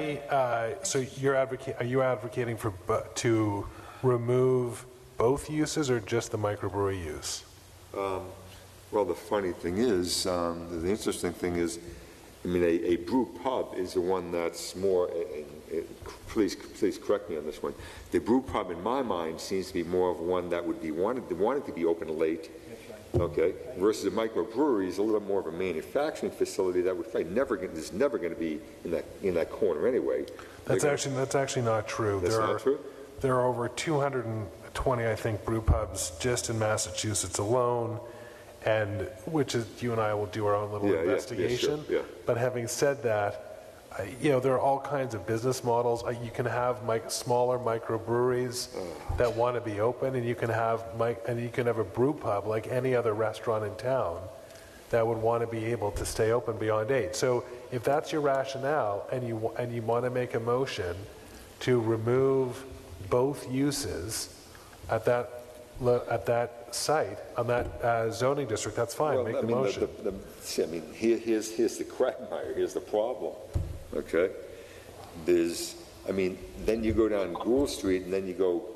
you advocating to remove both uses or just the microbrewery use? Well, the funny thing is, the interesting thing is, I mean, a brew pub is the one that's more, please correct me on this one. The brew pub, in my mind, seems to be more of one that would be wanted to be open late. Okay, versus a microbrewery is a little more of a manufacturing facility that is never going to be in that corner anyway. That's actually not true. That's not true? There are over 220, I think, brew pubs just in Massachusetts alone, and which is, you and I will do our own little investigation. Sure, yeah. But having said that, there are all kinds of business models. You can have smaller microbreweries that want to be open, and you can have a brew pub like any other restaurant in town that would want to be able to stay open beyond 8. So if that's your rationale, and you want to make a motion to remove both uses at that site on that zoning district, that's fine. Well, make the motion. Here's the quagmire. Here's the problem. Okay, then you go down Gould Street, and then you go,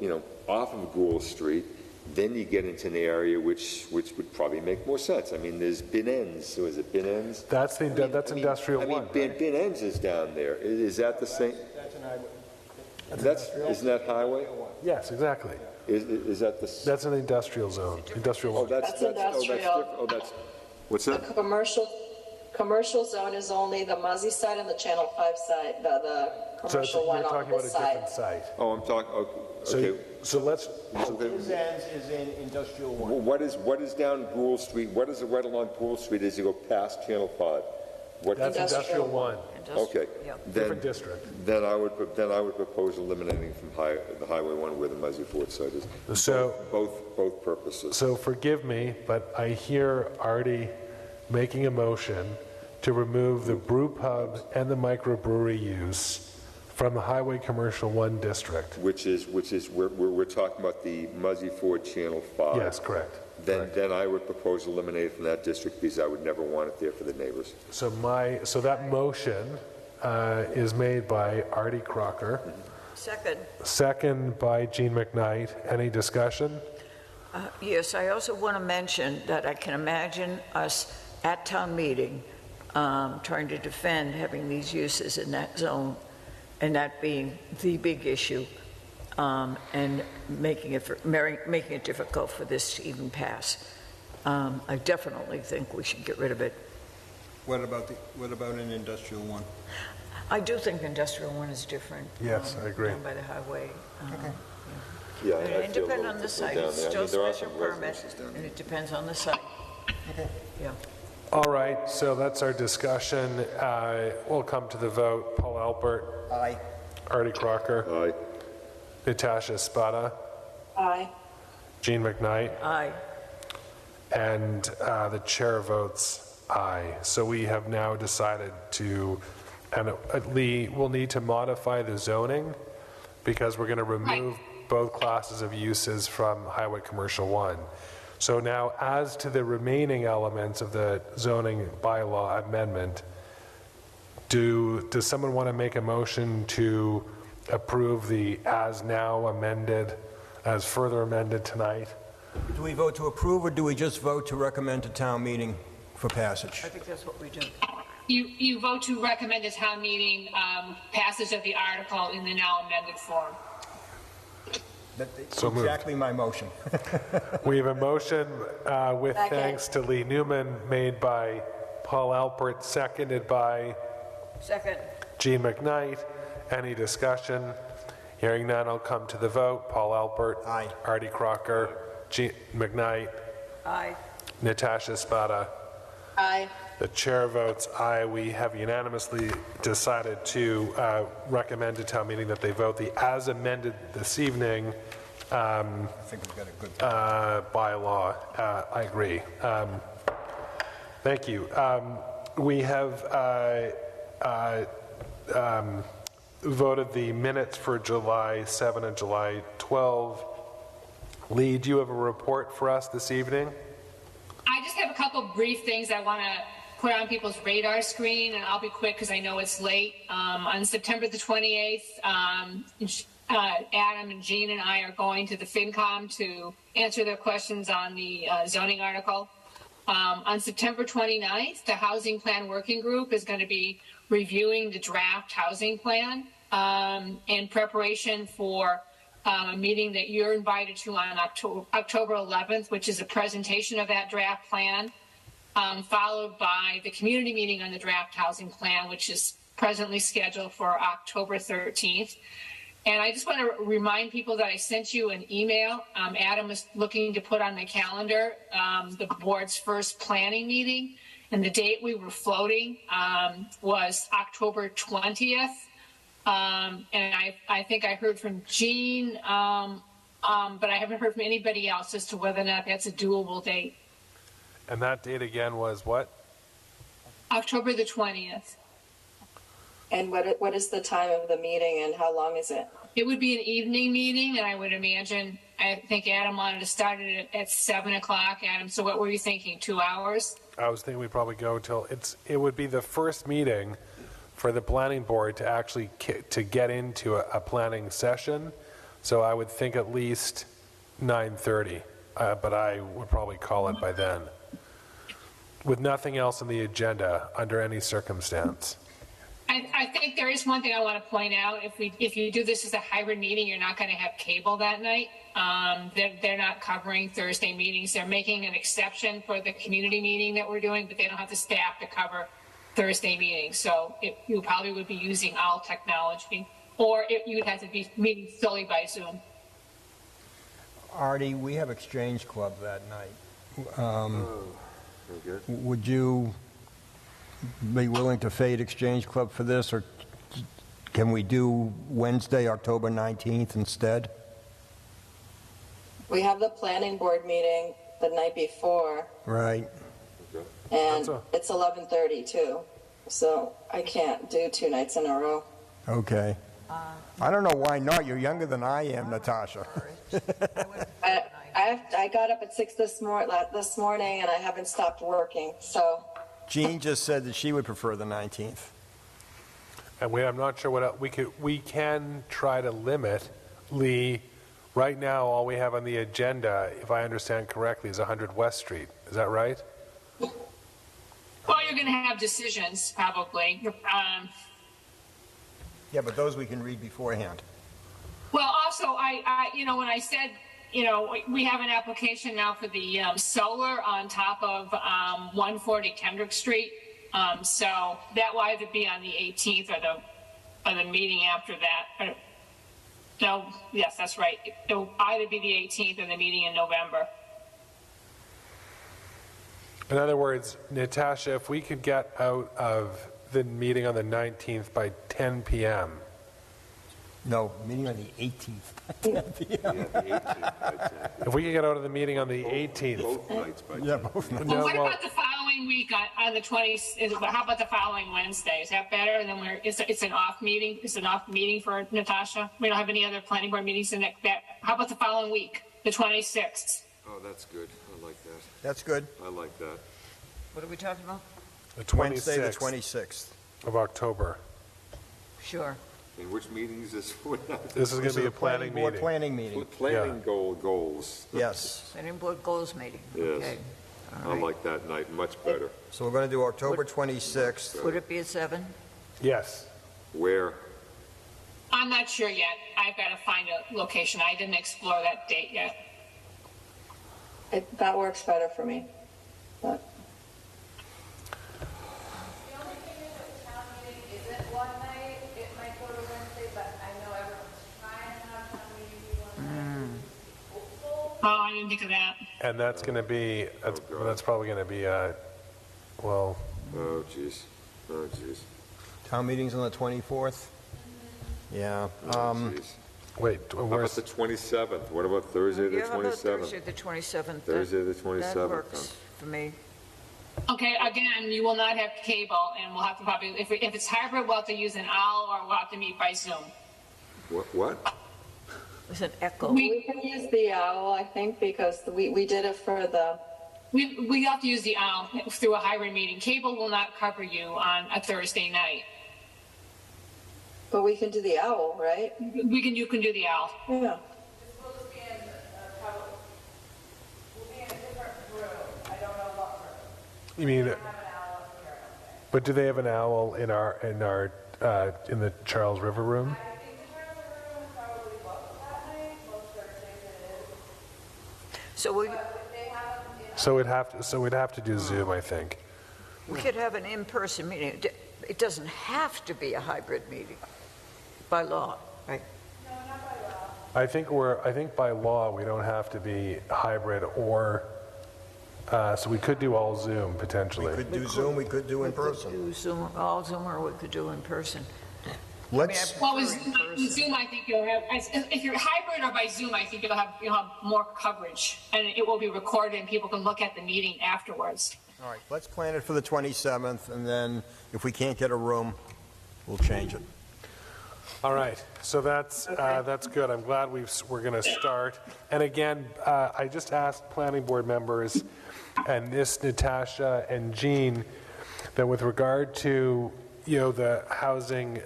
off of Gould Street. Then you get into an area which would probably make more sense. I mean, there's Bin Ends. So is it Bin Ends? That's Industrial One. Bin Ends is down there. Is that the same? That's an highway. Isn't that highway? Yes, exactly. Is that the? That's an industrial zone. Industrial One. That's industrial. What's that? The commercial zone is only the Muzzy side and the Channel 5 side, the commercial one on this side. Different site. Oh, I'm talking, okay. So let's... His ends is in Industrial One. What is down Gould Street? What is it right along Gould Street as you go past Channel 5? That's Industrial One. Okay. Different district. Then I would propose eliminating from the Highway 1 where the Muzzy Ford site is. So both purposes. So forgive me, but I hear Artie making a motion to remove the brew pub and the microbrewery use from the Highway Commercial 1 district. Which is we're talking about the Muzzy Ford Channel 5. Yes, correct. Then I would propose eliminate it from that district because I would never want it there for the neighbors. So that motion is made by Artie Crocker. Second by Jean McKnight. Any discussion? Yes, I also want to mention that I can imagine us at town meeting trying to defend having these uses in that zone and that being the big issue and making it difficult for this to even pass. I definitely think we should get rid of it. What about an Industrial One? I do think Industrial One is different. Yes, I agree. Down by the highway. Yeah, it depends on the site. It's still special permit, and it depends on the site. Okay. Yeah. All right, so that's our discussion. We'll come to the vote. Paul Alpert. Aye. Artie Crocker. Aye. Natasha Spada. Aye. Jean McKnight. Aye. And the chair votes aye. So we have now decided to, and Lee, we'll need to modify the zoning because we're going to remove both classes of uses from Highway Commercial 1. So now, as to the remaining elements of the zoning bylaw amendment, does someone want to make a motion to approve the as now amended, as further amended tonight? Do we vote to approve, or do we just vote to recommend to town meeting for passage? I think that's what we do. You vote to recommend the town meeting passage of the article in the now amended form. That's So moved. exactly my motion. We have a motion with thanks to Lee Newman, made by Paul Alpert, seconded by Jean McKnight. Any discussion? Hearing none, I'll come to the vote. Paul Alpert. Aye. Artie Crocker. Jean McKnight. Aye. Natasha Spada. Aye. The chair votes aye. We have unanimously decided to recommend to town meeting that they vote the as amended this evening I think we've got a good bylaw. I agree. Thank you. We have voted the minutes for July 7 and July 12. Lee, do you have a report for us this evening? I just have a couple brief things I want to put on people's radar screen, and I'll be quick because I know it's late. On September the 28th, Adam and Jean and I are going to the FinCom to answer their questions on the zoning article. On September 29th, the Housing Plan Working Group is going to be reviewing the draft housing plan in preparation for a meeting that you're invited to on October 11th, which is a presentation of that draft plan, followed by the community meeting on the draft housing plan, which is presently scheduled for October 13th. And I just want to remind people that I sent you an email. Adam is looking to put on the calendar the board's first planning meeting, and the date we were floating was October 20th. And I think I heard from Jean, but I haven't heard from anybody else as to whether or not that's a doable date. And that date again was what? October the 20th. And what is the time of the meeting and how long is it? It would be an evening meeting, and I would imagine, I think Adam wanted to start it at 7 o'clock. Adam, so what were you thinking, 2 hours? I was thinking we'd probably go till, it would be the first meeting for the planning board to actually to get into a planning session. So I would think at least 9:30, but I would probably call it by then, with nothing else on the agenda under any circumstance. I think there is one thing I want to point out. If you do this as a hybrid meeting, you're not going to have cable that night. They're not covering Thursday meetings. They're making an exception for the community meeting that we're doing, but they don't have the staff to cover Thursday meetings. So you probably would be using OWL technology, or you would have to be meeting solely by Zoom. Artie, we have Exchange Club that night. Would you be willing to fade Exchange Club for this, or can we do Wednesday, October 19th instead? We have the planning board meeting the night before, Right. and it's 11:30 too, so I can't do 2 nights in a row. Okay. I don't know why not. You're younger than I am, Natasha. I got up at 6 this morning, and I haven't stopped working, so. Jean just said that she would prefer the 19th. And I'm not sure what else, we can try to limit, Lee. Right now, all we have on the agenda, if I understand correctly, is 100 West Street. Is that right? Well, you're going to have decisions, probably. Yeah, but those we can read beforehand. Well, also, when I said, we have an application now for the solar on top of 140 Kendrick Street. So that will either be on the 18th or the meeting after that. No, yes, that's right. It will either be the 18th or the meeting in November. In other words, Natasha, if we could get out of the meeting on the 19th by 10 p.m. No, meeting on the 18th by 10 p.m. Yeah, the 18th by 10. If we could get out of the meeting on the 18th. Both nights by 10. Yeah, both nights. Well, what about the following week on the 20th? How about the following Wednesday? Is that better? And then it's an off meeting. It's an off meeting for Natasha. We don't have any other planning board meetings in that. How about the following week, the 26th? Oh, that's good. I like that. That's good. I like that. What are we talking about? The 26th Wednesday, the 26th. of October. Sure. And which meeting is this for? This is going to be a planning board meeting. planning meeting. Planning goals. Yes. Planning board goals meeting. Yes. Okay. All I right. like that night much better. So we're going to do October 26th. Would it be at 7? Yes. Where? I'm not sure yet. I've got to find a location. I didn't explore that date yet. That works better for me. But The only thing is that town meeting isn't one night. It might go to Wednesday, but I know everyone's trying to have town meeting be one night. Hopeful. Oh, I didn't think of that. And that's going to be, that's probably going to be, well, Oh, jeez. Oh, jeez. Town meeting's on the 24th? Yeah. Oh, jeez. wait, How about where's, the 27th? What about Thursday the Yeah, how about 27th? Thursday the 27th? Thursday the That 27th. works for me. Okay, again, you will not have cable, and we'll have to probably, if it's hybrid, we'll have to use an OWL or we'll have to meet by Zoom. What? There's an echo. we can use the OWL, I think, because we did it for the. We have to use the OWL through a hybrid meeting. Cable will not cover you on a Thursday night. But we can do the owl, right? You can do the owl. Yeah. We'll just be in we'll be in a different room. I don't know what room. You mean, We don't have an owl up here, okay. but do they have an owl in in the Charles River room? I think the Charles River room is probably booked that night. Most Thursdays it is. So we, But if they have them in So we'd have to do Zoom, I think. we could have an in-person meeting. It doesn't have to be a hybrid meeting by law, right? I think by law, we don't have to be hybrid or, so we could do all Zoom potentially. We could do Zoom, we could do in person. Do Zoom, all Zoom, or we could do in person. Let's, Well, with Zoom, I think you'll have, if you're hybrid or by Zoom, I think you'll have more coverage, and it will be recorded, and people can look at the meeting afterwards. all right, let's plan it for the 27th, and then if we can't get a room, we'll change it. All right, so that's good. I'm glad we're going to start. And again, I just asked planning board members, and this Natasha and Jean, that with regard to the housing,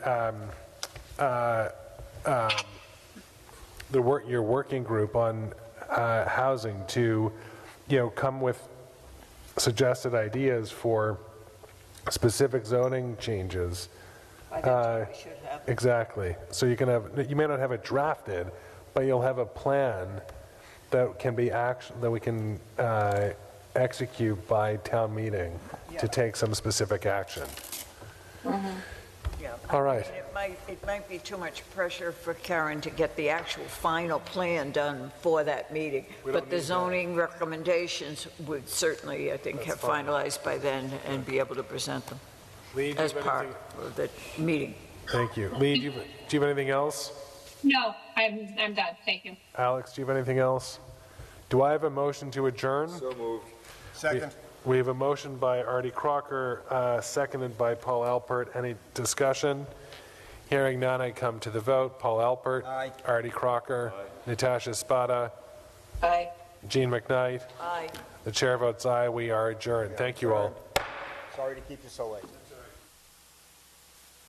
your working group on housing to come with suggested ideas for specific zoning changes. By that time, we should have. Exactly. So you may not have it drafted, but you'll have a plan that can be that we can execute by town meeting to take some specific action. Yeah. All right. It might be too much pressure for Karen to get the actual final plan done for that meeting. But the zoning recommendations would certainly, I think, have finalized by then and be able to present them as part of the meeting. Thank you. Lee, do you have anything else? No, I'm done. Thank you. Alex, do you have anything else? Do I have a motion to adjourn? So moved. Second. We have a motion by Artie Crocker, seconded by Paul Alpert. Any discussion? Hearing none, I come to the vote. Paul Alpert. Aye. Artie Crocker. Aye. Natasha Spada. Aye. Jean McKnight. Aye. The chair votes aye. We are adjourned. Thank you all. Sorry to keep you so late.